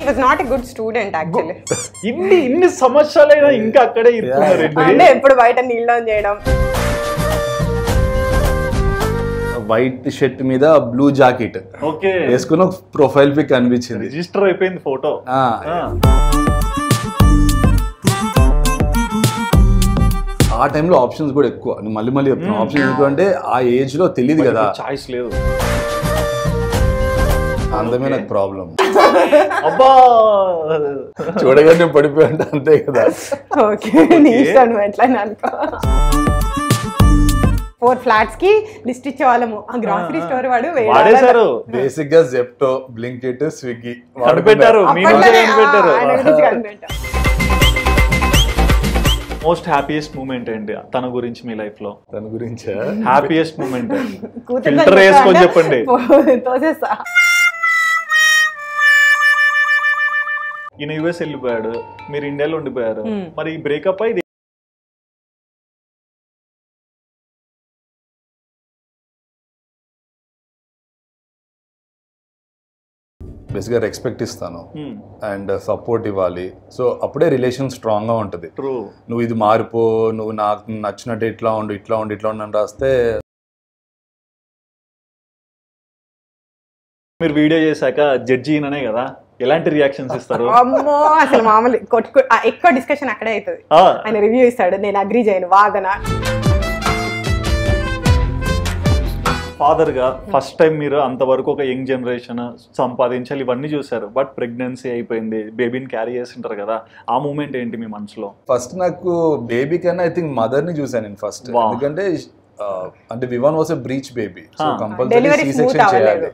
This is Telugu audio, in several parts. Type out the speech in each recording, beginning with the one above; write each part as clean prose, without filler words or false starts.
was not a good student actually. ఇన్ని సంవత్సరాలైనా ఇంకా అక్కడే ఇరుక్కున్నారు. అంటే ఎప్పుడు బయట నీళ్ళు ఆన్ చేయడం. వైట్ షర్ట్ మీద బ్లూ జాకెట్ వేసుకుని ప్రొఫైల్ పిక్ అనిపించింది. రిజిస్టర్ అయిపోయింది ఫోటో. ఆ టైంలో ఆప్షన్స్ కూడా ఎక్కువ. మళ్ళీ మళ్ళీ చెప్తున్నా, ఆప్షన్స్ ఎక్కువ అంటే ఆ ఏజ్ లో తెలియదు కదా, చాయిస్ లేదు. అందమే నాకు ప్రాబ్లం. అబ్బా చూడగానే పడిపోయి అంటే అంతే కదా. ఓకే, నీ ఇష్టం ఎట్లా అనుకో. 4 ఫ్లాట్స్ కి లిస్ట్ ఇచ్చేవాళ్ళము. ఆ గ్రాసరీ స్టోర్ వాడు వాడేశారు. బేసిక్ గా జెప్టో, బ్లింకిట్, స్విగ్గీ వాడుకుంటారు. మోస్ట్ హ్యాపీయెస్ట్ మూమెంట్ ఏంటి తన గురించి మీ లైఫ్ లో? తన గురించి హ్యాపీయెస్ట్ మూమెంట్ ఫిల్టర్ వేసుకొని చెప్పండి. తోసేస్తా. ఈయన యుఎస్ వెళ్ళిపోయాడు, మీరు ఇండియాలో ఉండిపోయారు. మరి బ్రేకప్ అయ్యి బేసిక్గా రెస్పెక్ట్ ఇస్తాను అండ్ సపోర్ట్ ఇవ్వాలి. సో అప్పుడే రిలేషన్ స్ట్రాంగ్ గా ఉంటుంది. నువ్వు ఇది మారిపో, నువ్వు నాకు నచ్చినట్టు ఇట్లా ఉండు ఇట్లా ఉండు ఇట్లా ఉండు అని రాస్తే. మీరు వీడియో చేశాక జడ్జి ఈయననే కదా, ఎలాంటి రియాక్షన్స్ ఇస్తారు? అమ్మో అసలు మామూలు ఎక్కువ డిస్కషన్ అక్కడే అవుతుంది. ఆయన రివ్యూ ఇస్తాడు, నేను అగ్రీ చేయను, వాదన. ఫాదర్ గా ఫస్ట్ టైం మీరు అంతవరకు ఒక యంగ్ జనరేషన్ సంపాదించాలి ఇవన్నీ చూసారు, బట్ ప్రెగ్నెన్సీ అయిపోయింది, బేబీని క్యారీ చేస్తుంటారు కదా, ఆ మూమెంట్ ఏంటి మీ మనసులో? ఫస్ట్ నాకు బేబీ కన్నా ఐ థింక్ మదర్ ని చూసాను నేను ఫస్ట్. ఎందుకంటే అంటే Vivaan was a breech baby, so compulsory C-section చేయాలి.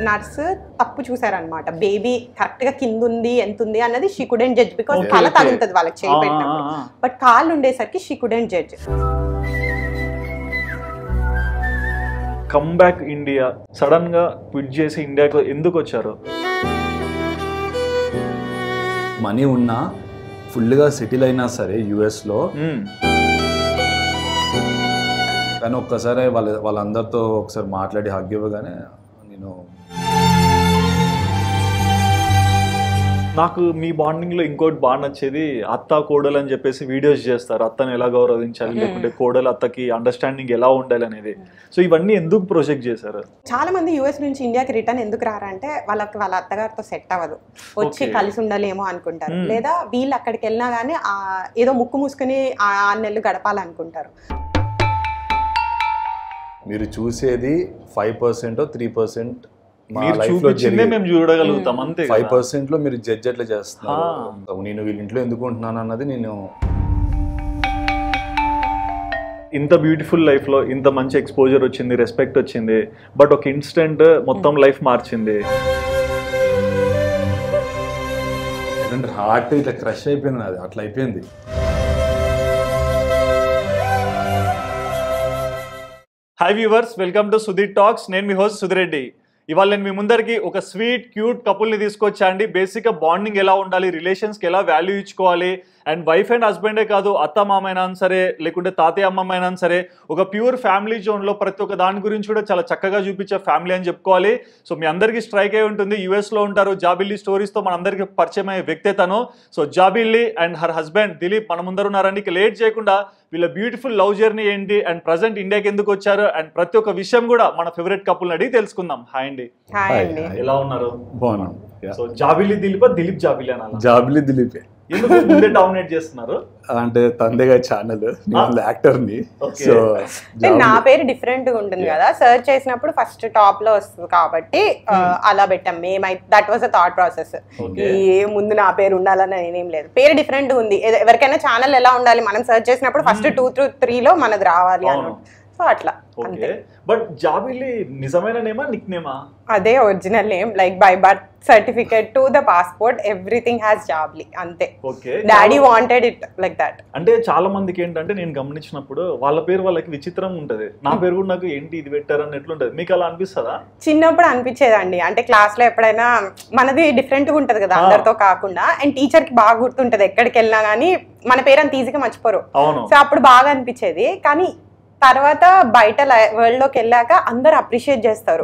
నర్స్ తప్పు చూసారనమాట. బేబీ కరెక్ట్ గా కింద ఉంది ఎంత ఉంది అన్నది షీ కుడెంట్ జడ్జ్, బికాస్ తల తగులుతుంది వాళ్ళకి చేయి పెట్టినప్పుడు. బట్ కాళ్ళు ఉండేసరికి she couldn't judge. Come back India, sudden గా క్విట్ చేసి ఇండియాకు ఎందుకు వచ్చారు? మనీ ఉన్నా ఫుల్ గా సెటిల్ అయినా సరే యుఎస్ లో, కానీ ఒక్కసారి వాళ్ళందరితో ఒకసారి మాట్లాడి హగ్ ఇవ్వగానే నేను నాకు మీ బాండింగ్ లో ఇంకోటి బాగా నచ్చేది, అత్త కోడలు అని చెప్పేసి వీడియోస్ చేస్తారు, అత్తని ఎలా గౌరవించాలి, లేకుంటే కోడలు అత్తకి అండర్స్టాండింగ్ ఎలా ఉండాలి అనేది. సో ఇవన్నీ ఎందుకు ప్రొజెక్ట్ చేశారు? చాలా మంది యూఎస్ నుంచి ఇండియాకి రిటర్న్ ఎందుకు రారంటే వాళ్ళకి వాళ్ళ అత్తగారితో సెట్ అవ్వదు, వచ్చి కలిసి ఉండాలేమో అనుకుంటారు, లేదా వీళ్ళు అక్కడికి వెళ్ళినా కానీ ఏదో ముక్కు మూసుకుని 6 నెలలు గడపాలనుకుంటారు. మీరు చూసేది 5% 3% మేము చూడగలుగుతాం అంతే. 5% లో మీరు జడ్జ్ ఎట్లా చేస్తున్నారు, నేను వీళ్ళ ఇంట్లో ఎందుకు ఉంటున్నాను అన్నది. నేను ఇంత బ్యూటిఫుల్ లైఫ్ లో ఇంత మంచి ఎక్స్పోజర్ వచ్చింది, రెస్పెక్ట్ వచ్చింది, బట్ ఒక ఇన్స్టెంట్ మొత్తం లైఫ్ మార్చింది. హార్ట్ ఇట్లా క్రష్ అయిపోయింది, అది అట్లా అయిపోయింది. Hi viewers, welcome to Sudheer talks. నేను మీ హోస్ట్ సుధిరెడ్డి. ఇవాళ నేను మీ ముందరికి ఒక స్వీట్ క్యూట్ కపుల్ని తీసుకొచ్చా అండి. బేసిక్గా బాండింగ్ ఎలా ఉండాలి, రిలేషన్స్కి ఎలా వాల్యూ ఇచ్చుకోవాలి, అండ్ వైఫ్ అండ్ హస్బెండే కాదు, అత్త మామైనా సరే లేకుంటే తాతయ్య అమ్మమైనా సరే, ఒక ప్యూర్ ఫ్యామిలీ జోన్లో ప్రతి ఒక్క దాని గురించి కూడా చాలా చక్కగా చూపించే ఫ్యామిలీ అని చెప్పుకోవాలి. సో మీ అందరికీ స్ట్రైక్ అయి ఉంటుంది, యూఎస్లో ఉంటారు. జాబిల్లీ స్టోరీస్తో మనందరికీ పరిచయం అయ్యే వ్యక్తే తను. So Jabilli and her husband Dilip మన ముందర ఉన్నారండి. ఇక లేట్ చేయకుండా వీళ్ళ బ్యూటిఫుల్ లవ్ జర్నీ ఏంటి, అండ్ ప్రజెంట్ ఇండియాకి ఎందుకు వచ్చారు, అండ్ ప్రతి ఒక్క విషయం కూడా మన ఫేవరెట్ కపుల్ని అడిగి తెలుసుకుందాం. హాయ్ అండి, ఎలా ఉన్నారు? బాగున్నాం. సో జాబిల్లీ దిలీపా, దిలీప్ జాబిల్లీ అనాలా? జాబిల్లీ దిలీపే. ఎందుకు ముందే డామినేట్ చేస్తున్నారు? అంటే తందెగా ఛానల్, యాక్టర్ ని. సో నా పేరు డిఫరెంట్ గా ఉంటుంది కదా, సర్చ్ చేసినప్పుడు ఫస్ట్ టాప్ లో వస్తుంది కాబట్టి అలా పెట్టాం. That was a thought process. ఈ ముందు నా పేరు ఉండాలని నేనేం లేదు, పేరు డిఫరెంట్ ఉంది. ఎవరికైనా ఛానల్ ఎలా ఉండాలి, మనం సర్చ్ చేసినప్పుడు ఫస్ట్ 2 to 3 లో మనది రావాలి అన్నమాట. సో అట్లా. బట్ జాబిల్లీ నిజమైన నేమా, నిక్ నేమా? అదే original name, like by birth certificate to the passport everything has Jabili, అంతే. Daddy wanted it like that. అంటే చాలా మందికి ఏంటంటే నేను గమనించినప్పుడు వాళ్ళ పేరు వాళ్ళకి విచిత్రంగా ఉంటది. నా పేరు కూడా నాకు ఏంటి ఇది పెట్టారని ఎట్లుంటది, మీకు అలా అనిపిస్తుందా? చిన్నప్పుడు అనిపించేదండి. అంటే క్లాస్ లో ఎప్పుడైనా మనది డిఫరెంట్ గా ఉంటది కదా అందరితో కాకుండా, అండ్ టీచర్ కి బాగా గుర్తుంటది ఎక్కడికి వెళ్ళినా గానీ మన పేరు అంత ఈజీగా మర్చిపోరు. సో అప్పుడు బాగా అనిపించేది. కానీ తర్వాత బయట వరల్డ్ లోకి వెళ్ళాక అందరు అప్రిషియేట్ చేస్తారు.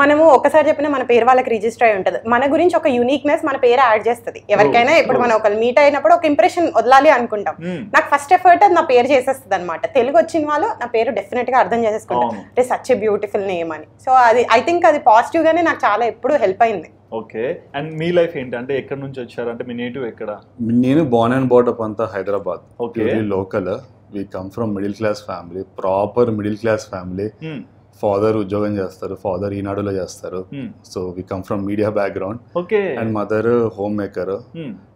మనము ఒకసారి చెప్పినా మన పేరు వాళ్ళకి రిజిస్టర్ అయి ఉంటది. మన గురించి ఒక యూనిక్నెస్ మన పేరు యాడ్ చేస్తుంది ఎవరికైనా. ఇప్పుడు మనం ఒకరు మీట్ అయినప్పుడు ఒక ఇంప్రెషన్ వదలాలి అనుకుంటాం. నాకు ఫస్ట్ ఎఫర్ట్ అది నా పేరు చేసేస్తుంది అనమాట. తెలుగు వచ్చిన వాళ్ళు నా పేరు డెఫినెట్ గా అర్థం చేసేసుకుంటారు, అంటే సచ్ ఎ బ్యూటిఫుల్ నేమ్ అని. సో అది ఐ థింక్ అది పాజిటివ్ గానే నాకు చాలా ఎప్పుడు హెల్ప్ అయింది. ఓకే. అండ్ మీ లైఫ్ ఏంటి, అంటే ఎక్కడ నుంచి వచ్చారు, అంటే మీ నేటివ్ ఎక్కడ? నేను బోర్న్ అండ్ బాటప్ అంతా Hyderabad, okay, local. We come from middle class family, proper middle class family. Father ఉద్యోగం చేస్తారు, ఫాదర్ ఈనాడులో చేస్తారు. So we come from media background. Okay. And mother home maker.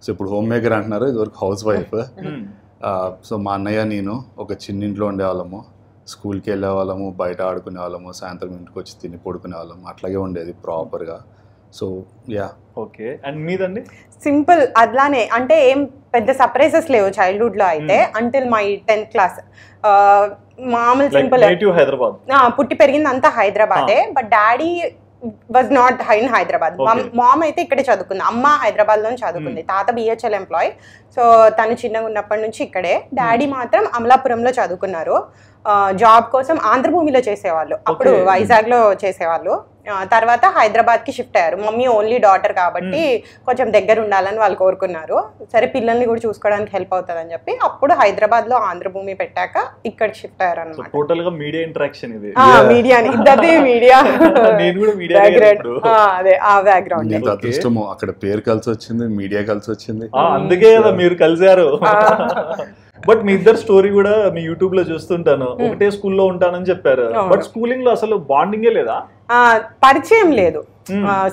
సో ఇప్పుడు హోమ్ మేకర్ అంటున్నారు, ఇదివరకు హౌస్ వైఫ్. సో మా అన్నయ్య నేను ఒక చిన్నింట్లో ఉండేవాళ్ళము, స్కూల్కి వెళ్ళే వాళ్ళము, బయట ఆడుకునే వాళ్ళము, సాయంత్రం ఇంటికి వచ్చి తిని పడుకునే వాళ్ళము, అట్లాగే ఉండేది ప్రాపర్గా. So yeah. ఓకే. అండ్ మీదండి? సింపుల్ అట్లానే, అంటే ఏం పెద్ద సర్ప్రైజెస్ లేవు చైల్డ్హుడ్ లో అయితే. అంటిల్ మై 10th క్లాస్ మామూలు సింపుల్. హైదరాబాద్ పుట్టి పెరిగింది అంతా హైదరాబాదే. But daddy was not in Hyderabad. Mom అయితే ఇక్కడే చదువుకుంది, అమ్మ హైదరాబాద్ లో చదువుకుంది. తాత బిహెచ్ఎల్ ఎంప్లాయ్. సో తను చిన్నగా ఉన్నప్పటి నుంచి ఇక్కడే. డాడీ మాత్రం అమలాపురంలో చదువుకున్నారు. జాబ్ కోసం ఆంధ్రభూమిలో చేసేవాళ్ళు, అప్పుడు వైజాగ్ లో చేసేవాళ్ళు. తర్వాత హైదరాబాద్ కి షిఫ్ట్ అయ్యారు. మమ్మీ ఓన్లీ డాటర్ కాబట్టి కొంచెం దగ్గర ఉండాలని వాళ్ళు కోరుకున్నారు. సరే పిల్లల్ని కూడా చూసుకోవడానికి హెల్ప్ అవుతుంది అని చెప్పి అప్పుడు హైదరాబాద్ లో ఆంధ్రభూమి పెట్టాక ఇక్కడ షిఫ్ట్ అయ్యారు అనమాట. టోటల్ గా మీడియా ఇంటరాక్షన్ ఇది. మీడియా ఇద్దరిది మీడియా. నేను కూడా మీడియా అదే ఆ బ్యాక్గ్రౌండ్. అదృష్టము అక్కడ పేరు కలిసి వచ్చింది, మీడియా కలిసి వచ్చింది, అందుకే కదా మీరు కలిసారు. బట్ మీ ఇద్దరు స్టోరీ కూడా మీ యూట్యూబ్ లో చూస్తుంటాను. ఒకటే స్కూల్లో ఉంటానని చెప్పారు, బట్ స్కూలింగ్ లో అసలు బాండింగే లేదా? పరిచయం లేదు.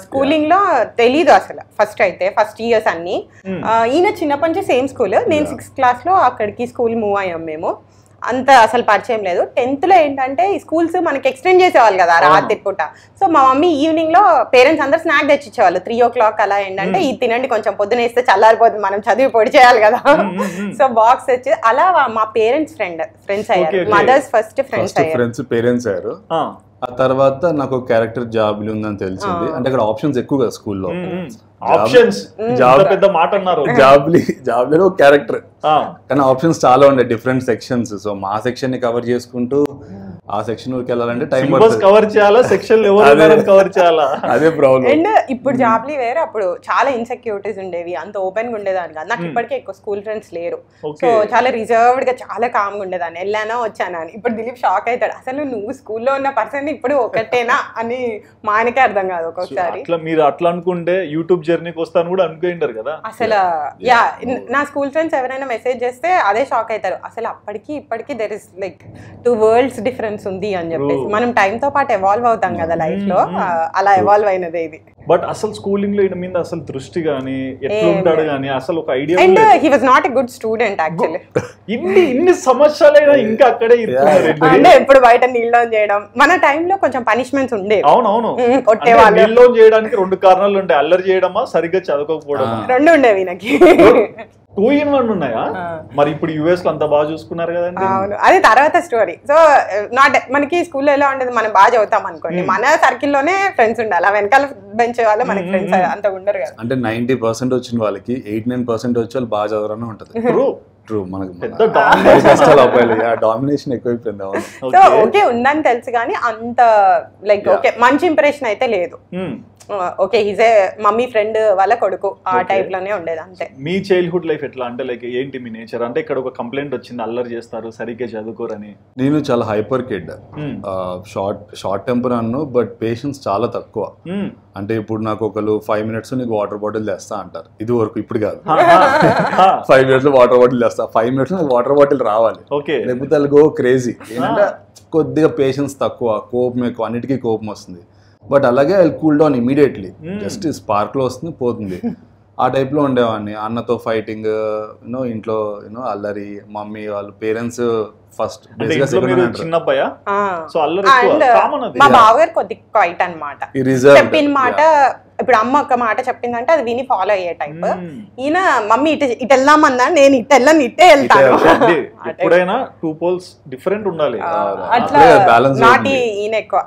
స్కూలింగ్ లో తెలీదు అసలు. ఫస్ట్ ఇయర్స్ అన్ని ఈయన చిన్నప్పటి నుంచి సేమ్ స్కూల్. నేను 6th క్లాస్ లో అక్కడికి స్కూల్ మూవ్ అయ్యాం మేము. అంత అసలు పరిచయం లేదు. 10th లో ఏంటంటే ఈ స్కూల్స్ మనకి ఎక్స్టెండ్ చేసేవాళ్ళు కదా రాత్రి పూట. సో మా మమ్మీ ఈవినింగ్ లో పేరెంట్స్ అందరు స్నాక్ తెచ్చిచ్చేవాళ్ళు. 3 o'clock అలా ఏంటంటే ఇది తినండి, కొంచెం పొద్దున వేస్తే చల్లారిపోతుంది, మనం చదివి పొడి చేయాలి కదా. సో బాక్స్ తెచ్చి అలా మా పేరెంట్స్ ఫ్రెండ్స్ అయ్యారు. మదర్స్ ఫస్ట్ ఫ్రెండ్స్ అయ్యారు. ఆ తర్వాత నాకు క్యారెక్టర్ జాబ్ ఉందని తెలిసింది. అంటే అక్కడ ఆప్షన్స్ ఎక్కువ కదా స్కూల్లో. జాబ్ ఒక క్యారెక్టర్, కానీ ఆప్షన్స్ చాలా ఉండే, డిఫరెంట్ సెక్షన్స్. సో మా సెక్షన్ ని కవర్ చేసుకుంటూ ఆ సెక్షన్ ఊరికి వెళ్ళాలంటే టైం కవర్ చేయాలా, సెక్షన్ కవర్ చేయాలా, అదే ప్రాబ్లం. అండ్ ఇప్పుడు జాబ్లీ వేరే, అప్పుడు చాలా ఇన్సెక్యూరిటీస్ ఉండేవి, అంత ఓపెన్ గా ఉండేదాన్ని కాదు. నాకు ఇప్పటికే ఎక్కువ స్కూల్ ఫ్రెండ్స్ లేరు. సో చాలా రిజర్వ్డ్ గా చాలా కామ్ గా ఉండేదాన్ని. వెళ్ళానా వచ్చానా అని. ఇప్పుడు దిలీప్ షాక్ అవుతాడు, అసలు నువ్వు స్కూల్లో ఉన్న పర్సన్ ఇప్పుడు ఒకటేనా అని మా ఆయనకే అర్థం కాదు ఒక్కొక్కసారి. మీరు అట్లా అనుకుంటే యూట్యూబ్ జర్నీకి వస్తాను కూడా అనుకుంటారు కదా అసలు. యా, నా స్కూల్ ఫ్రెండ్స్ ఎవరైనా మెసేజ్ చేస్తే అదే షాక్ అవుతారు, అసలు అప్పటికి ఇప్పటికి there is like 2 worlds difference ఉంది అని చెప్పేసి. మనం టైం తో పాటు ఎవాల్వ్ అవుతాం కదా లైఫ్ లో, అలా ఎవాల్వ్ అయినదే ఇది. బట్ అసలు స్కూలింగ్ లో ఈయన మీద అసలు దృష్టి గానీ ఎట్లుంటాడు గానీ అసలు ఒక idea. And he was not a good student actually. ఇన్ని సంవత్సరాలైనా ఇంకా అక్కడే అంటే ఎప్పుడు బయట నీళ్ళు చేయడం. మన టైంలో కొంచెం పనిష్మెంట్స్ ఉండేవి. అవునవును, కొట్టేవాళ్ళు. నీళ్ళు చేయడానికి 2 కారణాలు ఉంటాయి, అల్లరి చేయడమా సరిగ్గా చదువుకోకపోవడం. 2 ఉండేవి నాకు. 2 in 1 ఉన్నాయా? మరి ఇప్పుడు యుఎస్ లో అంత బాగా చూసుకున్నారు కదండి. అవును, అది తర్వాత స్టోరీ. సో నాట్ మనకి స్కూల్లో ఎలా ఉండేది, మనం బాగా చదువుతాం అనుకోండి, మన సర్కిల్లోనే ఫ్రెండ్స్ ఉండాలి, వెనకాల బెంచ్ వాళ్ళు మనకి ఫ్రెండ్స్ అంత ఉండరు కదా. అంటే 90% వచ్చిన వాళ్ళకి 89% వచ్చే వాళ్ళు బాగా చదవరనే ఉంటది. ట్రూ, మనకు డామినేషన్ ఎక్కువైపోయింది. సో ఓకే ఉందని తెలుసు కానీ అంత లైక్ ఓకే మంచి ఇంప్రెషన్ అయితే లేదు. Okay is a mummy friend వాళ్ళ కొడుకు ఆ టైప్ లోనే ఉండేది అంతే. మీ చైల్డ్హుడ్ లైఫ్ ఎట్లా, అంటే లైక్ ఏంటి మీ నేచర్? అంటే ఇక్కడ ఒక కంప్లైంట్ వచ్చింది, అల్లరి చేస్తారు, సరిగ్గా చదువుకోరని. నేను చాలా హైపర్ కిడ్, షార్ట్ టెంపర్ అన్ను, బట్ పేషెన్స్ చాలా తక్కువ. అంటే ఇప్పుడు నాకు ఒకళ్ళు 5 minutes నీకు వాటర్ బాటిల్ తెస్తా అంటారు, ఇది వరకు, ఇప్పుడు కాదు. 5 minutes వాటర్ బాటిల్ తెస్తా, 5 minutes నాకు వాటర్ బాటిల్ రావాలి, లేకపోతే వాళ్ళు గో క్రేజీ. ఏంటంటే కొద్దిగా పేషెన్స్ తక్కువ, కోపం ఎక్కువ, అన్నిటికీ కోపం వస్తుంది. బట్ అలాగే I cool down immediately, just spark లో వస్తుంది పోతుంది. ఆ టైప్ లో ఉండేవాడిని. అన్నతో ఫైటింగ్, ఇంట్లో అల్లరి, మమ్మీ వాళ్ళు పేరెంట్స్ ఫస్ట్ చిన్నబ్బాయా. మా బావగారు కొద్ది క్వైట్ అన్నమాట. చెప్పిన మాట ఇప్పుడు అమ్మ ఒక మాట చెప్పిందంటే అది విని ఫాలో అయ్యే టైప్. ఈయన మమ్మీ ఇటు వెళ్దామన్నా నేను ఇటు వెళ్ళను, ఇట్టే వెళ్తాను. ఎప్పుడైనా 2 poles డిఫరెంట్ ఉండాలి, అట్లా నాటి ఈయన ఎక్కువ.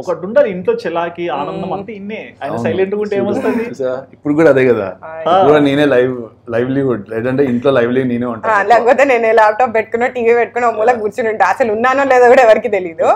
ఒకటి ఉండాలి ఇంట్లో చెలాకి ఆనందం అంతా ఇన్నే. ఆయన సైలెంట్ గా ఉంటే ఏమొస్తుంది? ఇప్పుడు కూడా అదే కదా, కూడా నేనే లైవ్లీవుడ్, లేదంటే ఇంట్లో లైవ్లీ నేనే ఉంటాను. లేకపోతే నేను ల్యాప్టాప్ పెట్టుకున్నా, టీవీ పెట్టుకున్నా, మూల కూర్చుని ఉంటా, అసలు ఉన్నానో లేదో కూడా ఎవరికి తెలియదు.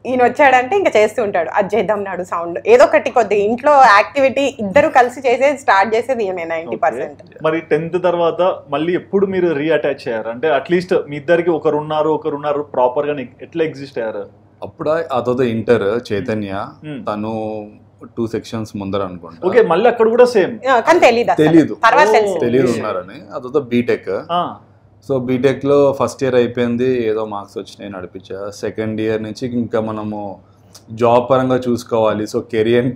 ఈయన వచ్చాడంటే ఇంకా చేస్తూ ఉంటాడు, అది చేద్దాం నాడు సౌండ్ ఏదో ఒకటి కొద్దిగా ఇంట్లో యాక్టివిటీ ఇద్దరు కలిసి చేసేది స్టార్ట్ చేసేది ఈయన 90%. మరి 10th తర్వాత మళ్ళీ ఎప్పుడు మీరు రీఅటాచ్ అయ్యారు? అంటే అట్లీస్ట్ మీ ఇద్దరికి ఒకరున్నారు ప్రాపర్ గా ఎట్లా ఎగ్జిస్ట్ అయ్యారు? అప్పుడు ఆ తర్వాత ఇంటర్ చైతన్య, తను 2 sections ముందర అనుకుంటా. ఓకే, మళ్ళీ అక్కడ కూడా సేమ్ కానీ తెలీదు ఉన్నారని. ఆ తర్వాత బీటెక్. సో బీటెక్ లో ఫస్ట్ ఇయర్ అయిపోయింది, ఏదో మార్క్స్ వచ్చినాయి, నడిపించా. సెకండ్ ఇయర్ నుంచి ఇంకా మనము జాబ్ పరంగా చూసుకోవాలి, సో కెరియర్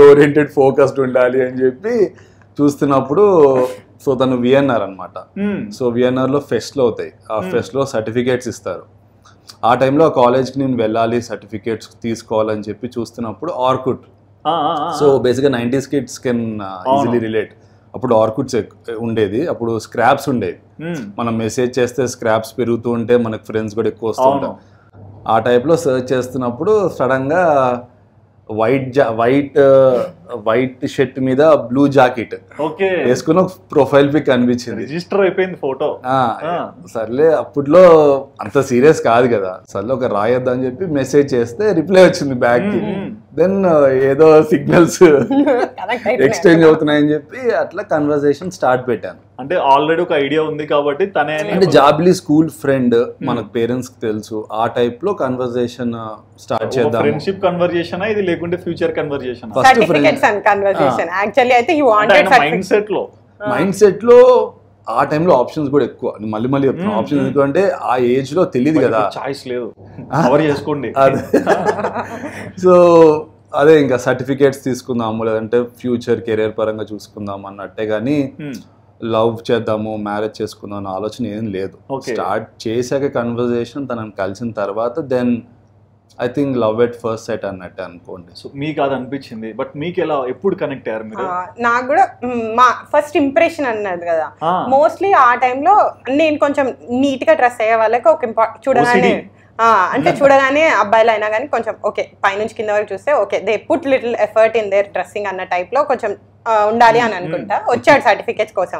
ఓరియంటెడ్ ఫోకస్డ్ ఉండాలి అని చెప్పి చూస్తున్నప్పుడు, సో తను విఎన్ఆర్ అనమాట. సో విఎన్ఆర్ లో ఫెస్ట్లు అవుతాయి, ఆ ఫెస్ట్ లో సర్టిఫికేట్స్ ఇస్తారు. ఆ టైంలో ఆ కాలేజ్కి నేను వెళ్ళాలి, సర్టిఫికేట్స్ తీసుకోవాలని చెప్పి చూస్తున్నప్పుడు ఆర్కుట్. సో బేసిక్గా 90s kids can easily relate. అప్పుడు ఆర్కుట్స్ ఉండేది, అప్పుడు స్క్రాప్స్ ఉండేవి. మనం మెసేజ్ చేస్తే స్క్రాప్స్ పెరుగుతూ ఉంటే మనకు ఫ్రెండ్స్ కూడా ఎక్కువ వస్తుంటారు. ఆ టైప్లో సర్చ్ చేస్తున్నప్పుడు సడన్ గా వైట్ షర్ట్ మీద బ్లూ జాకెట్ వేసుకుని ప్రొఫైల్ పిక్ అనిపించింది, రిజిస్టర్ అయిపోయింది ఫోటో. సర్లే, అప్పట్లో అంత సీరియస్ కాదు కదా, సర్లే ఒక రాయొద్దు అని చెప్పి మెసేజ్ చేస్తే రిప్లై వచ్చింది బ్యాక్ కి. దెన్ ఏదో సిగ్నల్స్ ఎక్స్చేంజ్ అవుతున్నాయని చెప్పి అట్లా కన్వర్సేషన్ స్టార్ట్ పెట్టాను. అంటే ఆల్రెడీ ఒక ఐడియా ఉంది కాబట్టి తనే అంటే జాబ్లీ స్కూల్ ఫ్రెండ్, మనకు పేరెంట్స్ కి తెలుసు, ఆ టైప్ లో కన్వర్సేషన్ స్టార్ట్ చేద్దాం. ఫ్రెండ్షిప్ కన్వర్సేషన్ ఇది లేకుంటే future conversation? Certificates and conversation. Actually అయితే యు వాంటెడ్ మైండ్ సెట్ లో ఆ టైంలో ఆప్షన్స్ కూడా ఎక్కువ. మళ్ళీ చెప్తున్నా, ఆప్షన్స్ ఎక్కువ అంటే ఆ ఏజ్ లో తెలియదు కదా, చాయిస్ లేదు, కవర్ చేసుకోండి. సో అదే ఇంకా సర్టిఫికేట్స్ తీసుకుందాము, లేదంటే ఫ్యూచర్ కెరీర్ పరంగా చూసుకుందాం అన్నట్టే, కానీ లవ్ చేద్దాము, మ్యారేజ్ చేసుకుందాం అన్న ఆలోచన ఏం లేదు. స్టార్ట్ చేశాక కన్వర్సేషన్ తనని కలిసిన తర్వాత then I think love at first sight అన్నట్టు అనుకోండి. సో మీకు అది అనిపించింది, బట్ మీకు ఎలా ఎప్పుడు కనెక్ట్ అయ్యారు మీరు? నాకు కూడా మా ఫస్ట్ ఇంప్రెషన్ అన్నది కదా, మోస్ట్లీ ఆ టైంలో నేను కొంచెం నీట్ గా డ్రెస్ అయ్యే వాళ్ళకి ఒక చూడగానే అంటే చూడగానే అబ్బాయిలు అయినా కానీ కొంచెం ఓకే, పైనుంచి కింద వరకు చూస్తే okay they put little effort in there dressing అన్న టైప్ లో కొంచెం ఉండాలి అని అనుకుంటా. వచ్చాడు సర్టిఫికేట్స్ కోసం,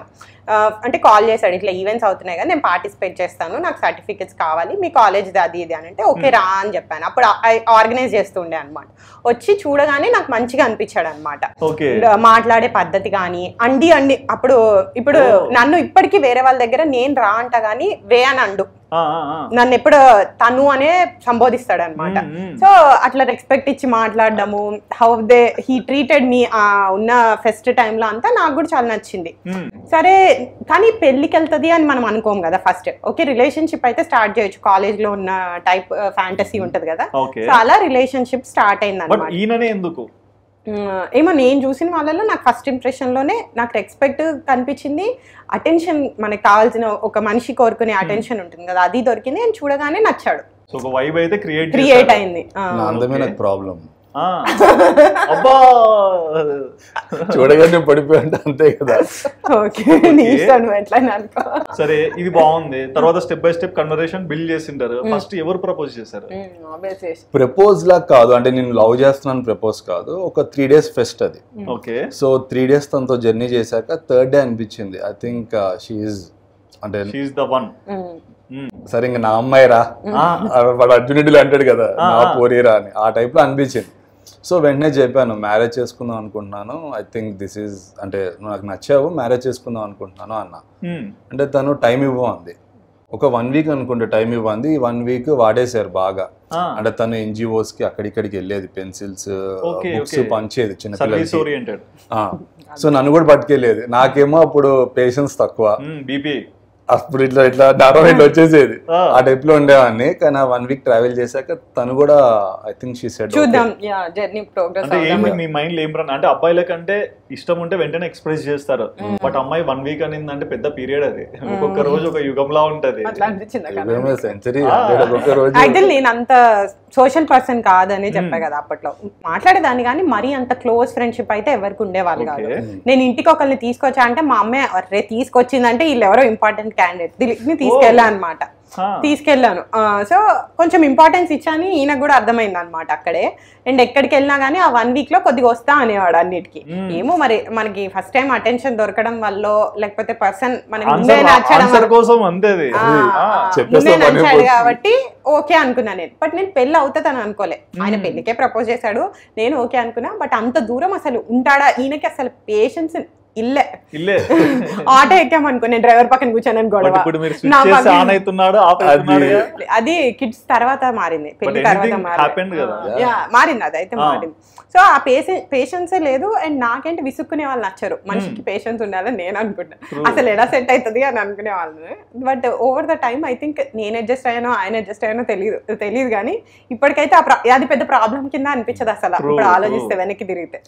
అంటే కాల్ చేశాడు, ఇట్లా ఈవెంట్స్ అవుతున్నాయి కదా నేను పార్టిసిపేట్ చేస్తాను, నాకు సర్టిఫికేట్స్ కావాలి, మీ కాలేజ్ది అది ఇది అని అంటే ఓకే రా అని చెప్పాను. అప్పుడు ఆర్గనైజ్ చేస్తుండే అనమాట. వచ్చి చూడగానే నాకు మంచిగా అనిపించాడు అనమాట, మాట్లాడే పద్ధతి కానీ అండి ఇప్పుడు నన్ను ఇప్పటికీ వేరే వాళ్ళ దగ్గర నేను రా అంట గానీ వే అని అండు, నన్ను ఎప్పుడు తను అనే సంబోధిస్తాడు అనమాట. సో అట్లా రెస్పెక్ట్ ఇచ్చి మాట్లాడడము, హౌ హీ ట్రీటెడ్ మీ ఉన్న ఫెస్ట్ టైంలో అంతా నాకు కూడా చాలా నచ్చింది. సరే కానీ పెళ్లికి వెళ్తుంది అని మనం అనుకోం కదా ఫస్ట్. ఓకే రిలేషన్షిప్ అయితే స్టార్ట్ చేయొచ్చు, కాలేజ్ లో ఉన్న టైప్ ఫ్యాంటసీ ఉంటది కదా, సో అలా రిలేషన్షిప్ స్టార్ట్ అయింది అనమాట. ఏమో నేను చూసిన వాళ్ళలో నాకు ఫస్ట్ ఇంప్రెషన్ లోనే నాకు రెస్పెక్ట్ కనిపించింది, అటెన్షన్ మనకి కావాల్సిన ఒక మనిషి కోరుకునే అటెన్షన్ ఉంటుంది కదా అది దొరికింది. నేను చూడగానే నచ్చాడు, క్రియేట్ అయింది. ప్రాబ్లం చూడగానే పడిపోయి అంతే కదా. సరే ఇది బాగుంది. తర్వాత step by step conversation build చేసింటారు. ఫస్ట్ ఎవరు ప్రపోజ్ చేశారు? ప్రపోజ్ లా కాదు, అంటే నేను లవ్ చేస్తున్నాను ప్రపోజ్ కాదు, ఒక 3 days ఫెస్ట్ అది. ఓకే, సో 3 days తనతో జర్నీ చేశాక 3rd day అనిపించింది ఐ థింక్ షీఈస్ అంటే ద వన్. సరే ఇంకా నా అమ్మాయి రా, వాడు అర్జునుడిలో అంటాడు కదా నా పోరీరా అని, ఆ టైప్ లో అనిపించింది. సో వెంటనే చెప్పాను మ్యారేజ్ చేసుకుందాం అనుకుంటున్నాను, ఐ థింక్ దిస్ ఈజ్ అంటే నాకు నచ్చావు, మ్యారేజ్ చేసుకుందాం అనుకుంటున్నాను అన్న. అంటే తను టైం ఇవ్వండి, ఒక 1 week అనుకుంటే టైం ఇవ్వండి. 1 week వాడేశారు బాగా. అంటే తను NGOs కి అక్కడిక్కడికి వెళ్ళేది, పెన్సిల్స్ బుక్స్ పంచేది చిన్నపిల్లలకి. సో నన్ను కూడా పట్టుకెళ్ళేది. నాకేమో అప్పుడు పేషెన్స్ తక్కువ, అప్పుడు ఇట్లా నార్మల్ వచ్చేసేది, ఆ టైప్ లో ఉండేవాడిని. కానీ 1 week ట్రావెల్ చేశాక తను కూడా I think she said journey progress. Me mind లో ఏం రన్ అంటే అబ్బాయిల కంటే ఇష్టం ఉంటే వెంటనే ఎక్స్ప్రెస్ చేస్తారు, బట్ అమ్మాయి 1 week అనింది అంటే పెద్ద పీరియడ్ అది, ఒక్కొక్క రోజు ఒక యుగంలా ఉంటది. సెంచరీ అయితే నేను అంత సోషల్ పర్సన్ కాదని చెప్పా కదా, అప్పట్లో మాట్లాడేదాన్ని కానీ మరీ అంత క్లోజ్ ఫ్రెండ్షిప్ అయితే ఎవరికి ఉండేవాళ్ళు కాదు. నేను ఇంటికి ఒకరిని తీసుకొచ్చా అంటే మా అమ్మాయి అరే తీసుకొచ్చిందంటే వీళ్ళు ఎవరో ఇంపార్టెంట్ క్యాండిడేట్ దిలీప్ ని తీసుకెళ్ళా అనమాట. తీసుకెళ్ళాను. సో కొంచెం ఇంపార్టెన్స్ ఇచ్చాని ఈయనకు కూడా అర్థమైంది అనమాట అక్కడే. అండ్ ఎక్కడికి వెళ్ళినా కానీ ఆ 1 week లో కొద్దిగా వస్తా అనేవాడు అన్నిటికీ. ఏమో మరి మనకి ఫస్ట్ టైం అటెన్షన్ దొరకడం వల్ల లేకపోతే పర్సన్ మనకి ముందే నచ్చాడు కాబట్టి ఓకే అనుకున్నా నేను. బట్ నేను పెళ్ళి అవుతుందని అనుకోలే. ఆయన పెళ్లికే ప్రపోజ్ చేశాడు, నేను ఓకే అనుకున్నా. బట్ అంత దూరం అసలు ఉంటాడా ఈయనకి, అసలు పేషెన్స్ ఇల్లే. ఆటో ఎక్కామనుకో, నేను డ్రైవర్ పక్కన కూర్చొని గొడవ. అది కిడ్స్ తర్వాత మారింది, పెళ్లి తర్వాత మారింది, అదైతే మారింది. సో ఆ పేషెన్సే లేదు. అండ్ నాకేంటి విసుక్కునే వాళ్ళు నచ్చరు. మనిషికి పేషెన్స్ ఉండాలని నేను అనుకుంటా. అసలు ఎలా సెట్ అవుతుంది అని అనుకునే వాళ్ళని. But over the time I think నేను అడ్జస్ట్ అయ్యానో ఆయన అడ్జస్ట్ అయ్యానో తెలియదు కానీ ఇప్పటికైతే అది పెద్ద ప్రాబ్లం కింద అనిపించదు అసలు. ఇప్పుడు ఆలోచిస్తే వెనక్కి తిరిగితే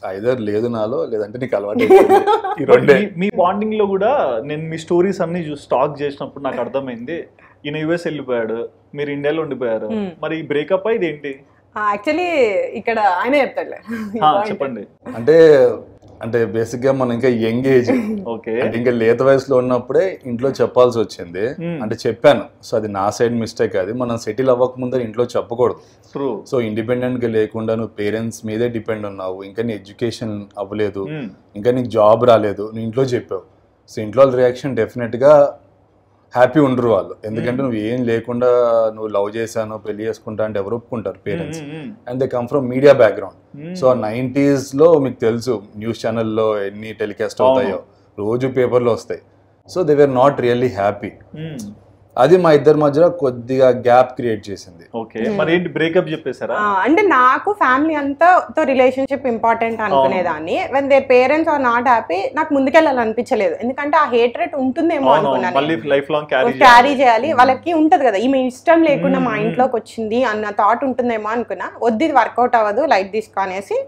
లేదు నాలో, లేదంటే నీకు అలవాటు. మీ బాండింగ్ లో కూడా నేను మీ స్టోరీస్ అన్ని స్టాక్ చేసినప్పుడు నాకు అర్థమైంది, ఈయన యుఎస్ వెళ్ళిపోయాడు, మీరు ఇండియాలో ఉండిపోయారు. మరి బ్రేకప్ అయ్యేది ఏంటి? యాక్చువల్లీ ఇక్కడ ఆయన చెప్తాడులే, చెప్పండి. అంటే బేసిక్ గా మనం ఇంకా యంగ్ ఏజ్, అంటే ఇంకా లేత వయసులో ఉన్నప్పుడే ఇంట్లో చెప్పాల్సి వచ్చింది. అంటే చెప్పాను. సో అది నా సైడ్ మిస్టేక్. అది మనం సెటిల్ అవ్వక ముందర ఇంట్లో చెప్పకూడదు. సో ఇండిపెండెంట్ గా లేకుండా నువ్వు పేరెంట్స్ మీదే డిపెండ్ ఉన్నావు, ఇంకా నీ ఎడ్యుకేషన్ అవ్వలేదు, ఇంకా నీకు జాబ్ రాలేదు, నువ్వు ఇంట్లో చెప్పావు. సో ఇంట్లో రియాక్షన్ డెఫినెట్ గా హ్యాపీ ఉండరు వాళ్ళు. ఎందుకంటే నువ్వు ఏం లేకుండా నువ్వు లవ్ చేశాను పెళ్లి చేసుకుంటా అంటే ఎవరు ఒప్పుకుంటారు parents. And they come from media background. So 90s లో మీకు తెలుసు న్యూస్ ఛానల్లో ఎన్ని టెలికాస్ట్ అవుతాయో, రోజు పేపర్లో వస్తాయి. So they were not really happy. అది మా ఇద్దరి మధ్య కొద్దిగా గ్యాప్ క్రియేట్ చేసింది. బ్రేకప్ చెప్పేసారా? అంటే నాకు ఫ్యామిలీ అంతా రిలేషన్షిప్ ఇంపార్టెంట్ అనుకునేదాన్ని. When their parents are not happy నాకు ముందుకెళ్ళాలనిపించలేదు. ఎందుకంటే ఆ హేట్రెట్ ఉంటుందేమో అనుకున్నాను, క్యారీ చేయాలి. వాళ్ళకి ఉంటది కదా, ఈమె ఇష్టం లేకుండా మా ఇంట్లోకి వచ్చింది అన్న థాట్ ఉంటుందేమో అనుకున్నా. వద్దు ఇది వర్కౌట్ అవ్వదు, లైట్ తీసుకొనేసి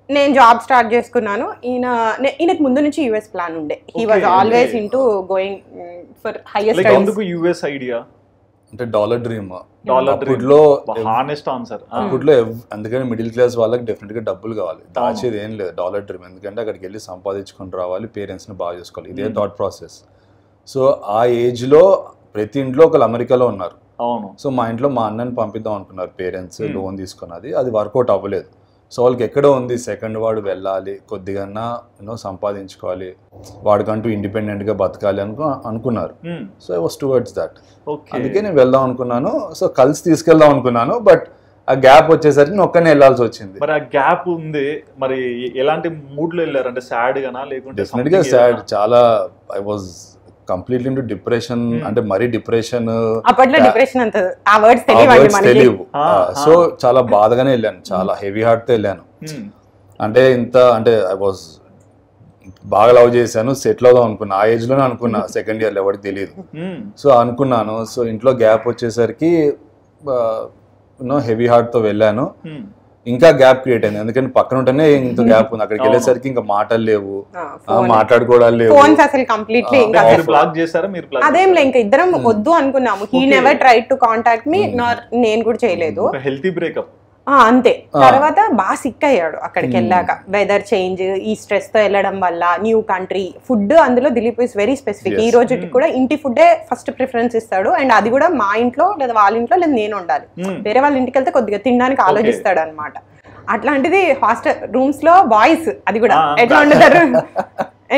నేను జాబ్ స్టార్ట్ చేసుకున్నాను. ఈయనకి ముందు నుంచి యుఎస్ ప్లాన్ ఉండే. He was always into going for higher studies. ఎందుకు యుఎస్ ఐడియా? అంటే డాలర్ డ్రీమ్. అప్పట్లో హానెస్ట్ ఆన్సర్. అప్పట్లో అందుకని మిడిల్ క్లాస్ వాళ్ళకి డెఫినెట్ గా డబ్బులు కావాలి, దాచేది ఏం లేదు. Dollar dream. ఎందుకంటే అక్కడికి వెళ్ళి సంపాదించుకొని రావాలి, పేరెంట్స్ ని బాగా చేసుకోవాలి, ఇదే థాట్ ప్రాసెస్. సో ఆ ఏజ్ లో ప్రతి ఇంట్లో ఒకళ్ళు అమెరికాలో ఉన్నారు. సో మా ఇంట్లో మా అన్నని పంపిద్దాం అనుకున్నారు పేరెంట్స్, లోన్ తీసుకున్నది. అది వర్కౌట్ అవ్వలేదు. సో వాళ్ళకి ఎక్కడో ఉంది, సెకండ్ వాడు వెళ్ళాలి, కొద్దిగా సంపాదించుకోవాలి, వాడికంటూ ఇండిపెండెంట్గా బతకాలి అనుకున్నారు. So I was towards that. అందుకే నేను వెళ్దాం అనుకున్నాను. సో కలిసి తీసుకెళ్దాం అనుకున్నాను. బట్ ఆ గ్యాప్ వచ్చేసరికి నేను ఒక్కనే వెళ్ళాల్సి వచ్చింది. మరి ఆ గ్యాప్ ఉంది, మరి ఎలాంటి మూడ్ లో వెళ్ళారు? అంటే సాడ్ గానా లేకుంటే? డెఫినెట్ గా సాడ్. చాలా I was completely into depression. అంటే మరీ డిప్రెషన్, అప్పట్లో డిప్రెషన్ అంత ఆ వర్డ్స్ తెలియవు. సో చాలా బాధగానే వెళ్ళాను, చాలా హెవీ హార్ట్ తో వెళ్ళాను. అంటే ఐ వాజ్ బాగా లవ్ చేశాను, సెటిల్ అవుదాం అనుకున్నా. ఆ ఏజ్ లోనే అనుకున్నా, సెకండ్ ఇయర్ ఎవరికి తెలియదు. సో అనుకున్నాను. సో ఇంట్లో గ్యాప్ వచ్చేసరికి హెవీ హార్ట్ తో వెళ్ళాను. ఇంకా గ్యాప్ క్రియేట్ అయింది, ఎందుకంటే పక్కన ఉంటేనే ఇంత గ్యాప్ ఉంది. అక్కడికి వెళ్ళేసరికి ఇంకా మాటలు లేవు, మాట్లాడుకోవడాలు లేవు. ఫోన్స్ అసలు కంప్లీట్లీ బ్లాక్ చేశారా మీరు? అదేం లే, ఇంకా ఇద్దరం వద్దు అనుకున్నాము. He never try to contact me, నేను కూడా చేయలేదు. హెల్తీ బ్రేకప్ అంతే. తర్వాత బాగా సిక్ అయ్యాడు అక్కడికి వెళ్ళాక. వెదర్ చేంజ్, ఈ స్ట్రెస్ తో వెళ్ళడం వల్ల, న్యూ కంట్రీ, ఫుడ్ అందులో దిలీప్ ఇస్ వెరీ స్పెసిఫిక్. ఈ రోజుకి కూడా ఇంటి ఫుడ్డే ఫస్ట్ ప్రిఫరెన్స్ ఇస్తాడు. అండ్ అది కూడా మా ఇంట్లో లేదా వాళ్ళ ఇంట్లో లేదా నేను ఉండాలి. వేరే వాళ్ళ ఇంటికి వెళ్తే కొద్దిగా తినడానికి ఆలోచిస్తాడు అనమాట. అట్లాంటిది హాస్టల్ రూమ్స్ లో బాయ్స్, అది కూడా ఎట్లా వండుతారు.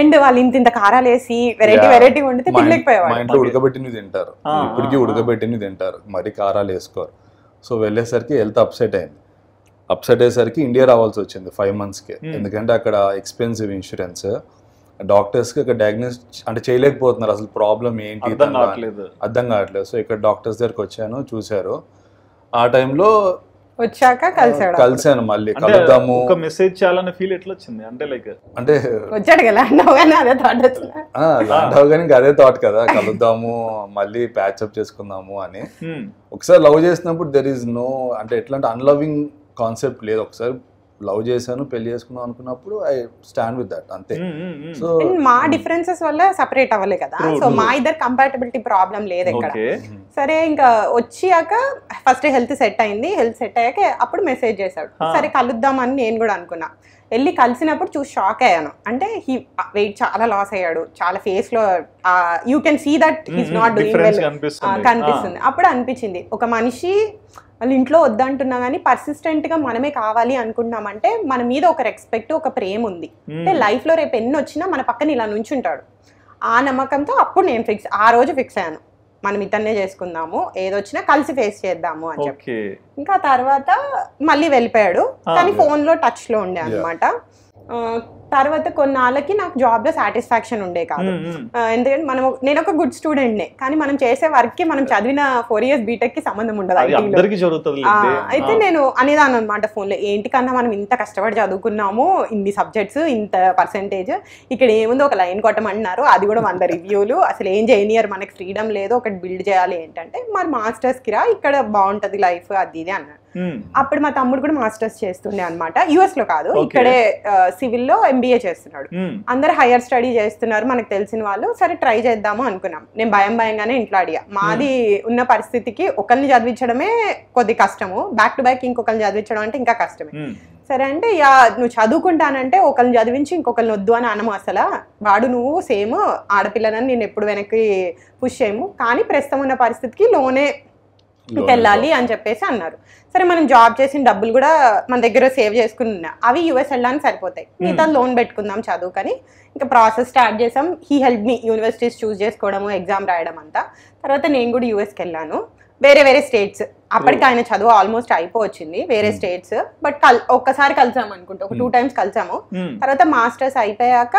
అండ్ వాళ్ళు ఇంత కారాలు వేసి వెరైటీ వండితే తినలేకపోయేవాడు. మా ఇంట్లో ఉడకబెట్టినవి తింటారు, ఇప్పటికీ ఉడకబెట్టినవి తింటారు, మరి కారాలు వేసుకోరు. సో వెళ్ళేసరికి హెల్త్ అప్సెట్ అయింది. అప్సెట్ అయ్యేసరికి ఇండియా రావాల్సి వచ్చింది 5 monthsకి. ఎందుకంటే అక్కడ ఎక్స్పెన్సివ్ ఇన్సూరెన్స్, డాక్టర్స్కి అక్కడ డయాగ్నోస్ అంటే చేయలేకపోతున్నారు, అసలు ప్రాబ్లం ఏంటి అర్థం కావట్లేదు. సో ఇక్కడ డాక్టర్స్ దగ్గరికి వచ్చాను, చూశారు. ఆ టైంలో వచ్చాక కలిసాను, మళ్ళీ కలుద్దాము. ఒక మెసేజ్ చేయాలనే ఫీల్ ఎట్లా వచ్చింది? అంటే వచ్చాడు కదా ల్యాండ్ అవగానే అదే థాట్ కదా, కలుద్దాము, మళ్ళీ ప్యాచప్ చేసుకుందాము అని. ఒకసారి లవ్ చేసినప్పుడు దెర్ ఈజ్ నో, అంటే ఎట్లా అంటే అన్లవింగ్ కాన్సెప్ట్ లేదు. ఒకసారి లవ్ చేశాను పెళ్లి చేసుకుందాం అనుకున్నప్పుడు ఐ స్టాండ్ విత్ దట్ అంతే. సో మా డిఫరెన్సెస్ వల్ల సపరేట్ అవ్వలే కదా, సో మా ఇద్దరు కంపాటబిలిటీ ప్రాబ్లం లేదు ఇక్కడ. సరే ఇంకా వచ్చాక ఫస్ట్ హెల్త్ సెట్ అయింది, హెల్త్ సెట్ అయ్యాక అప్పుడు మెసేజ్ చేశాడు, సరే కలుద్దామని నేను కూడా అనుకున్నా. వెళ్ళి కలిసినప్పుడు చూసి షాక్ అయ్యాను. అంటే వెయిట్ చాలా లాస్ అయ్యాడు, చాలా ఫేస్ లో you can see that he's not doing well కనిపిస్తుంది. అప్పుడు అనిపించింది ఒక మనిషి వాళ్ళ ఇంట్లో వద్దంటున్నా కానీ పర్సిస్టెంట్ గా మనమే కావాలి అనుకుంటున్నామంటే మన మీద ఒక రెస్పెక్ట్ ఒక ప్రేమ ఉంది. అంటే లైఫ్ లో రేపు ఎన్ని వచ్చినా మన పక్కన ఇలా నుంచుంటాడు. ఆ నమ్మకంతో అప్పుడు నేను ఆ రోజు ఫిక్స్ అయ్యాను, మనం ఇతన్నే చేసుకుందాము, ఏదొచ్చినా కలిసి ఫేస్ చేద్దాము అని చెప్పి. ఇంకా తర్వాత మళ్ళీ వెళ్ళిపోయాడు, కానీ ఫోన్ లో టచ్ లో ఉండే అనమాట. తర్వాత కొన్నాళ్ళకి నాకు జాబ్ లో సాటిస్ఫాక్షన్ ఉండే కాదు. ఎందుకంటే నేను ఒక గుడ్ స్టూడెంట్నే, కానీ మనం చేసే వర్క్ కి మనం చదివిన 4 years బీటెక్ కి సంబంధం ఉండదు. అయితే నేను అనేదాన్ని అనమాట ఫోన్ లో, ఏంటికన్నా మనం ఇంత కష్టపడి చదువుకున్నాము, ఇన్ని సబ్జెక్ట్స్, ఇంత పర్సెంటేజ్, ఇక్కడ ఏముందో ఒక లైన్ కొట్టమంటున్నారు, అది కూడా 100 రివ్యూలు, అసలు ఏం చేయనియర్, మనకి ఫ్రీడమ్ లేదు, ఒకటి బిల్డ్ చేయాలి, ఏంటంటే మరి మాస్టర్స్ కి రా, ఇక్కడ బాగుంటది లైఫ్, అది ఇది అన్నారు. అప్పుడు మా తమ్ముడు కూడా మాస్టర్స్ చేస్తుండే అనమాట, యుఎస్ లో కాదు, ఇక్కడే సివిల్ లో MBA చేస్తున్నాడు. అందరు హైయర్ స్టడీ చేస్తున్నారు మనకు తెలిసిన వాళ్ళు, సరే ట్రై చేద్దాము అనుకున్నాం. నేను భయంగానే ఇంట్లో అడిగా, మాది ఉన్న పరిస్థితికి ఒకరిని చదివించడమే కొద్ది కష్టము, బ్యాక్ టు బ్యాక్ ఇంకొకరిని చదివించడం అంటే ఇంకా కష్టమే. సరే అంటే నువ్వు చదువుకుంటానంటే ఒకరిని చదివించి ఇంకొకరిని వద్దు అని అనము, అసలు వాడు నువ్వు సేమ్ ఆడపిల్లనని నేను ఎప్పుడు వెనక్కి పుష్ చేయము, కానీ ప్రస్తుతం ఉన్న పరిస్థితికి లోనే వెళ్ళాలి అని చెప్పేసి అన్నారు. సరే మనం జాబ్ చేసిన డబ్బులు కూడా మన దగ్గర సేవ్ చేసుకున్నా, అవి యూఎస్ వెళ్ళడానికి సరిపోతాయి, మిగతా లోన్ పెట్టుకుందాం చదువుకని ఇంకా ప్రాసెస్ స్టార్ట్ చేసాం. హీ హెల్ప్ మీ యూనివర్సిటీస్ చూస్ చేసుకోవడము, ఎగ్జామ్ రాయడం అంతా. తర్వాత నేను కూడా యూఎస్కి వెళ్ళాను, వేరే స్టేట్స్. అప్పటికి ఆయన చదువు ఆల్మోస్ట్ అయిపోవచ్చింది, వేరే స్టేట్స్. బట్ ఒక్కసారి కలిసాము అనుకుంటా, ఒక 2 times కలిసాము. తర్వాత మాస్టర్స్ అయిపోయాక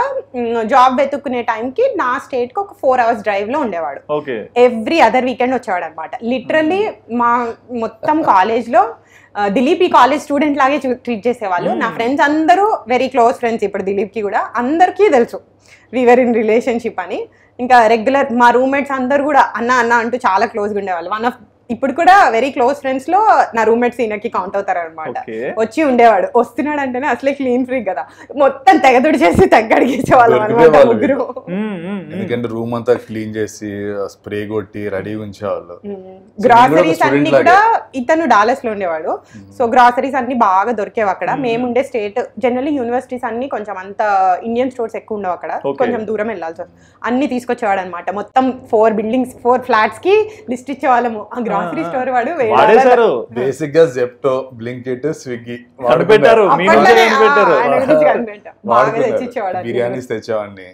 జాబ్ వెతుక్కునే టైంకి నా స్టేట్ కి ఒక 4 hours డ్రైవ్ లో ఉండేవాడు. ఎవ్రీ అదర్ వీకెండ్ వచ్చేవాడు అనమాట. లిటరల్లీ మా మొత్తం కాలేజ్ లో దిలీప్ ఈ కాలేజ్ స్టూడెంట్ లాగే ట్రీట్ చేసేవాళ్ళు. నా ఫ్రెండ్స్ అందరూ వెరీ క్లోజ్ ఫ్రెండ్స్, ఇప్పుడు దిలీప్ కి కూడా అందరికీ తెలుసు వీఆర్ ఇన్ రిలేషన్షిప్ అని. ఇంకా రెగ్యులర్ మా రూమ్మేట్స్ అందరు కూడా అన్న అంటూ చాలా క్లోజ్గా ఉండేవాళ్ళు. ఇప్పుడు కూడా వెరీ క్లోజ్ ఫ్రెండ్స్ లో నా రూమ్మేట్స్ ఈయనకి కౌంట్ అవుతారు అనమాట. వచ్చి ఉండేవాడు, వస్తున్నాడు అంటేనే అసలే క్లీన్ ఫ్రీక్ కదా, మొత్తం తెగదుడి చేసి తగ్గడిగేసేవాళ్ళం అనమాట ముగ్గురు. ఎందుకంటే రూమ్ అంతా క్లీన్ చేసి స్ప్రే కొట్టి రెడీ ఉంచేవాళ్ళు. గ్రాసరీస్ అన్ని కూడా ఇతను డాలస్ లో ఉండేవాడు, సో గ్రాసరీస్ అన్ని బాగా దొరికేవి అక్కడ. మేముండే స్టేట్ జనరల్లీ యూనివర్సిటీస్ అన్ని కొంచెం అంత ఇండియన్ స్టోర్స్ ఎక్కువ ఉండవు అక్కడ, కొంచెం దూరం వెళ్ళాల్సి వస్తుంది. అన్ని తీసుకొచ్చేవాడు అనమాట. మొత్తం 4 buildings 4 flats కి లిస్ట్ ఇచ్చేవాళ్ళము. గ్రాసరీ స్టోర్ వాడు బేసిక్ గా జెప్టో, బ్లింకిట్, స్విగ్గీ బిర్యానీస్ తెచ్చేవాడిని.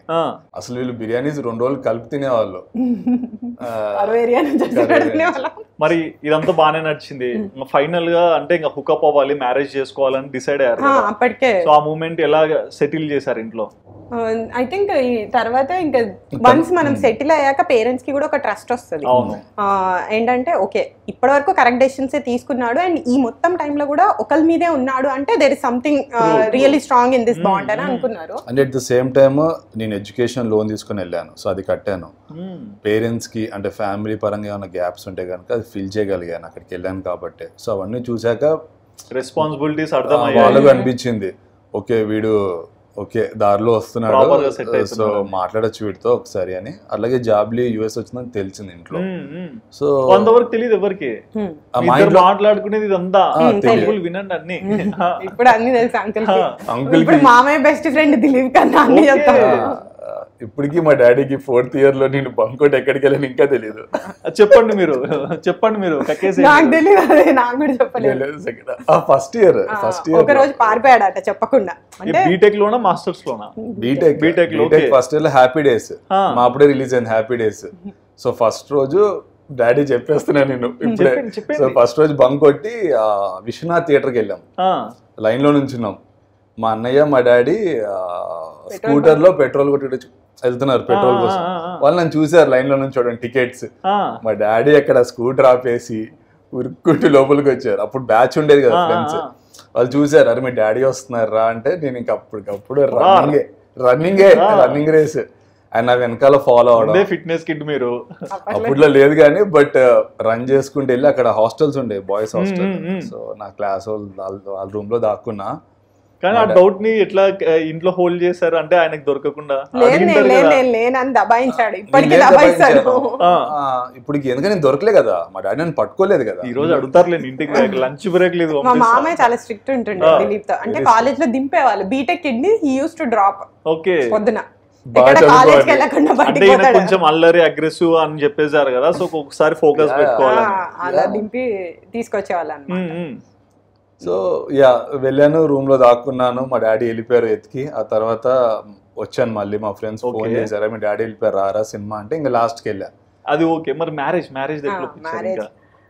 అసలు వీళ్ళు బిర్యానీస్ 2 రోజులు కలిపి తినేవాళ్ళు. మరి ఇదంతా బాగానే నడిచింది. ఫైనల్ గా అంటే ఇంకా హుకప్ అవ్వాలి, మ్యారేజ్ చేసుకోవాలని డిసైడ్ అయ్యారు అప్పటికే. సో ఆ మూమెంట్ ఎలా సెటిల్ చేశారు ఇంట్లో? ఐ థింక్ ఈ తర్వాత ఇంకా వన్స్ మనం సెటిల్ అయ్యాక పేరెంట్స్ కి కూడా ఒక ట్రస్ట్ వస్తుంది. ఏంటంటే ఓకే ఇప్పటి వరకు కరెక్ట్ డెసిషన్స్ తీసుకున్నాడు అండ్ ఈ మొత్తం టైంలో కూడా ఒకరి మీదే ఉన్నాడు అంటే there is something really strong in this bond అని అనుకున్నారు. And at the same time నేను ఎడ్యుకేషన్ లోన్ తీసుకుని వెళ్ళాను, సో అది కట్టాను. పేరెంట్స్ కి అంటే ఫ్యామిలీ పరంగా ఏమైనా గ్యాప్స్ ఉంటే కనుక అది ఫిల్ చేయగలిగాను అక్కడికి వెళ్ళాను కాబట్టి. సో అవన్నీ చూసాక రెస్పాన్సిబిలిటీస్ వాళ్ళకు అనిపించింది ఓకే వీడు ఓకే దారిలో వస్తున్నాడు, సో మాట్లాడచ్చు వీటితో ఒకసారి అని. అలాగే జాబ్లీ యూఎస్ వచ్చిందని తెలిసింది ఇంట్లో. సో తెలియదు ఎవరికి మాట్లాడుకునేది వినండి అన్ని ఇప్పుడు అన్ని తెలుసు అంకుల్. మామయ్య బెస్ట్ ఫ్రెండ్ దిలీప్ కన్నా అన్ని చెప్తాను. ఇప్పటికి మా డాడీకి 4th year లో నేను బంకోట్ ఎక్కడికి వెళ్ళాను ఇంకా తెలియదు. చెప్పండి మీరు నాకు తెలియదు, నాకు కూడా చెప్పలేదు. ఫస్ట్ ఇయర్ ఒక రోజు పారిపోయాడట చెప్పకుండా. బీటెక్ లోనా మాస్టర్స్ లోనా? బీటెక్ ఫస్ట్ ఇయర్ లో హ్యాపీ డేస్ మా అప్పుడే రిలీజ్ అయింది హ్యాపీ డేస్. సో ఫస్ట్ రోజు డాడీ చెప్పేస్తున్నా నేను ఇప్పుడే. సో ఫస్ట్ రోజు బంక్ కొట్టి విశ్వనాథ్ థియేటర్కి వెళ్ళాం, లైన్ లో నుంచున్నాం. మా అన్నయ్య మా డాడీ స్కూటర్ లో పెట్రోల్ కొట్టి వెళ్తున్నారు పెట్రోల్ కోసం. వాళ్ళు నన్ను చూసారు లైన్ లో నుంచి చూడండి టికెట్స్. మా డాడీ అక్కడ స్కూటర్ ఆపేసి ఉరుక్కుంటూ లోపలికి వచ్చారు. అప్పుడు బ్యాచ్ ఉండేది కదా ఫ్రెండ్స్, వాళ్ళు చూసారు అరే మీ డాడీ వస్తున్నారా అంటే నేను ఇంక అప్పటికప్పుడు రన్నింగ్ రేస్ ఆయన నా వెనకాల ఫాలో అవడం. ఫిట్నెస్ కిట్ మీరు అప్పట్లో లేదు కానీ బట్ రన్ చేసుకుంటూ వెళ్ళి అక్కడ హాస్టల్స్ ఉండే బాయ్స్ హాస్టల్. సో నా క్లాస్ వాళ్ళ రూమ్ లో దాక్కున్నా. కానీ ఆ డౌట్ ని ఎట్లా ఇంట్లో హోల్డ్ చేశారు అంటే ఆయనకు దొరకకుండా లేనని దబాయించాడు, ఇప్పటికీ దబాయిస్తాడు. ఇప్పుడు ఎందుకంటే నేను దొరకలే కదా, మా డాడీ నన్ను పట్టుకోలేదు కదా. ఈ రోజు అడుగుతారులేండి ఇంటికి లంచ్ బ్రేక్ లేదు. మా మామయ్య చాలా స్ట్రిక్ట్ ఉంటుండే దిలీప్ తో, అంటే కాలేజ్ లో దింపేవాళ్ళు. బీటెక్ కిడ్నీ he use to drop okay పొద్దున కాలేజ్ అంటే ఈయన కొంచెం అల్లరి అగ్రెసివ్ అని చెప్పేశారు కదా, సో ఒకసారి ఫోకస్ పెట్టుకోవాలి అలా దింపి తీసుకొచ్చేవాళ్ళు అన్నమాట. సో యా వెళ్ళాను, రూమ్ లో దాక్కున్నాను, మా డాడీ వెళ్ళిపోయారు ఎత్తికి. ఆ తర్వాత వచ్చాను మళ్ళీ, మా ఫ్రెండ్స్ ఫోన్ చేశారు, మీ డాడీ వెళ్ళిపోయారు రారా సినిమా అంటే, ఇంకా లాస్ట్ కి వెళ్ళా. అది ఓకే. మరి మ్యారేజ్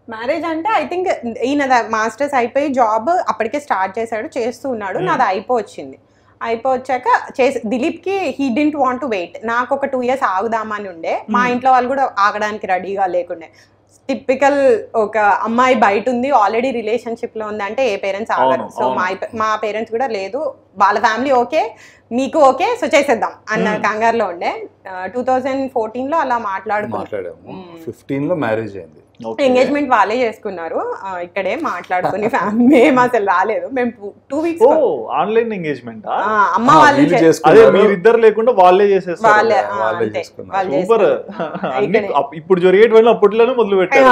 మ్యారేజ్ అంటే ఐ థింక్ ఈయన మాస్టర్స్ అయిపోయి జాబ్ అప్పటికే స్టార్ట్ చేస్తూ ఉన్నాడు. నాది అయిపోవచ్చింది. అయిపోవచ్చాక దిలీప్ కి he didn't want to wait. నాకు ఒక 2 years ఆగుదామని ఉండే. మా ఇంట్లో వాళ్ళు కూడా ఆగడానికి రెడీగా లేకుండే. టిపికల్ ఒక అమ్మాయి బయట ఉంది, ఆల్రెడీ రిలేషన్షిప్ లో ఉంది అంటే ఏ పేరెంట్స్ ఆగరు. సో మా పేరెంట్స్ కూడా లేదు, వాళ్ళ ఫ్యామిలీ ఓకే, మీకు ఓకే, సో చేసేద్దాం అన్న కంగారులో ఉండే. 2014 లో అలా మాట్లాడాము. 15 లో మ్యారేజ్ అయింది. ఎంగేజ్మెంట్ వాళ్ళే చేసుకున్నారు, ఇక్కడే మాట్లాడుకుని. మేము అసలు రాలేదు. మేము 2 weeks ఆన్లైన్ ఎంగేజ్మెంట్ అమ్మ వాళ్ళు మీరిద్దరు లేకుండా వాళ్ళే చేసేస్తారు. సూపర్. ఇప్పుడు జరిగేటువంటి అప్పట్లోనే మొదలు పెట్టారు.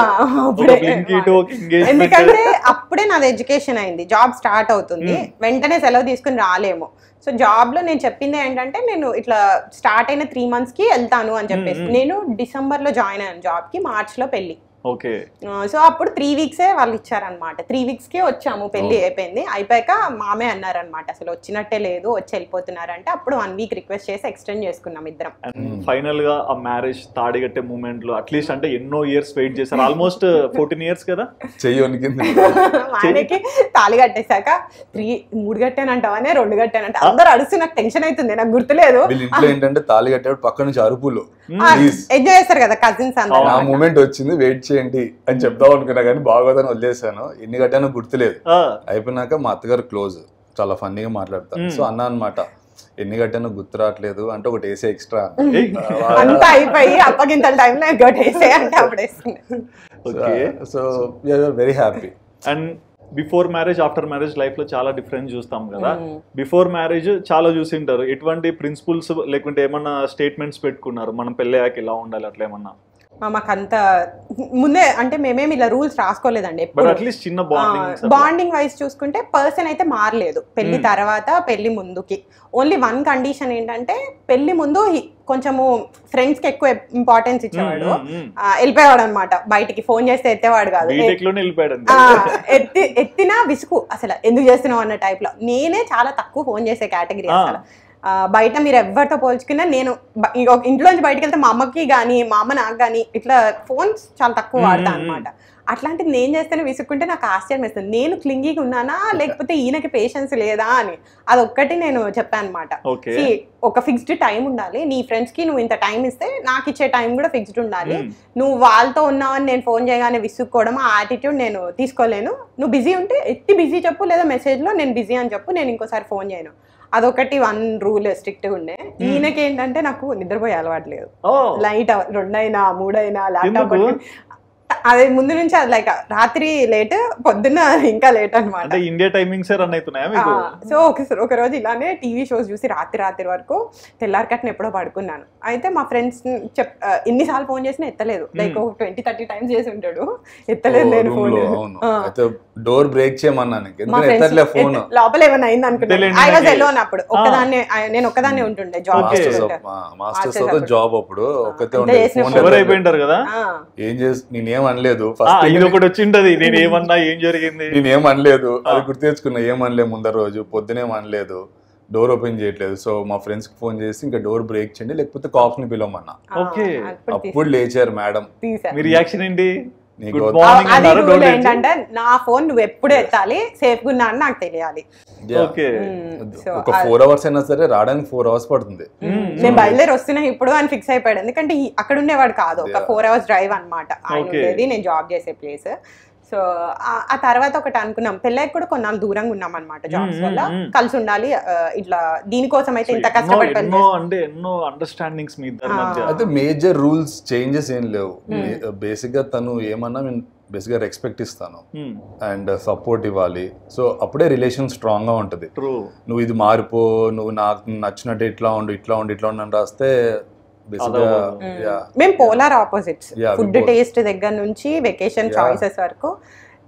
ఎందుకంటే అప్పుడే నాది ఎడ్యుకేషన్ అయింది, జాబ్ స్టార్ట్ అవుతుంది, వెంటనే సెలవు తీసుకుని రాలేము. సో జాబ్ లో నేను చెప్పింది ఏంటంటే, నేను ఇట్లా స్టార్ట్ అయిన 3 months కి వెళ్తాను అని చెప్పేసి. నేను డిసెంబర్ లో జాయిన్ అయ్యాను జాబ్ కి, మార్చ్ లో పెళ్లి. ఓకే. సో అప్పుడు 3 weeks వాళ్ళు ఇచ్చారనమాట. 3 weeks కే వచ్చాము, పెళ్లి అయిపోయింది. అయిపోయాక మామే అన్నారనమాట, అసలు వచ్చినట్టే లేదు, వచ్చి వెళ్ళిపోతున్నారంటే అప్పుడు 1 week రిక్వెస్ట్ చేసి ఎక్స్టెండ్ చేసుకున్నాం ఇద్దరం. ఫైనల్ గా ఆ మ్యారేజ్ తాడిగట్టే మూమెంట్ లో అట్లీస్ట్ అంటే ఎన్నో ఇయర్స్ వెయిట్ చేశారు, ఆల్మోస్ట్ 14 years కదా. ఆయనకి తాళి కట్టేశాక 3 కట్టానంటావనే 2 కట్టానంట అందరు అడుస్తూ, నాకు టెన్షన్ అవుతుంది, నాకు గుర్తులేదు. ఇంట్లో ఏంటంటే తాళి కట్టేప్పుడు పక్క నుంచి అరుపులు ఎంజాయ్ చేస్తారు కదా కజిన్స్ అందరూ. ఆ మూమెంట్ వచ్చింది, వెయిట్ చేయండి అని చెప్దాం అనుకున్నా కానీ బాగోదని వదిలేసాను. ఎన్ని కట్టానో గుర్తులేదు. అయిపోయినాక మా అత్తగారు క్లోజ్, చాలా ఫన్నీగా మాట్లాడతారు. సో అన్నా అనమాట, ఎన్ని కట్టానో గుర్తు రావట్లేదు అంటే ఒకటి వేసే ఎక్స్ట్రా అంతా అయిపోయి అప్పగింతల టైంలో ఒకటి వేసే అంటే అప్పుడు వేసుకున్నాను. So we are very happy. And before marriage after marriage life లో చాలా డిఫరెన్స్ చూస్తాం కదా. బిఫోర్ మ్యారేజ్ చాలా చూసింటారు, ఎటువంటి ప్రిన్సిపల్స్ లేకుంటే ఏమన్నా స్టేట్మెంట్స్ పెట్టుకున్నారు, మనం పెళ్ళయ్యాక ఇలా ఉండాలి అట్లా ఏమన్నా? మాకంత ముందే అంటే మేమేమి ఇలా రూల్స్ రాసుకోలేదండి. బాండింగ్ వైజ్ చూసుకుంటే పర్సన్ అయితే మారలేదు పెళ్లి తర్వాత పెళ్లి ముందుకి. ఓన్లీ 1 condition ఏంటంటే, పెళ్లి ముందు కొంచెము ఫ్రెండ్స్ కి ఎక్కువ ఇంపార్టెన్స్ ఇచ్చేవాడు, వెళ్ళిపోయాడు అనమాట. బయటికి ఫోన్ చేస్తే ఎత్తేవాడు కాదు, ఎత్తినా విసుగు, అసలు ఎందుకు చేస్తున్నావు అన్న టైప్ లో. నేనే చాలా తక్కువ ఫోన్ చేసే కేటగిరీ. అసలు బయట మీరు ఎవరితో పోల్చుకున్నా నేను ఇంట్లోంచి బయటకు వెళ్తే మా అమ్మకి కానీ మా అమ్మ నాకు కానీ ఇట్లా ఫోన్స్ చాలా తక్కువ వాడతా అనమాట. అట్లాంటిది నేను చేస్తేనే విసుక్కుంటే నాకు ఆశ్చర్యం వేస్తుంది, నేను క్లింగీగా ఉన్నానా లేకపోతే ఈయనకి పేషెన్స్ లేదా అని. అదొక్కటి నేను చెప్పాను అనమాట. ఒక ఫిక్స్డ్ టైం ఉండాలి, నీ ఫ్రెండ్స్ కి నువ్వు ఇంత టైం ఇస్తే నాకు ఇచ్చే టైం కూడా ఫిక్స్డ్ ఉండాలి. నువ్వు వాళ్ళతో ఉన్నావని నేను ఫోన్ చేయగానే విసుక్కోవడం, ఆ యాటిట్యూడ్ నేను తీసుకోలేను. నువ్వు బిజీ ఉంటే ఎత్తి బిజీ చెప్పు, లేదా మెసేజ్ లో నేను బిజీ అని చెప్పు, నేను ఇంకోసారి ఫోన్ చేయను. అదొకటి 1 rule స్ట్రిక్ట్ గా ఉండే. ఈయనకి ఏంటంటే నాకు నిద్రపోయే అలవాటు లేదు. లైట్ 2 అయినా 3 అయినా ల్యాప్టాప్ అది ముందు నుంచి అది లైక్ రాత్రి లేట్, పొద్దున్న ఇంకా లేట్ అనమాట. ఇండియా టైమింగ్స్ రన్ అవుతున్నాయా మీకు? సో ఒక రోజు ఇలానే టీవీ షోస్ చూసి రాత్రి వరకు తెల్లారికట్న ఎప్పుడో పడుకున్నాను. అయితే మా ఫ్రెండ్స్ ఎన్నిసార్లు ఫోన్ చేసినా ఎత్తలేదు, లైక్ 20-30 times చేసి ఉంటాడు, ఎత్తలేదు నేను ఫోన్. డోర్ బ్రేక్ చేయమన్నాను, లోపల ఏమైనా అయింది అనుకుంటా. ఐ వాజ్ ఎలోన్ అప్పుడు, నేను ఒక్కదాన్నే ఉంటుండే జాబ్. జాబ్ అప్పుడు ఏం చేసి నేనేం అనలేదు, ఒకటి వచ్చింటది నేను ఏమన్నా ఏం జరిగింది నేనేం అనలేదు, అది గుర్తు తెచ్చుకున్నా. ఏమనలేదు ముందర రోజు పొద్దునేం అనలేదు, డోర్ ఓపెన్ చేయట్లేదు. సో మా ఫ్రెండ్స్ కి ఫోన్ చేసి ఇంకా డోర్ బ్రేక్ చేయండి లేకపోతే కాఫ్ ని పిలవమన్నా. అప్పుడు లేచారు మేడం. మీ రియాక్షన్ ఏంటి? ఏంటంటే నా ఫోన్ నువ్వు ఎప్పుడు ఎత్తాలి, సేఫ్ గా ఉన్నా అని నాకు తెలియాలి. ఒక 4 hours అయినా సరే, రావడానికి 4 hours పడుతుంది. నేను బయలుదేరి వస్తున్నా ఇప్పుడు అని ఫిక్స్ అయిపోయాడు, ఎందుకంటే అక్కడ ఉండేవాడు కాదు, ఒక 4 hours డ్రైవ్ అనమాట ఆయన ఉండేది, నేను జాబ్ చేసే ప్లేస్. సో ఆ తర్వాత ఒకటి అనుకున్నాం, పెళ్ళైకి కూడా కొన్నాళ్ళు దూరంగా ఉన్నాం అనమాట జాబ్స్ వల్ల. కలిసి ఉండాలి ఇట్లా, దీనికోసం అయితే ఇంత కష్టపడి ఎన్నో అండర్స్టాండింగ్స్ మీ ఇద్దరి మధ్య. అయితే మేజర్ రూల్స్ చేంజెస్ ఏం లేవు. బేసిక్ గా తను ఏమన్నా నేను బేసిక్ గా రెస్పెక్ట్ ఇస్తాను అండ్ సపోర్ట్ ఇవ్వాలి. సో అప్పుడే రిలేషన్ స్ట్రాంగ్ గా ఉంటది. నువ్వు ఇది మారిపో, నువ్వు నాకు నచ్చినట్టు ఇట్లా ఉండు ఇట్లా ఉండు ఇట్లా ఉండు అని రాస్తే మేము పోలార్ ఆపోజిట్స్. ఫుడ్ టేస్ట్ దగ్గర నుంచి వెకేషన్ చాయిసెస్ వరకు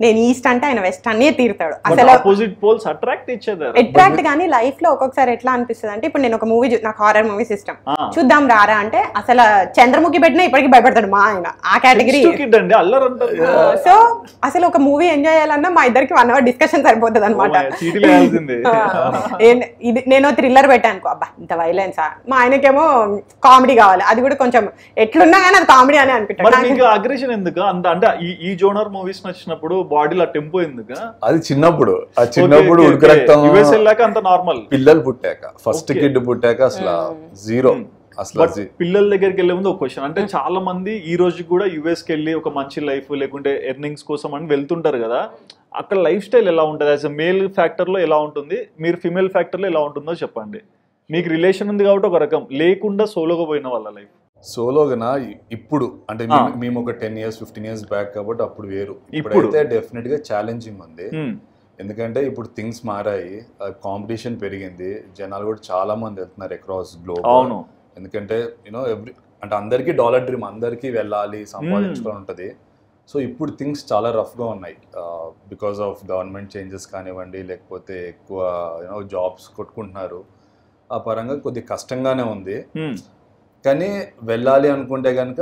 నేను ఈస్ట్ అంటే ఆయన వెస్ట్ అన్నీ తీరుతాడు. అసలు ఆపోజిట్ పోల్స్ అట్రాక్ట్ కానీ లైఫ్ లో ఒక్కొక్కసారి ఎట్లా అనిపిస్తుంది అంటే, ఇప్పుడు నేను ఒక మూవీ, నాకు హారర్ మూవీ సిస్టమ్, చూద్దాం రారా అంటే అసలు చంద్రముఖి పెట్టినా ఇప్పటికీ భయపడతాడు మా ఆయన, ఆ కేటగిరీ. సో అసలు ఒక మూవీ ఎంజాయ్ చేయాలన్నా మా ఇద్దరికి 1 hour డిస్కషన్ సరిపోతుంది అనమాట. నేను థ్రిల్లర్ పెట్టాను, అబ్బా ఇంత వైలెన్సా, మా ఆయనకేమో కామెడీ కావాలి, అది కూడా కొంచెం ఎట్లున్నా కానీ అది కామెడీ అని అనిపించాడు. అగ్రెషన్ ఎందుకు అంటే ఈ జోనర్ మూవీస్ నచ్చినప్పుడు బాడీలో టెంపో ఎందుకు? అది చిన్నప్పుడు ఉడుకు రక్తం అంత నార్మల్. పిల్లలు పుట్టాక, ఫస్ట్ కిడ్ పుట్టాక అసలు జీరో. అసలు పిల్లల దగ్గరికి వెళ్ళే ముందు ఒక క్వశ్చన్, అంటే చాలా మంది ఈ రోజు కూడా యుఎస్ కి వెళ్ళి ఒక మంచి లైఫ్ లేకుంటే ఎర్నింగ్స్ కోసం అని వెళ్తుంటారు కదా, అక్కడ లైఫ్ స్టైల్ ఎలా ఉంటుంది? యాజ్ అ మేల్ ఫ్యాక్టర్ లో ఎలా ఉంటుంది, మీరు ఫిమేల్ ఫ్యాక్టర్ లో ఎలా ఉంటుందో చెప్పండి. మీకు రిలేషన్ ఉంది కాబట్టి ఒక రకం, లేకుండా సోలోగా పోయిన వాళ్ళ లైఫ్. సోలోగా ఇప్పుడు అంటే మేము ఒక 10 years 15 years బ్యాక్ కాబట్టి అప్పుడు వేరు. ఇప్పుడైతే డెఫినెట్ గా ఛాలెంజింగ్ ఉంది. ఎందుకంటే ఇప్పుడు థింగ్స్ మారాయి, కాంపిటీషన్ పెరిగింది, జనాలు కూడా చాలా మంది వెళ్తున్నారు అక్రాస్ గ్లోబ్. ఎందుకంటే అంటే అందరికీ డాలర్ డ్రీమ్, అందరికీ వెళ్ళాలి సంపాదించుకోవాలి ఉంటుంది. సో ఇప్పుడు థింగ్స్ చాలా రఫ్గా ఉన్నాయి బికాస్ ఆఫ్ గవర్నమెంట్ చేంజెస్ కానివ్వండి, లేకపోతే ఎక్కువ జాబ్స్ కొట్టుకుంటున్నారు. ఆ పరంగా కొద్దిగా కష్టంగానే ఉంది. కానీ వెళ్ళాలి అనుకుంటే కనుక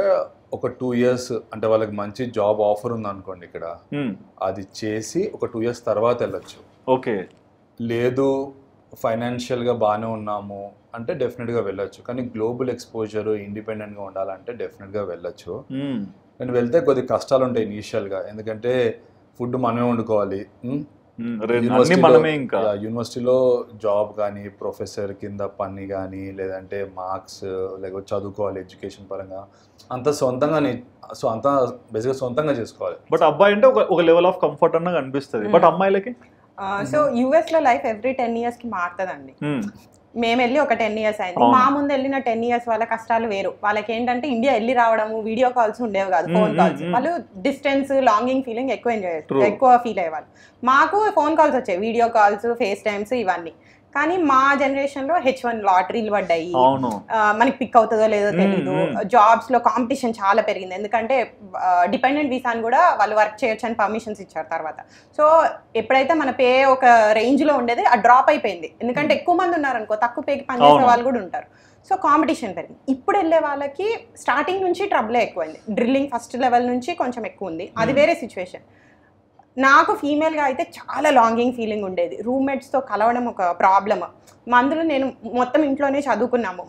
ఒక 2 years అంటే వాళ్ళకి మంచి జాబ్ ఆఫర్ ఉంది అనుకోండి ఇక్కడ, అది చేసి ఒక 2 years తర్వాత వెళ్ళొచ్చు. ఓకే, లేదు ఫైనాన్షియల్గా బాగానే ఉన్నాము అంటే డెఫినెట్గా వెళ్ళొచ్చు. కానీ గ్లోబల్ ఎక్స్పోజర్, ఇండిపెండెంట్గా ఉండాలంటే డెఫినెట్గా వెళ్ళొచ్చు. కానీ వెళ్తే కొద్ది కష్టాలు ఉంటాయి ఇనీషియల్గా, ఎందుకంటే ఫుడ్ మనమే వండుకోవాలి. యూనివర్సిటీలో జాబ్ కానీ, ప్రొఫెసర్ కింద పని కానీ, లేదంటే మార్క్స్, లేకపోతే చదువుకోవాలి ఎడ్యుకేషన్ పరంగా, అంతా సొంతంగా. సో అంతా బేసిక్గా సొంతంగా చేసుకోవాలి. బట్ అబ్బాయి అంటే ఒక లెవెల్ ఆఫ్ కంఫర్ట్ అన్నగా అనిపిస్తుంది. బట్ అమ్మాయిలకి సో యుఎస్ లో లైఫ్ ఎవ్రీ 10 years కి మారుతుందండి. మేము వెళ్ళి ఒక 10 years అయింది. మా ముందు వెళ్ళిన 10 years వాళ్ళ కష్టాలు వేరు. వాళ్ళకి ఏంటంటే ఇండియా వెళ్ళి రావడము, వీడియో కాల్స్ ఉండేవి కాదు, ఫోన్ కాల్స్. వాళ్ళు డిస్టెన్స్, లాంగింగ్ ఫీలింగ్ ఎక్కువ ఫీల్ అయ్యేవాళ్ళు. మాకు ఫోన్ కాల్స్ వచ్చాయి, వీడియో కాల్స్, ఫేస్ టైమ్స్ ఇవన్నీ. కానీ మా జనరేషన్ లో H1 లాటరీలు పడ్డాయి, మనకి పిక్ అవుతుందో లేదో తెలీదు. జాబ్స్ లో కాంపిటీషన్ చాలా పెరిగింది, ఎందుకంటే డిపెండెంట్ వీసాని కూడా వాళ్ళు వర్క్ చేయొచ్చు అని పర్మిషన్స్ ఇచ్చారు తర్వాత. సో ఎప్పుడైతే మన పే ఒక రేంజ్ లో ఉండేది, ఆ డ్రాప్ అయిపోయింది. ఎందుకంటే ఎక్కువ మంది ఉన్నారనుకో, తక్కువ పేకి పనిచేసే వాళ్ళు కూడా ఉంటారు. సో కాంపిటీషన్ పెరిగింది. ఇప్పుడు వెళ్ళే వాళ్ళకి స్టార్టింగ్ నుంచి ట్రబులే ఎక్కువైంది. డ్రిల్లింగ్ ఫస్ట్ లెవెల్ నుంచి కొంచెం ఎక్కువ ఉంది, అది వేరే సిచ్యువేషన్. నాకు ఫీమేల్గా అయితే చాలా లాంగింగ్ ఫీలింగ్ ఉండేది. రూమ్మేట్స్తో కలవడం ఒక ప్రాబ్లమ్. అందులో నేను మొత్తం ఇంట్లోనే చదువుకున్నాము.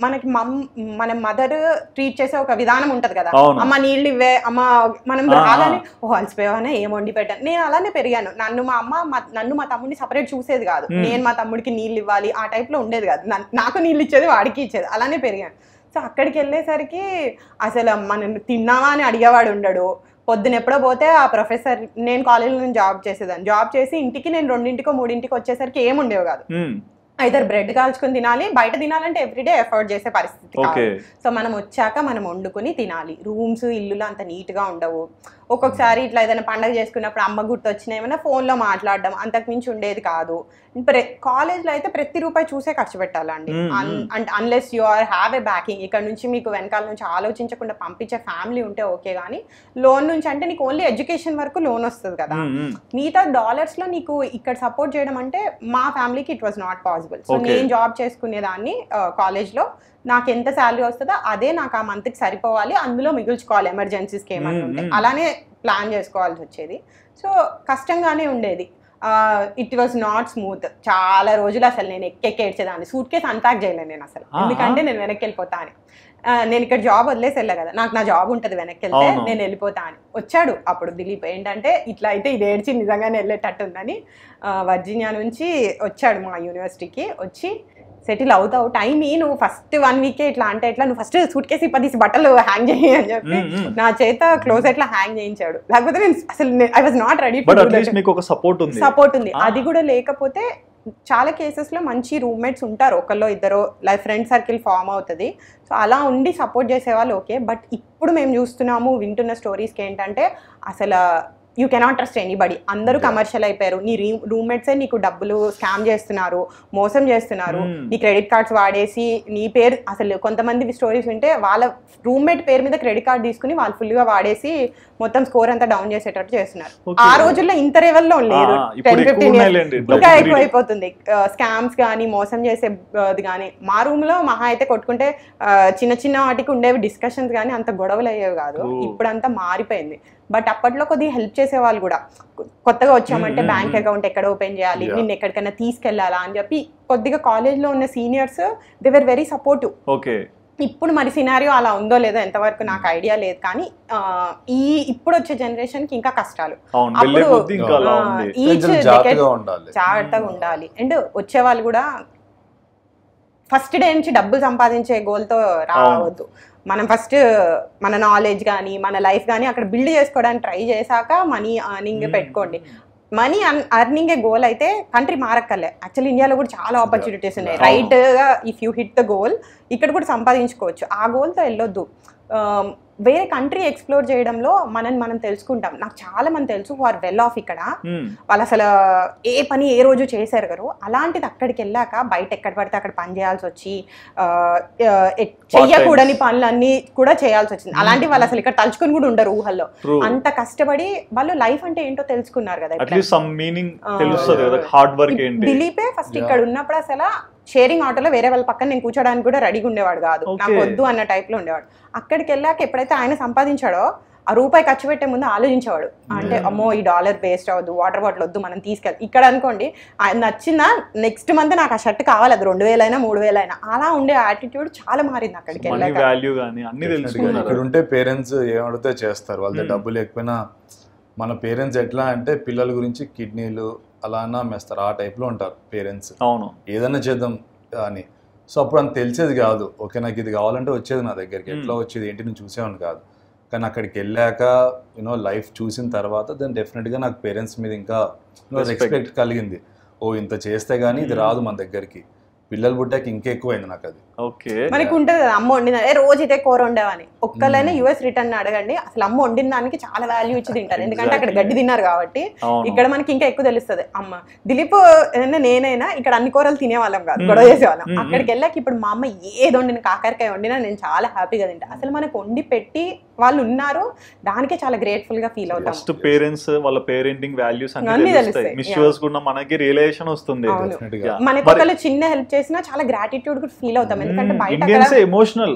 మన మదర్ ట్రీట్ చేసే ఒక విధానం ఉంటుంది కదా, అమ్మ నీళ్ళు ఇవ్వే, అమ్మ మనం అలానే అలసిపోయావనే ఏం వండి పెట్టాను. నేను అలానే పెరిగాను. నన్ను మా తమ్ముడిని సపరేట్ చూసేది కాదు. నేను మా తమ్ముడికి నీళ్ళు ఇవ్వాలి ఆ టైప్లో ఉండేది కాదు. నాకు నీళ్ళు ఇచ్చేది, వాడికి ఇచ్చేది, అలానే పెరిగాను. సో అక్కడికి వెళ్ళేసరికి అసలు మనం తిన్నావా అని అడిగేవాడు ఉండడు. పొద్దున ఎప్పుడో పోతే ఆ ప్రొఫెసర్, నేను కాలేజీలో నుంచి జాబ్ చేసి ఇంటికి నేను 2 3 వచ్చేసరికి ఏముండేవి కాదు. ఐదర్ బ్రెడ్ కాల్చుకుని తినాలి, బయట తినాలంటే ఎవ్రీడే ఎఫర్ట్ చేసే పరిస్థితి కాదు. సో మనం వచ్చాక మనం వండుకొని తినాలి. రూమ్స్, ఇల్లులు అంత నీట్గా ఉండవు. ఒక్కొక్కసారి ఇట్లా ఏదైనా పండగ చేసుకున్నప్పుడు అమ్మ గుర్తు వచ్చినా ఏమైనా ఫోన్లో మాట్లాడడం, అంతకుమించి ఉండేది కాదు. కాలేజ్లో అయితే ప్రతి రూపాయి చూసే ఖర్చు పెట్టాలండి. Unless you are have a backing, ఇక్కడ నుంచి మీకు వెనకాల నుంచి ఆలోచించకుండా పంపించే ఫ్యామిలీ ఉంటే ఓకే. కానీ లోన్ నుంచి అంటే నీకు ఓన్లీ ఎడ్యుకేషన్ వరకు లోన్ వస్తుంది కదా, మిగతా డాలర్స్లో నీకు ఇక్కడ సపోర్ట్ చేయడం అంటే మా ఫ్యామిలీకి it was not possible. So నేను జాబ్ చేసుకునేదాన్ని కాలేజ్లో, నాకు ఎంత శాలరీ వస్తుందో అదే నాకు ఆ మంత్కి సరిపోవాలి, అందులో మిగుల్చుకోవాలి ఎమర్జెన్సీస్కి ఏమన్నా ఉంటే, అలానే ప్లాన్ చేసుకోవాల్సి వచ్చేది. సో కష్టంగానే ఉండేది. It was not smooth. చాలా రోజులు అసలు నేను ఎక్కేడ్చేదాన్ని. సూట్ కేసు అన్ప్యాక్ చేయలేను నేను అసలు, ఎందుకంటే నేను వెనక్కి వెళ్ళిపోతా అని. నేను ఇక్కడ జాబ్ వదిలేసి వెళ్ళా కదా, నాకు నా జాబ్ ఉంటుంది వెనక్కి వెళ్తే, నేను వెళ్ళిపోతా అని. వచ్చాడు అప్పుడు దిలీప్, ఏంటంటే ఇట్లా అయితే ఇది ఏడ్చి నిజంగానే వెళ్ళేటట్టు ఉందని వర్జీనియా నుంచి వచ్చాడు మా యూనివర్సిటీకి. వచ్చి సెటిల్ అవుతావు, టైం నువ్వు ఫస్ట్ 1 వీకే ఇట్లా అంటే ఎట్లా, నువ్వు ఫస్ట్ సూట్ కేసు తీసి బట్టలు హ్యాంగ్ చేయి అని చెప్పి నా చేత క్లోజెట్ లో హ్యాంగ్ చేయించాడు. లేకపోతే నేను అసలు I was not ready. Support ఉంది. అది కూడా లేకపోతే చాలా కేసెస్ లో మంచి రూమ్మేట్స్ ఉంటారు, ఒకళ్ళో ఇద్దరు లైక్ ఫ్రెండ్ సర్కిల్ ఫామ్ అవుతుంది. సో అలా ఉండి సపోర్ట్ చేసేవాళ్ళు ఓకే. బట్ ఇప్పుడు మేము చూస్తున్నాము వింటున్న స్టోరీస్కి ఏంటంటే అసలు యూ కెనాట్ ట్రస్ట్ ఎనీబడి. అందరూ కమర్షియల్ అయిపోయారు. నీ రూమ్మేట్సే నీకు డబ్బులు స్కామ్ చేస్తున్నారు, మోసం చేస్తున్నారు. నీ క్రెడిట్ కార్డ్స్ వాడేసి నీ పేరు, అసలు కొంతమంది స్టోరీస్ వింటే వాళ్ళ రూమ్మేట్ పేరు మీద క్రెడిట్ కార్డ్ తీసుకుని వాళ్ళు ఫుల్గా వాడేసి మొత్తం స్కోర్ అంతా డౌన్ చేసేటట్టు చేస్తున్నారు. ఆ రోజుల్లో ఇంత లెవెల్లో లేదు, 10-15 years ఇంకా ఎక్కువ అయిపోతుంది. స్కామ్స్ కానీ మోసం చేసేది కానీ మా రూమ్ లో మహా అయితే కొట్టుకుంటే చిన్న చిన్న వాటికి ఉండేవి డిస్కషన్స్ కానీ అంత గొడవలు అయ్యేవి కాదు. ఇప్పుడు అంతా మారిపోయింది. బట్ అప్పట్లో కొద్దిగా హెల్ప్ చేసేవాళ్ళు కూడా. కొత్తగా వచ్చామంటే బ్యాంక్ అకౌంట్ ఎక్కడ ఓపెన్ చేయాలి, నిన్ను ఎక్కడికైనా తీసుకెళ్లాలా అని చెప్పి కొద్దిగా కాలేజ్లో ఉన్న seniors they were very supportive. ఇప్పుడు మరి సినారియో అలా ఉందో లేదో ఎంతవరకు నాకు ఐడియా లేదు, కానీ ఇప్పుడు వచ్చే జనరేషన్ కి ఇంకా కష్టాలు. జాగ్రత్తగా ఉండాలి. అండ్ వచ్చే వాళ్ళు కూడా ఫస్ట్ డే నుంచి డబ్బులు సంపాదించే గోల్తో రావద్దు. మనం ఫస్ట్ మన నాలెడ్జ్ కానీ మన లైఫ్ కానీ అక్కడ బిల్డ్ చేసుకోవడానికి ట్రై చేశాక మనీ అర్నింగ్ పెట్టుకోండి. మనీ అర్నింగ్ ఏ గోల్ అయితే కంట్రీ మారక్కర్లే. యాక్చువల్లీ ఇండియాలో కూడా చాలా ఆపర్చునిటీస్ ఉన్నాయి. రైట్గా if you hit the goal ఇక్కడ కూడా సంపాదించుకోవచ్చు. ఆ గోల్తో వెళ్ళొద్దు. వేరే కంట్రీ ఎక్స్ప్లోర్ చేయడంలో మనం తెలుసుకుంటాం. నాకు చాలా మంది తెలుసు హు ఆర్ వెల్ ఆఫ్ ఇక్కడ, వాళ్ళు అసలు ఏ పని ఏ రోజు చేశారు కదా. అలాంటిది అక్కడికి వెళ్ళాక బయట ఎక్కడ పడితే అక్కడ పని చేయాల్సి వచ్చి చెయ్యకూడని పనులన్నీ కూడా చేయాల్సి వచ్చింది. అలాంటి వాళ్ళు అసలు ఇక్కడ తలుచుకుని కూడా ఉండరు ఊహల్లో. అంత కష్టపడి వాళ్ళు లైఫ్ అంటే ఏంటో తెలుసుకున్నారు కదా. దిలీపే ఫస్ట్ ఇక్కడ ఉన్నప్పుడు అసలు షేరింగ్ ఆటోలో వేరే వాళ్ళ పక్కన నేను కూర్చోడానికి కూడా రెడీగా ఉండేవాడు కాదు, నాకు వద్దు అన్న టైప్ లో ఉండేవాడు. అక్కడికి వెళ్ళాక ఎప్పుడైతే ఆయన సంపాదించాడో ఆ రూపాయి ఖర్చు పెట్టే ముందు ఆలోచించేవాడు. అంటే అమ్మో ఈ డాలర్ వేస్ట్ అవ్వద్దు, వాటర్ బాటిల్ వద్దు, మనం తీసుకెళ్తాం. ఇక్కడ అనుకోండి నచ్చిందా నెక్స్ట్ మంత్ నాకు ఆ షర్ట్ కావాలి, అది 2000 అయినా 3000 అయినా, అలా ఉండే యాటిట్యూడ్ చాలా మారింది అక్కడికి వెళ్ళాక. ఇక్కడ ఉంటే పేరెంట్స్ ఏమడితే చేస్తారు, వాళ్ళ డబ్బు లేకపోయినా. మన పేరెంట్స్ ఎట్లా అంటే పిల్లల గురించి కిడ్నీలు అలా అమ్మేస్తారు, ఆ టైప్లో ఉంటారు పేరెంట్స్. అవును, ఏదైనా చేద్దాం అని. సో అప్పుడు అంత తెలిసేది కాదు. ఓకే నాకు ఇది కావాలంటే వచ్చేది నా దగ్గరికి, ఎట్లా వచ్చేది ఏంటి నేను చూసేవాడిని కాదు. కానీ అక్కడికి వెళ్ళాక లైఫ్ చూసిన తర్వాత దాన్ని డెఫినెట్గా నాకు పేరెంట్స్ మీద ఇంకా రెస్పెక్ట్ కలిగింది. ఓ ఇంత చేస్తే కానీ ఇది రాదు మన దగ్గరికి. పిల్లలు పుట్టాక ఇంకా ఎక్కువైంది నాకు అది. మనకి ఉంటుంది కదా అమ్మ వండిన రోజు ఇదే కూర వండేవని. ఒక్కళ్ళైనా యుఎస్ రిటర్న్ అడగండి, అసలు అమ్మ వండిన దానికి చాలా వాల్యూ ఇచ్చి తింటారు, ఎందుకంటే అక్కడ గడ్డి తిన్నారు కాబట్టి. ఇక్కడ మనకి ఇంకా ఎక్కువ తెలుస్తుంది. అమ్మ దిలీప్ నేనైనా ఇక్కడ అన్ని కూరలు తినేవాళ్ళం కాదు, గొడవ చేసేవాళ్ళం. అక్కడికి వెళ్ళాక ఇప్పుడు మా అమ్మ ఏది వండిన, కాకరకాయ వండినా నేను చాలా హ్యాపీగా తింటా. అసలు మనకు వండి పెట్టి వాళ్ళు ఉన్నారు, దానికే చాలా గ్రేట్ఫుల్ గా ఫీల్ అవుతాం. ఫస్ట్ పేరెంట్స్ వాళ్ళ పేరెంటింగ్ వాల్యూస్ అన్ని తెలుస్తాయి, మిస్యూస్ కూడా మనకి రియలైజేషన్ వస్తుంది. మనకి ఒకళ్ళు చిన్న హెల్ప్ చేసినా చాలా గ్రాటిట్యూడ్ కూడా ఫీల్ అవుతాం, ఎందుకంటే బయట ఎమోషనల్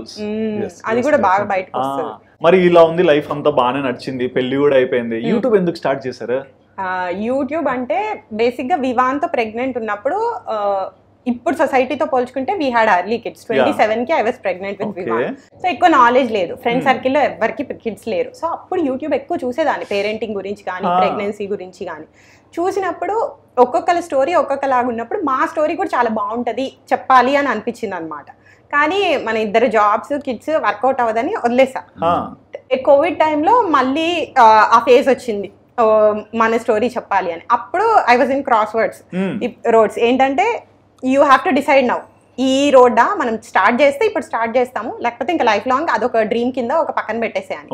అది కూడా బాగా బయటకు వస్తుంది. మరి ఇలా ఉంది లైఫ్ అంతా బాగానే నడిచింది, పెళ్లి కూడా అయిపోయింది. యూట్యూబ్ ఎందుకు స్టార్ట్ చేశారు? యూట్యూబ్ అంటే బేసిక్ గా వివాన్తో ప్రెగ్నెంట్ ఉన్నప్పుడు, ఇప్పుడు సొసైటీతో పోల్చుకుంటే వీ హ్యాడ్ అర్లీ కిడ్స్. 27కి I was pregnant with Vivaan. So ఎక్కువ నాలెడ్జ్ లేదు, ఫ్రెండ్ సర్కిల్లో ఎవరికి కిడ్స్ లేరు. సో అప్పుడు యూట్యూబ్ ఎక్కువ చూసేదాన్ని, పేరెంటింగ్ గురించి కానీ ప్రెగ్నెన్సీ గురించి కానీ. చూసినప్పుడు ఒక్కొక్కరి స్టోరీ ఒక్కొక్కలాగా ఉన్నప్పుడు మా స్టోరీ కూడా చాలా బాగుంటుంది చెప్పాలి అని అనిపించింది అనమాట. కానీ మన ఇద్దరు జాబ్స్ కిడ్స్ వర్కౌట్ అవ్వదని వదిలేసా. కోవిడ్ టైంలో మళ్ళీ ఆ ఫేజ్ వచ్చింది, మన స్టోరీ చెప్పాలి అని. అప్పుడు I was in cross roads. ఏంటంటే you have to decide now, ఈ రోడ్డా మనం స్టార్ట్ చేస్తే ఇప్పుడు స్టార్ట్ చేస్తాము, లేకపోతే ఇంకా లైఫ్ లాంగ్ అదొక డ్రీమ్ కింద ఒక పక్కన పెట్టేసేయాలి.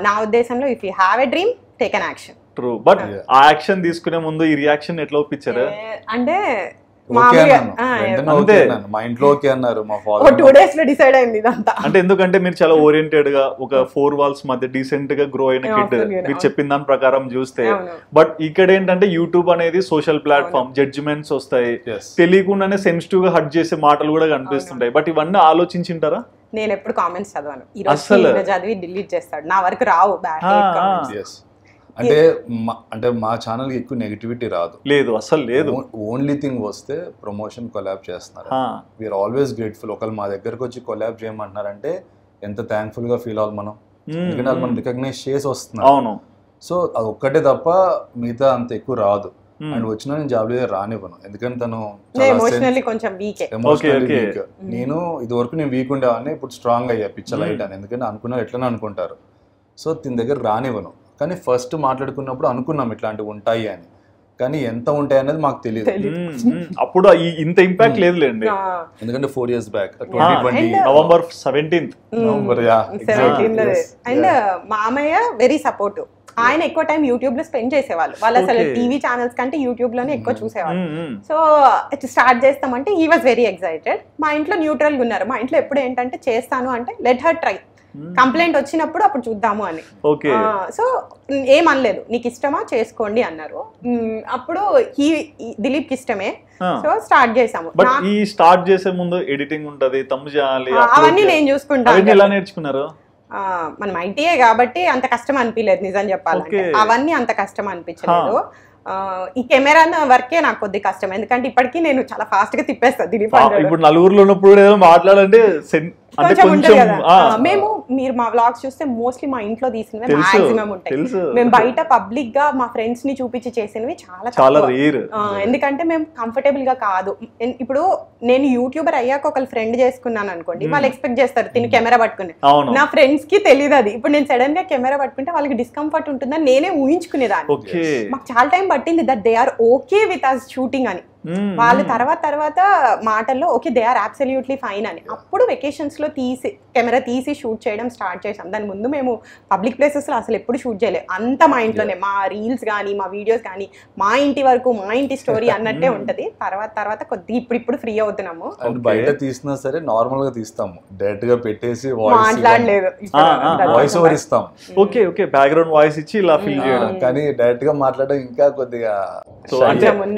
నా ఉద్దేశంలో if you have a dream take an action. True. But ఆ యాక్షన్ తీసుకునే ముందు ఈ రియాక్షన్ ఎట్లా ఒప్పించారు? అంటే మా ఇంట్లో ఓకే అన్నారు, మా ఫాదర్ 2 days లో డిసైడ్ అయింది ఇదంతా. అంటే ఎందుకంటే మీరు చాలా ఓరియంటెడ్ గా ఒక 4 walls మధ్య డీసెంట్ గా గ్రో అయిన కిడ్, మీరు చెప్పిన దాని ప్రకారం చూస్తే. బట్ ఇక్కడ ఏంటంటే యూట్యూబ్ అనేది సోషల్ ప్లాట్ఫామ్, జడ్జిమెంట్స్ వస్తాయి, తెలియకుండానే సెన్సిటివ్ గా హర్ట్ చేసే మాటలు కూడా కనిపిస్తుంటాయి. బట్ ఇవన్నీ ఆలోచించింటారా? నేను ఎప్పుడు కామెంట్స్ చదవను, ఈ రోజు చదివి డిలీట్ చేస్తాడు, నా వరకు రావు బ్యాడ్ కామెంట్స్. అంటే మా ఛానల్ కి ఎక్కువ నెగిటివిటీ రాదు, లేదు అసలు లేదు. ఓన్లీ థింగ్ వస్తే ప్రమోషన్ కొలాబ్ చేస్తున్నారు, వీఆర్ ఆల్వేస్ గ్రేట్ఫుల్. ఒకళ్ళు మా దగ్గరకు వచ్చి కొలాబ్ చేయమంటున్నారంటే ఎంత థ్యాంక్ఫుల్ గా ఫీల్ అవ్వాలి మనం, ఎందుకంటే వాళ్ళు మనం రికగ్నైజ్ చేసి వస్తున్నారు. అవును. సో అది ఒక్కటే తప్ప మిగతా అంత ఎక్కువ రాదు. అండ్ వచ్చినా నేను జాబ్ రానివ్వను, ఎందుకంటే తను ఎమోషనల్లీ కొంచెం వీక్. నేను ఇది వరకు నేను వీక్ ఉండేవాడిని, ఇప్పుడు స్ట్రాంగ్ అయ్యా పిచ్చ లైట్ అని, ఎందుకంటే అనుకున్నారు ఎట్లనే అనుకుంటారు. సో దీని దగ్గర రానివ్వను. కానీ ఫస్ట్ మాట్లాడుకున్నప్పుడు అనుకున్నాం ఇట్లాంటివి ఉంటాయి అని, కానీ ఎంత ఉంటాయి అనేది మాకు తెలియదు. అప్పుడు ఇంత ఇంపాక్ట్ లేదులేండి, ఎందుకంటే 4 years back 2020 November 17th. And మామయ్య వెరీ సపోర్టివ్. ఆయన ఎక్కువ టైం యూట్యూబ్ లో స్పెండ్ చేసేవాళ్ళు. వాళ్ళు అసలు టీవీ ఛానల్స్ కంటే యూట్యూబ్ లోనే ఎక్కువ చూసేవాళ్ళు. సో స్టార్ట్ చేస్తామంటే హీ వాజ్ వెరీ ఎక్సైటెడ్. మా ఇంట్లో న్యూట్రల్ గా ఉన్నారు. మా ఇంట్లో ఎప్పుడు ఏంటంటే చేస్తాను అంటే లెట్ హర్ ట్రై, కంప్లైంట్ వచ్చినప్పుడు అప్పుడు చూద్దాము అని. సో ఏమనలేదు, నీకు ఇష్టమా చేసుకోండి అన్నారు. అప్పుడు దిలీప్ కి ఇష్టమే, సో స్టార్ట్ చేసాము. ఈ స్టార్ట్ చేసే ముందు ఎడిటింగ్ ఉంటది, తమ్ము చేయాలి, అవన్నీ నేను చూసుకుంటాను. ఎలా నేర్చుకున్నారు? మనం ఐటీఏ కాబట్టి అంత కష్టం అనిపించలేదు నిజం చెప్పాలంటే. అవన్నీ అంత కష్టం అనిపించలేదు. ఈ కెమెరా వర్కే నాకు కొద్ది కష్టం, ఎందుకంటే ఇప్పటికీ నేను చాలా ఫాస్ట్ గా తిప్పేస్తాను. దిలీప్ ఇప్పుడు నలుగురిలో ఉన్నప్పుడు ఏదో మాట్లాడాలంటే కొంచెం ఉంటుంది కదా. మేము మీరు మా వ్లాగ్స్ చూస్తే మోస్ట్లీ మా ఇంట్లో తీసినవి మాక్సిమం ఉంటాయి. మేము బయట పబ్లిక్ గా మా ఫ్రెండ్స్ ని చూపించి చేసినవి చాలా రేర్, ఎందుకంటే మేము కంఫర్టబుల్ గా కాదు. ఇప్పుడు నేను యూట్యూబర్ అయ్యాక ఒక ఫ్రెండ్ చేసుకున్నాను అనుకోండి, వాళ్ళు ఎక్స్పెక్ట్ చేస్తారు తిని కెమెరా పట్టుకుని. నా ఫ్రెండ్స్ కి తెలియదు అది. ఇప్పుడు నేను సడన్ గా కెమెరా పట్టుకుంటే వాళ్ళకి డిస్కంఫర్ట్ ఉంటుందని నేనే ఊహించుకునేదాన్ని. మాకు చాలా టైం పట్టింది that they are okay with us shooting అని. వాళ్ళు తర్వాత మాటల్లో okay they are absolutely fine అని. అప్పుడు వెకేషన్స్ లో కెమెరా తీసి షూట్ చేయడం స్టార్ట్ చేసాం. దాని ముందు మేము పబ్లిక్ ప్లేసెస్ లో అసలు ఎప్పుడు షూట్ చేయలేదు. అంతా మా ఇంట్లోనే, మా రీల్స్ కానీ మా వీడియోస్ కానీ మా ఇంటి వరకు మా ఇంటి స్టోరీ అన్నట్టే ఉంటది. తర్వాత కొద్దిగా ఇప్పుడు ఫ్రీ అవుతున్నాము. బయట తీసినా సరే నార్మల్ గా తీస్తాము, డైరెక్ట్ గా పెట్టేసి మాట్లాడలేదు, వాయిస్ ఓవర్ ఇస్తాం. ఓకే బ్యాక్గ్రౌండ్ వాయిస్ ఇచ్చి ఇలా ఫీల్ చేయడం, కానీ డైరెక్ట్ గా మాట్లాడడం ఇంకా కొద్దిగా.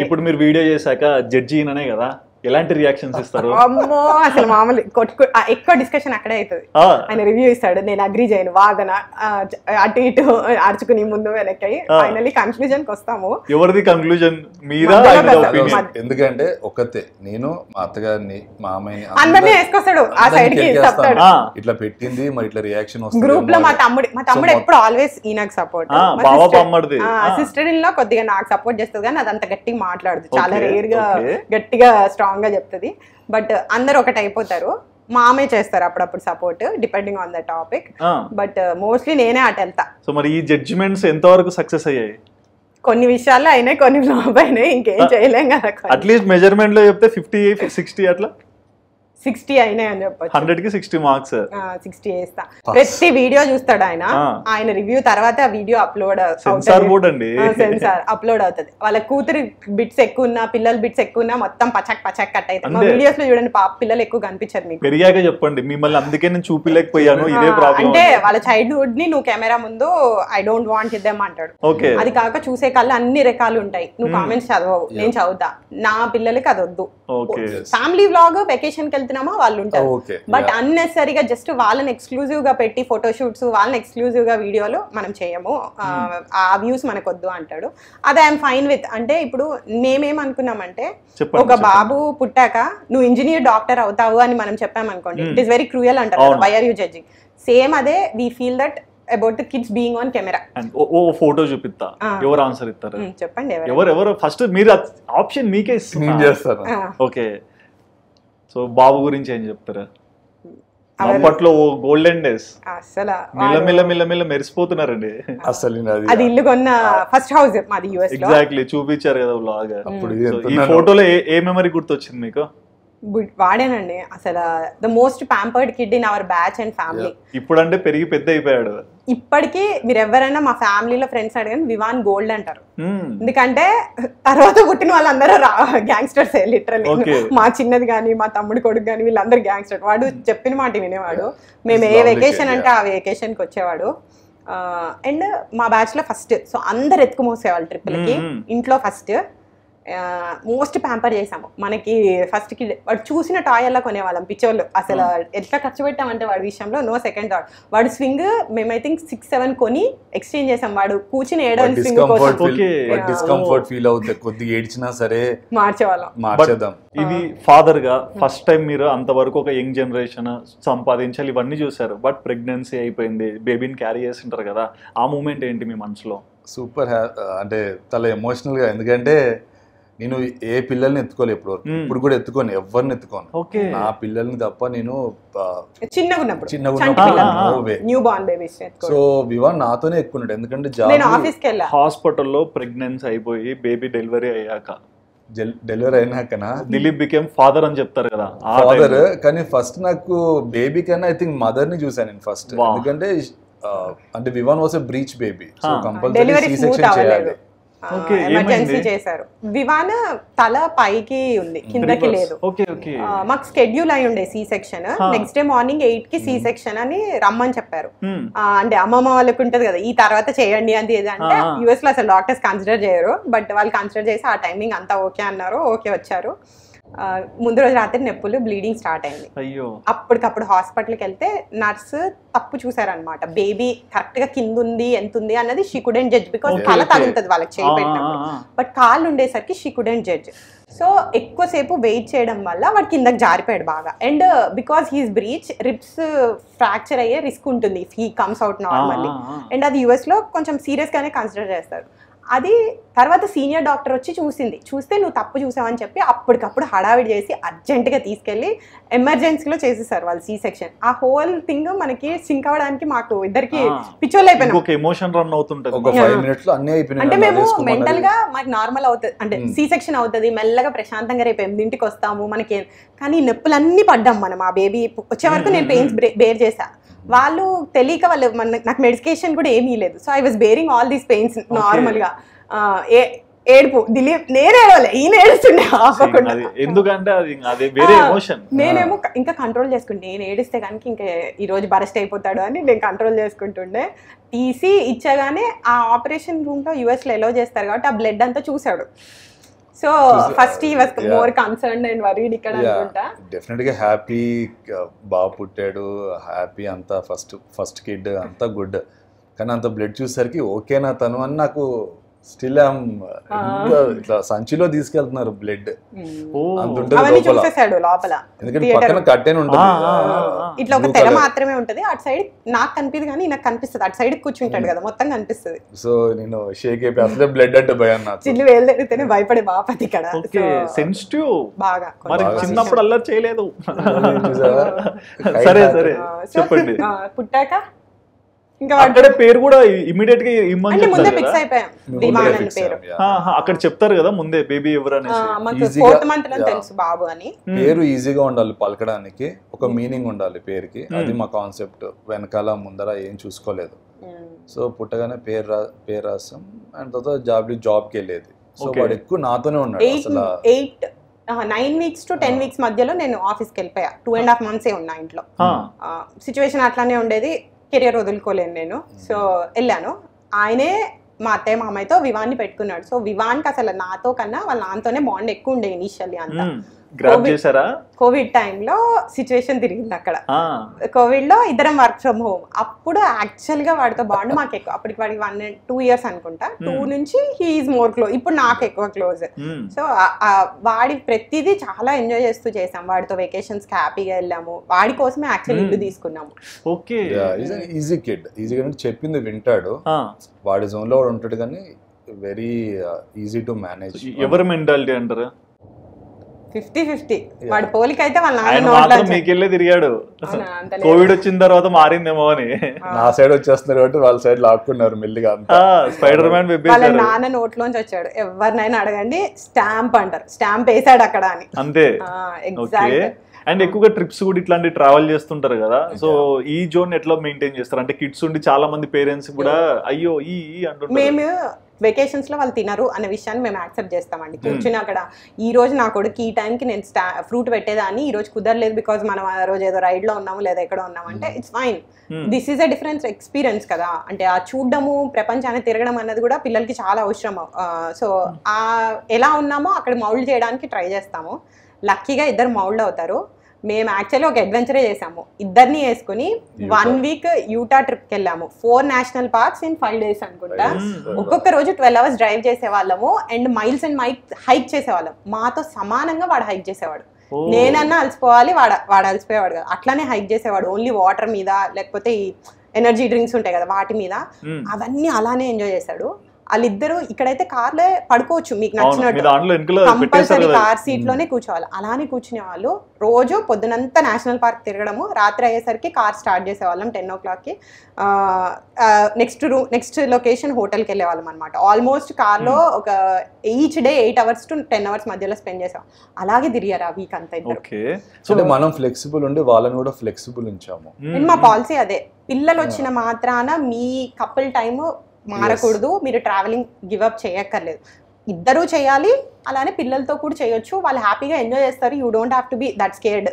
ఇప్పుడు మీరు వీడియో చేశాక జడ్జి అనే కదా, ఎలాంటి రియాక్షన్స్ ఇస్తారు? అమ్మో అసలు మామూలు ఎక్కువ డిస్కషన్ అక్కడే అవుతుంది. ఆయన రివ్యూ ఇస్తాడు, నేను అగ్రీ చేయను, వాదన అటు ఇటు అర్చుకుని ముందు వెనక్కి ఫైనల్లీ కన్క్లూజన్ కి వస్తాము. ఎవరిది కన్క్లూజన్ మీద? ఎందుకంటే ఒక్కతే నేను మా అత్తగారిని మా అమ్మాయిని అందరినీ వేసుకొస్తాడు ఆ సైడ్ కి, చెప్తాడు ఇట్లా పెట్టింది మరి ఇట్లా రియాక్షన్ వస్తుంది. గ్రూప్ లో మా తమ్ముడు ఎప్పుడు ఆల్వేస్ ఈయనకు సపోర్ట్, సిస్టర్ ఇన్ లో కొద్దిగా నాకు సపోర్ట్ చేస్తుంది, కానీ అది అంత గట్టిగా మాట్లాడదు, చాలా రేర్ గా గట్టిగా స్ట్రాంగ్ గా చెప్తుంది. బట్ అందరు ఒకటి అయిపోతారు. మామే చేస్తారు అప్పుడప్పుడు support depending on the topic, but mostly నేనే అటు వెళ్తా. సో మరి ఈ జడ్జిమెంట్స్ ఎంతవరకు సక్సెస్ అయ్యాయి? కొన్ని విషయాల్లో అయినాయి, కొన్ని ఫ్లాప్ అయినాయి, ఇంకేం చేయలేం కదా. అట్లీస్ట్ మెజర్మెంట్ లో చెప్తే 50-60 అట్లా 60 అయినాయి అని చెప్పొచ్చు. 100కి 60 మార్క్స్. 60 వేస్తా. ప్రతి వీడియో చూస్తాడు ఆయన రివ్యూ తర్వాత వీడియో అప్లోడ్ సెన్సార్ బోర్డ్ అండి, సెన్సార్ అప్లోడ్ అవుతుంది. వాళ్ళ కూతురు బిట్స్ ఎక్కువ ఉన్నా, పిల్లల బిట్స్ ఎక్కువ ఉన్నా మొత్తం పచక్ కట్ అవుతుంది. మా వీడియోస్ లో చూడండి పాప పిల్లలు ఎక్కువ కనిపించారు మీకు. పెరిగాక చెప్పండి, మిమ్మల్ని అందుకే నేను చూపిలేకపోయాను, ఇదే ప్రాబ్లం. అంటే వాళ్ళ చైల్డ్హుడ్ ని నువ్వు కెమెరా ముందు ఐ డోంట్ వాంట్ ఇద్దాం అంటాడు. అది కాక చూసే కళ్ళు అన్ని రకాలు ఉంటాయి. నువ్వు కామెంట్స్ చదవవు, నేను చదువుతా, నా పిల్లలకి అది వద్దు. ఫ్యామిలీ వ్లాగ్ వెకేషన్ కి వెళ్తున్నామా వాళ్ళు ఉంటారు, బట్ అన్నెసరీగా జస్ట్ వాళ్ళని ఎక్స్క్లూజివ్ గా పెట్టి ఫోటోషూట్స్ వాళ్ళని ఎక్స్క్లూజివ్ గా వీడియోలు మనం చేయము, ఆ వ్యూస్ మనకు వద్దు అంటాడు. అది ఐఎమ్ ఫైన్ విత్. అంటే ఇప్పుడు మేమేమనుకున్నామంటే ఒక బాబు పుట్టాక నువ్వు ఇంజనీర్ డాక్టర్ అవుతావు అని మనం చెప్పామనుకోండి, ఇట్ ఈస్ వెరీ క్రూయల్ అంటారు, why are you judging. Same అదే we feel that about the kids being on camera. ఓ ఫోటో చూపిస్తా, ఎవరు ఆన్సర్ ఇస్తారు? చెప్పండి ఎవరు ఫస్ట్. మీరు ఆప్షన్ మీకే చేస్తారు. ఓకే, సో బాబు గురించి ఏం చెప్తారా? అప్పట్లో గోల్డెన్ డేస్ అసలు మిల్ల మెరిసిపోతున్నారండి. అసలు అది ఇల్లు కొన్న ఫస్ట్ హౌస్ మాది యుఎస్ లో. ఎగ్జాక్ట్లీ చూపించారు కదా వ్లాగ్. ఈ ఫోటోలో ఏ మెమరీ గుర్తొచ్చింది మీకు? వాడేనండి అసలు the most pampered kid in our batch and family. ఇప్పుడు అంటే పెరిగి పెద్ద అయిపోయాడు. ఇప్పటికీ మీరు ఎవరైనా మా ఫ్యామిలీలో ఫ్రెండ్స్ అడిగారు వివాన్ గోల్డ్ అంటారు, ఎందుకంటే తర్వాత పుట్టిన వాళ్ళందరూ గ్యాంగ్స్టర్స్ లిటరల్లీ. మా చిన్నది కానీ మా తమ్ముడి కొడుకు కానీ వీళ్ళందరూ గ్యాంగ్స్టర్. వాడు చెప్పిన మాట వినేవాడు, మేము ఏ వెకేషన్ అంటే ఆ వెకేషన్ కి వచ్చేవాడు. అండ్ మా బ్యాచ్ లో ఫస్ట్, సో అందరు ఎత్తుకు మోసేవాళ్ళు ట్రిప్లకి. ఇంట్లో ఫస్ట్ మోస్ట్ ప్యాంపర్ చేసాము. మనకి ఫస్ట్ కి వాడు చూసిన టాయ్ అలా కొనేవాళ్ళం పిచ్చోళ్ళు. అసలు ఎట్లా ఖర్చు పెట్టామంటే వాడి విషయంలో నో సెకండ్ థాట్. వాడు స్వింగ్ మేము ఐ థింక్ 6-7 కొని ఎక్స్చేంజ్ చేసాం. వాడు కూర్చుని ఏడాది స్వింగ్ డిస్కంఫర్ట్ ఫీల్ అవుతుంది, కొద్దిగా ఏడ్చినా సరే మార్చేవాళ్ళం. ఇది ఫాదర్ గా ఫస్ట్ టైం మీరు అంతవరకు ఒక యంగ్ జనరేషన్ సంపాదించాలి ఇవన్నీ చూసారు, బట్ ప్రెగ్నెన్సీ అయిపోయింది, బేబీని క్యారీ చేసింటారు కదా, ఆ మూమెంట్ ఏంటి మీ మనసులో? సూపర్ అంటే చాలా ఎమోషనల్ గా, ఎందుకంటే నేను ఏ పిల్లల్ని ఎత్తుకోలే ఇప్పుడు కూడా ఎత్తుకోను, ఎవరిని ఎత్తుకోను. నా పిల్లల్ని తప్ప నేను చిన్నగా new born babies. So Vivaan నాతోనే ఎక్కున్నాడు, ఎందుకంటే హాస్పిటల్లో ప్రెగ్నెన్సీ అయిపోయి బేబీ డెలివరీ అయ్యాక అయినాకనా దిలీప్ బికేమ్ ఫాదర్ అని చెప్తారు కదా, ఫాదర్. కానీ ఫస్ట్ నాకు బేబీ కన్నా ఐ థింక్ మదర్ ని చూసాను నేను ఫస్ట్, ఎందుకంటే అంటే Vivaan was a breech baby, so compulsory C-section చేయాలి. ఎమర్జెన్సీ చేశారు. వివాన్ తల పైకి ఉంది, కిందకి లేదు. మాకు షెడ్యూల్ అయి ఉండే C-section. నెక్స్ట్ డే మార్నింగ్ 8 కి C-section అని రమ్మని చెప్పారు. అంటే అమ్మమ్మ వాళ్ళకి ఉంటది కదా, ఈ తర్వాత చేయండి అని. ఏదంటే US లో అసలు డాక్టర్స్ కన్సిడర్ చేయరు, బట్ వాళ్ళు కన్సిడర్ చేసి ఆ టైమింగ్ అంతా ఓకే అన్నారు. ఓకే వచ్చారు. ముందు రోజు రాత్రి నొప్పులు, బ్లీడింగ్ స్టార్ట్ అయింది. అప్పటికప్పుడు హాస్పిటల్కి వెళ్తే నర్స్ తప్పు చూసారనమాట. బేబీ కరెక్ట్ గా కింద ఉంది, ఎంత ఉంది అన్నది షీ కుడెంట్ జడ్జ్, బికాస్ తల తగులుతుంది వాళ్ళకి చేయి పెట్టినప్పుడు. బట్ కాళ్ళు ఉండేసరికి షీ కుడెంట్ జడ్జ్. సో ఎక్కువసేపు వెయిట్ చేయడం వల్ల వాడు కిందకి జారిపోయాడు బాగా. And because he's breech, ribs fracture అయ్యే రిస్క్ ఉంటుంది if he comes out normally. And అది US లో కొంచెం సీరియస్ గానే కన్సిడర్ చేస్తారు. అది తర్వాత సీనియర్ డాక్టర్ వచ్చి చూస్తే నువ్వు తప్పు చూసావని చెప్పి అప్పటికప్పుడు హడావిడి చేసి అర్జెంటుగా తీసుకెళ్లి ఎమర్జెన్సీలో చేసేసారు వాళ్ళు C-section. ఆ హోల్ థింగ్ మనకి సింక్ అవ్వడానికి మాకు ఇద్దరికి పిచ్చోళ్ళు అయిపోయినాం. అంటే మేము మెంటల్ గా మాకు నార్మల్ అవుతుంది, అంటే C-section అవుతుంది మెల్లగా ప్రశాంతంగా రేపు 8ంటికి వస్తాము మనకి. కానీ నొప్పులన్నీ పడ్డాం మనం. ఆ బేబీ వచ్చే వరకు నేను పెయిన్స్ బేర్ చేశా. వాళ్ళు తెలియక వాళ్ళు నాకు మెడికేషన్ కూడా ఏమీ లేదు. So I was bearing all these pains normal గా. ఏడుపు దిలీప్, నేను ఏడవలే, ఈయన ఏడుస్తుండే ఆపకుండా. ఎందుకంటే నేనేమో ఇంకా కంట్రోల్ చేసుకుంటే, నేను ఏడిస్తే కనుక ఇంకా ఈ రోజు బరస్ట్ అయిపోతాడు అని నేను కంట్రోల్ చేసుకుంటుండే. తీసి ఇచ్చగానే ఆ ఆపరేషన్ రూమ్ లో US లో ఎలో చేస్తారు కాబట్టి ఆ బ్లడ్ అంతా చూసాడు. So first he was more concerned and worried ఇక్కడ అనుకుంటా. డెఫినెట్ గా హ్యాపీ, బాగా పుట్టాడు, హ్యాపీ అంతా. ఫస్ట్ కిడ్ అంతా గుడ్. కానీ అంత బ్లడ్ చూసేసరికి ఓకేనా తను అని నాకు స్టిల్ ఇట్లా సంచిలో తీసుకెళ్తున్నారు బ్లడ్, లోపల. ఎందుకంటే పక్కన కట్టేనే ఉంటుంది, ఇట్లా ఒక తెర మాత్రమే ఉంటది. అటు సైడ్ నాకు కనిపిది కానీ నాకు కనిపిస్తుంది, అటు సైడ్ కూర్చుంటాడు కదా మొత్తం కనిపిస్తుంది. సో నేను షేక్ అయిపోయి అసలే బ్లడ్ అంటే భయం నాకు. చిల్లు వేలు తిరిగితేనే భయపడే బాపతి ఇక్కడ. సెన్సిటివ్ బాగా, చిన్నప్పుడు అల్లరి చేయలేదు. సరే సరే చెప్పండి. పుట్టాక అక్కడ పేరు కూడా ఇమిడియట్ గా ఇమ్మని ముందే ఫిక్స్ అయిపోయాం, వివాన్ అని పేరు. అక్కడ చెప్తారు కదా ముందే బేబీ ఎవరు అనేసి. 4th month లో తెలుసు బాబు అని. పేరు ఈజీగా ఉండాలి పలకడానికి, ఒక మీనింగ్ ఉండాలి పేరుకి. అది మా కాన్సెప్ట్. వెనకాల ముందర ఏం చూసుకోలేదు. సో పుట్టగానే పేరు రాసాం. అండ్ తర్వాత జాబ్కి వెళ్ళేది. సో వాడు ఎక్కువ నాతోనే ఉన్నాడు. అసలు 9 weeks to 10 weeks మధ్యలో నేను ఆఫీస్కి వెళ్ళిపోయా. 2.5 months ఉన్నా ఇంట్లో. సిచ్యువేషన్ అట్లానే ఉండేది, కెరియర్ వదులుకోలేను నేను. సో వెళ్ళాను. ఆయనే మా అత్తయ్య మామయ్యతో వివాన్ని పెట్టుకున్నాడు. సో వివాన్కి అసలు నాతో కన్నా వాళ్ళ నాన్నతోనే బాండ్ ఎక్కువ ఉండే ఇనిషియల్లీ అంతా. కోవిడ్ టైంలో సిచ్యువేషన్ తిరిగింది అక్కడ. కోవిడ్ లో ఇద్దరం వర్క్ ఫ్రమ్ హోమ్. అప్పుడు యాక్చువల్ గా వాడితో బాండ్ మాకు ఎక్కువ. అప్పటికి వాడికి 1-2 years అనుకుంటా. 2 నుంచి హీఈస్ మోర్ క్లోజ్. ఇప్పుడు నాకు ఎక్కువ క్లోజ్. సో వాడి ప్రతిదీ చాలా ఎంజాయ్ చేస్తూ చేసాం. వాడితో వెకేషన్స్ కి హ్యాపీగా వెళ్ళాము. వాడి కోసమే యాక్చువల్ ఇల్లు తీసుకున్నాము. ఈజీ కిడ్, ఈజీగా చెప్పింది వింటాడు. వాడి జోన్ లో వాడు ఉంటాడు, కానీ వెరీ ఈజీ టు మేనేజ్. ఎవరి మెంటాలిటీ అంటారు? 50-50. వాడి పోలిక అయితే వాళ్ళ నాన్న మీకెళ్ళే తిరిగాడు. కోవిడ్ వచ్చిన తర్వాత మారిందేమో అని నా సైడ్ వచ్చేస్తున్నారు కాబట్టి వాళ్ళ సైడ్ లాక్కున్నారు మెల్లిగా. స్పైడర్ మ్యాన్ వాళ్ళ నాన్న నోట్లోంచి వచ్చాడు. ఎవరినైనా అడగండి, స్టాంప్ అంటారు. స్టాంప్ వేసాడు అక్కడ అని. అంతే. అండ్ ఎక్కువగా ట్రిప్స్ కూడా ఇట్లాంటి ట్రావెల్ చేస్తుంటారు కదా. సో ఈ జోన్ ఎట్లా మెయింటైన్ చేస్తారు? అంటే కిడ్స్ ఉండి చాలా మంది పేరెంట్స్ కూడా అయ్యో ఈ అంటుంటారు. మేము వెకేషన్స్ లో వాళ్ళు తినరు అనే విషయాన్ని మేము యాక్సెప్ట్ చేస్తామండి. కూర్చుని అక్కడ ఈ రోజు నా కొడుకు ఈ టైంకి నేను ఫ్రూట్ పెట్టేదాన్ని, ఈ రోజు కుదరలేదు బికాజ్ మనం ఆ రోజు ఏదో రైడ్ లో ఉన్నాము లేదా ఎక్కడో ఉన్నాము అంటే it's fine. This is a difference experience కదా. అంటే ఆ చూడడము, ప్రపంచాన్ని తిరగడం అన్నది కూడా పిల్లలకి చాలా అవసరం. సో ఆ ఎలా ఉన్నామో అక్కడ మౌల్డ్ చేయడానికి ట్రై చేస్తాము. లక్కీగా ఇద్దరు మౌల్డ్ అవుతారు. మేము యాక్చువల్లీ ఒక అడ్వెంచరే చేసాము. ఇద్దరిని వేసుకుని 1 week యూటా ట్రిప్కి వెళ్ళాము. 4 national parks in 5 days అనుకుంటా. ఒక్కొక్క రోజు 12 hours డ్రైవ్ చేసేవాళ్ళము. అండ్ మైల్స్ అండ్ హైక్ చేసేవాళ్ళం. మాతో సమానంగా వాడు హైక్ చేసేవాడు. నేనన్నా అలసిపోవాలి, వాడు అలసిపోయేవాడు కదా. అట్లానే హైక్ చేసేవాడు. ఓన్లీ వాటర్ మీద లేకపోతే ఈ ఎనర్జీ డ్రింక్స్ ఉంటాయి కదా వాటి మీద. అవన్నీ అలానే ఎంజాయ్ చేశాడు. వాళ్ళిద్దరు ఇక్కడైతే కార్లో పడుకోవచ్చు మీకు నచ్చినట్టు, కంపల్సరీ కార్ సీట్ లోనే కూర్చోవాలి. అలానే కూర్చునే వాళ్ళు రోజు పొద్దునంతా నేషనల్ పార్క్ తిరగడము, రాత్రి అయ్యేసరికి కార్ స్టార్ట్ చేసేవాళ్ళం 10 o'clockకి. నెక్స్ట్ లొకేషన్ హోటల్కి వెళ్ళేవాళ్ళం అనమాట. ఆల్మోస్ట్ కార్లో ఒక each day 8 hours to 10 hours మధ్యలో స్పెండ్ చేసాం. అలాగే తిరిగారు ఆ వీక్ అంతా ఇద్దరు. సో మనం ఫ్లెక్సిబుల్ ఉండి వాళ్ళని కూడా ఫ్లెక్సిబుల్ ఉంచాము. మా పాలసీ అదే, పిల్లలు వచ్చిన మాత్రాన మీ కపుల్ టైమ్ మారకూడదు, మీరు ట్రావెలింగ్ గివ్ అప్ చేయక్కర్లేదు, ఇద్దరు చేయాలి. అలానే పిల్లలతో కూడా చేయొచ్చు, వాళ్ళు హ్యాపీగా ఎంజాయ్ చేస్తారు. You don't have to be that scared.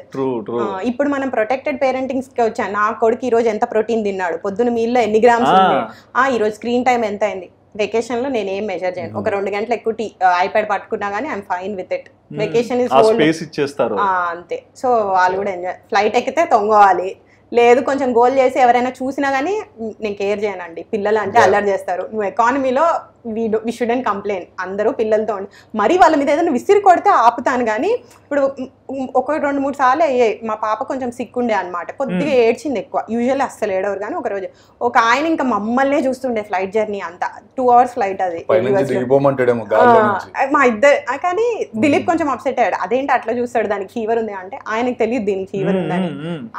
ఇప్పుడు మనం ప్రొటెక్టెడ్ పేరెంటింగ్స్ కి వచ్చాను. నా కొడుకు ఈ రోజు ఎంత ప్రోటీన్ తిన్నాడు, పొద్దున మీల్లో ఎన్ని గ్రామ్స్ ఉంది, ఈ రోజు స్క్రీన్ టైం ఎంత అయింది. వెకేషన్ లో నేను ఏం మెజర్ చేయను. ఒక 2 గంటలు ఎక్కువ ఐప్యాడ్ పట్టుకున్నా గానీ I'm fine with it. Vacation అంతే. సో వాళ్ళు కూడా ఎంజాయ్. ఫ్లైట్ ఎక్కితే తొంగవాలి, లేదు కొంచెం గోల్ చేసి ఎవరైనా చూసినా కానీ నేను కేర్ చేయనండి. పిల్లలు అంటే అల్లరి చేస్తారు. నువ్వు ఎకానమీలో వి షుడెంట్ కంప్లైన్. అందరూ పిల్లలతో మరి వాళ్ళ మీద ఏదైనా విసిరి కొడితే ఆపుతాను. కానీ ఇప్పుడు ఒక 2-3 సార్లు అయ్యాయి. మా పాప కొంచెం సిక్ ఉండే అనమాట, కొద్దిగా ఏడ్చింది ఎక్కువ. యూజువల్లీ అస్సలు ఏడవరు. కానీ ఒకరోజు ఒక ఆయన ఇంకా మమ్మల్నే చూస్తుండే ఫ్లైట్ జర్నీ అంతా. 2 hours ఫ్లైట్ అది. మా ఇద్దరు కానీ దిలీప్ కొంచెం అప్సెట్ అయ్యాడు. అదేంటి అట్లా చూస్తాడు, దానికి ఫీవర్ ఉంది అంటే ఆయనకు తెలియదు దీనికి ఫీవర్ ఉందని.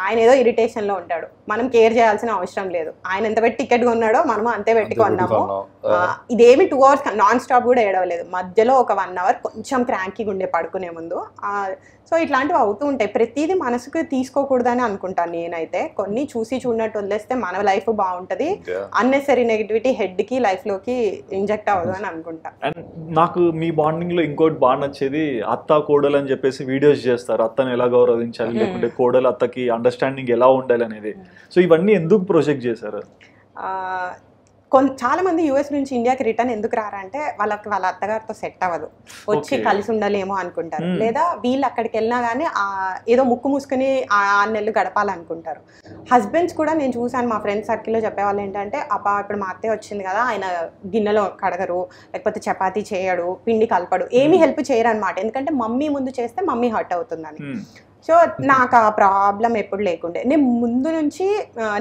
ఆయన ఏదో ఇరిటేషన్ లో ఉంటాడు. మనం కేర్ చేయాల్సిన అవసరం లేదు. ఆయన ఎంత పెట్టి టికెట్ కొన్నాడో మనము అంతే పెట్టి కొన్నాము. ఇదేమి 2 hours నాన్ స్టాప్ కూడా ఏడవలేదు. మధ్యలో ఒక 1 hour కొంచెం క్రాంకీగా ఉండే పడుకునే ముందు. సో ఇట్లాంటివి అవుతూ ఉంటాయి. ప్రతిదీ మనసుకు తీసుకోకూడదని అనుకుంటాను నేనైతే. కొన్ని చూసి చూడనట్టు వదిలేస్తే మన లైఫ్ బాగుంటది. అన్నెసరీ నెగిటివిటీ హెడ్ కి లైఫ్ లోకి ఇంజెక్ట్ అవ్వదు అని అనుకుంటా. అండ్ నాకు మీ బాండింగ్ లో ఇంకోటి బాగా నచ్చేది, అత్త కోడలు అని చెప్పేసి వీడియోస్ చేస్తారు. అత్తను ఎలా గౌరవించాలి, లేకుంటే కోడలు అత్తకి అండర్స్టాండింగ్ ఎలా ఉండాలి అనేది. సో ఇవన్నీ ఎందుకు ప్రొజెక్ట్ చేశారు? చాలా మంది యూఎస్ నుంచి ఇండియాకి రిటర్న్ ఎందుకు రారంటే వాళ్ళ అత్తగారితో సెట్ అవ్వదు, వచ్చి కలిసి ఉండలేమో అనుకుంటారు. లేదా వీళ్ళు అక్కడికి వెళ్ళినా కానీ ఏదో ముక్కు మూసుకుని 6 నెలలు గడపాలనుకుంటారు. హస్బెండ్స్ కూడా నేను చూసాను, మా ఫ్రెండ్స్ సర్కిల్లో చెప్పేవాళ్ళు ఏంటంటే, ఇప్పుడు మా అత్తయ్య వచ్చింది కదా, ఆయన గిన్నెలో కడగరు, లేకపోతే చపాతీ చేయడు, పిండి కలపడు, ఏమీ హెల్ప్ చేయరు అనమాట. ఎందుకంటే మమ్మీ ముందు చేస్తే మమ్మీ హర్ట్ అవుతుందని. సో నాకు ఆ ప్రాబ్లం ఎప్పుడు లేకుండే. నేను ముందు నుంచి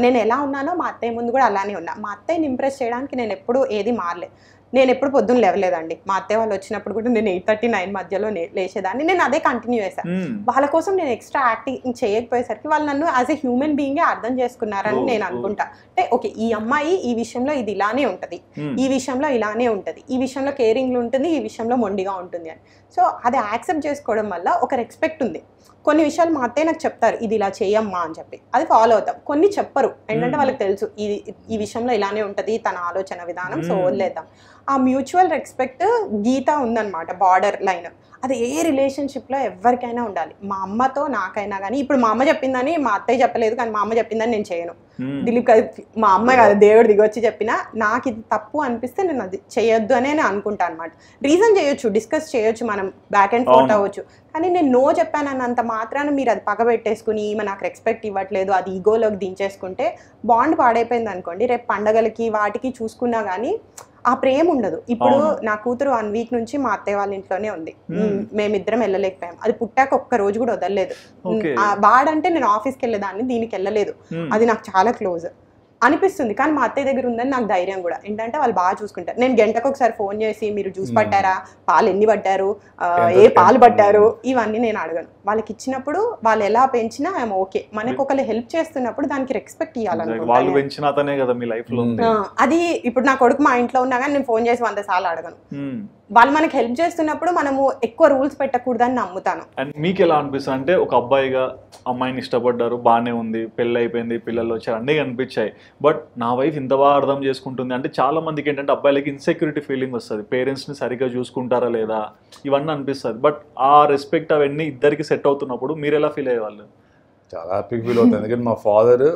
నేను ఎలా ఉన్నానో మా అత్తయ్య ముందు కూడా అలానే ఉన్నా. మా అత్తయ్యని ఇంప్రెస్ చేయడానికి నేను ఎప్పుడు ఏది మారలేదు. నేను ఎప్పుడు పొద్దున్న లేవలేదండి. మా అత్తయ్య వాళ్ళు వచ్చినప్పుడు కూడా నేను 8:30-9 మధ్యలో లేచేదాన్ని. నేను అదే కంటిన్యూ చేశాను. వాళ్ళ కోసం నేను ఎక్స్ట్రా యాక్టింగ్ చేయకపోయేసరికి వాళ్ళు నన్ను యాజ్ ఎ హ్యూమన్ బీయింగే అర్థం చేసుకున్నారని నేను అనుకుంటా. అంటే ఓకే, ఈ అమ్మాయి ఈ విషయంలో ఇది ఇలానే ఉంటుంది, ఈ విషయంలో ఇలానే ఉంటుంది, ఈ విషయంలో కేరింగ్ ఉంటుంది, ఈ విషయంలో మొండిగా ఉంటుంది అని. సో అది యాక్సెప్ట్ చేసుకోవడం వల్ల ఒక రెస్పెక్ట్ ఉంది. కొన్ని విషయాలు మా అత్తయ్య నాకు చెప్తారు, ఇది ఇలా చేయమ్మా అని చెప్పి, అది ఫాలో అవుతాం. కొన్ని చెప్పరు, ఏంటంటే వాళ్ళకి తెలుసు ఈ విషయంలో ఇలానే ఉంటుంది తన ఆలోచన విధానం, సో వదిలేద్దాం. ఆ మ్యూచువల్ రెస్పెక్ట్ గీత ఉందన్నమాట, బార్డర్ లైన్. అది ఏ రిలేషన్షిప్లో ఎవరికైనా ఉండాలి. మా అమ్మతో నాకైనా కానీ, ఇప్పుడు మా అమ్మ చెప్పిందని మా అత్తయ్య చెప్పలేదు, కానీ మా అమ్మ చెప్పిందని నేను చేయను. దిలీప్ మా అమ్మ కాదు, దేవుడు దిగొచ్చి చెప్పినా నాకు ఇది తప్పు అనిపిస్తే నేను అది చేయొద్దు అనే నేను అనుకుంటాను అనమాట. రీజన్ చేయొచ్చు, డిస్కస్ చేయొచ్చు, మనం బ్యాక్ అండ్ ఫోర్త్ అవ్వచ్చు. కానీ నేను నో చెప్పానన్నంత మాత్రాన మీరు అది పగబెట్టేసుకుని ఈమె నాకు రెస్పెక్ట్ ఇవ్వట్లేదు అది ఈగోలోకి దించేసుకుంటే బాండ్ పాడైపోయింది అనుకోండి. రేపు పండగలకి వాటికి చూసుకున్నా కానీ ఆ ప్రేమ ఉండదు. ఇప్పుడు నా కూతురు 1 week నుంచి మా అత్తయ్య వాళ్ళ ఇంట్లోనే ఉంది. మేమిద్దరం వెళ్ళలేకపోయాం. అది పుట్టాక ఒక్క రోజు కూడా వదలలేదు. వాడంటే నేను ఆఫీస్కి వెళ్ళేదాన్ని, దీనికి వెళ్ళలేదు. అది నాకు చాలా క్లోజ్ అనిపిస్తుంది. కానీ మా అత్తయ్య దగ్గర ఉందని నాకు ధైర్యం కూడా. ఏంటంటే వాళ్ళు బాగా చూసుకుంటారు. నేను గంటకు ఒకసారి ఫోన్ చేసి మీరు జ్యూస్ పట్టారా, పాలు ఎన్ని పట్టారు, ఏ పాలు పట్టారు, ఇవన్నీ నేను అడగను. వాళ్ళకి ఇచ్చినప్పుడు వాళ్ళు ఎలా పెంచినా ఐఎమ్ ఓకే. మనకు ఒకళ్ళు హెల్ప్ చేస్తున్నప్పుడు దానికి రెస్పెక్ట్ ఇవ్వాలనుకుంటున్నాను. అది ఇప్పుడు నా కొడుకు మా ఇంట్లో ఉన్నా కానీ నేను ఫోన్ చేసి 100 సార్లు అడగను. వాళ్ళు మనకి హెల్ప్ చేస్తున్నప్పుడు మనము ఎక్కువ రూల్స్ పెట్టకూడదని నమ్ముతాను. అండ్ మీకు ఎలా అనిపిస్తుంది అంటే, ఒక అబ్బాయిగా అమ్మాయిని ఇష్టపడ్డారు, బాగానే ఉంది, పెళ్ళి అయిపోయింది, పిల్లలు వచ్చారు, అన్నీ కనిపించాయి, బట్ నా వైఫ్ ఇంత బాగా అర్థం చేసుకుంటుంది అంటే చాలా మందికి ఏంటంటే అబ్బాయిలకి ఇన్సెక్యూరిటీ ఫీలింగ్ వస్తుంది, పేరెంట్స్ని సరిగ్గా చూసుకుంటారా లేదా ఇవన్నీ అనిపిస్తుంది. బట్ ఆ రెస్పెక్ట్ అవన్నీ ఇద్దరికి సెట్ అవుతున్నప్పుడు మీరు ఎలా ఫీల్ అయ్యేవాళ్ళు? చాలా హ్యాపీగా ఫీల్ అవుతుంది. ఎందుకంటే మా father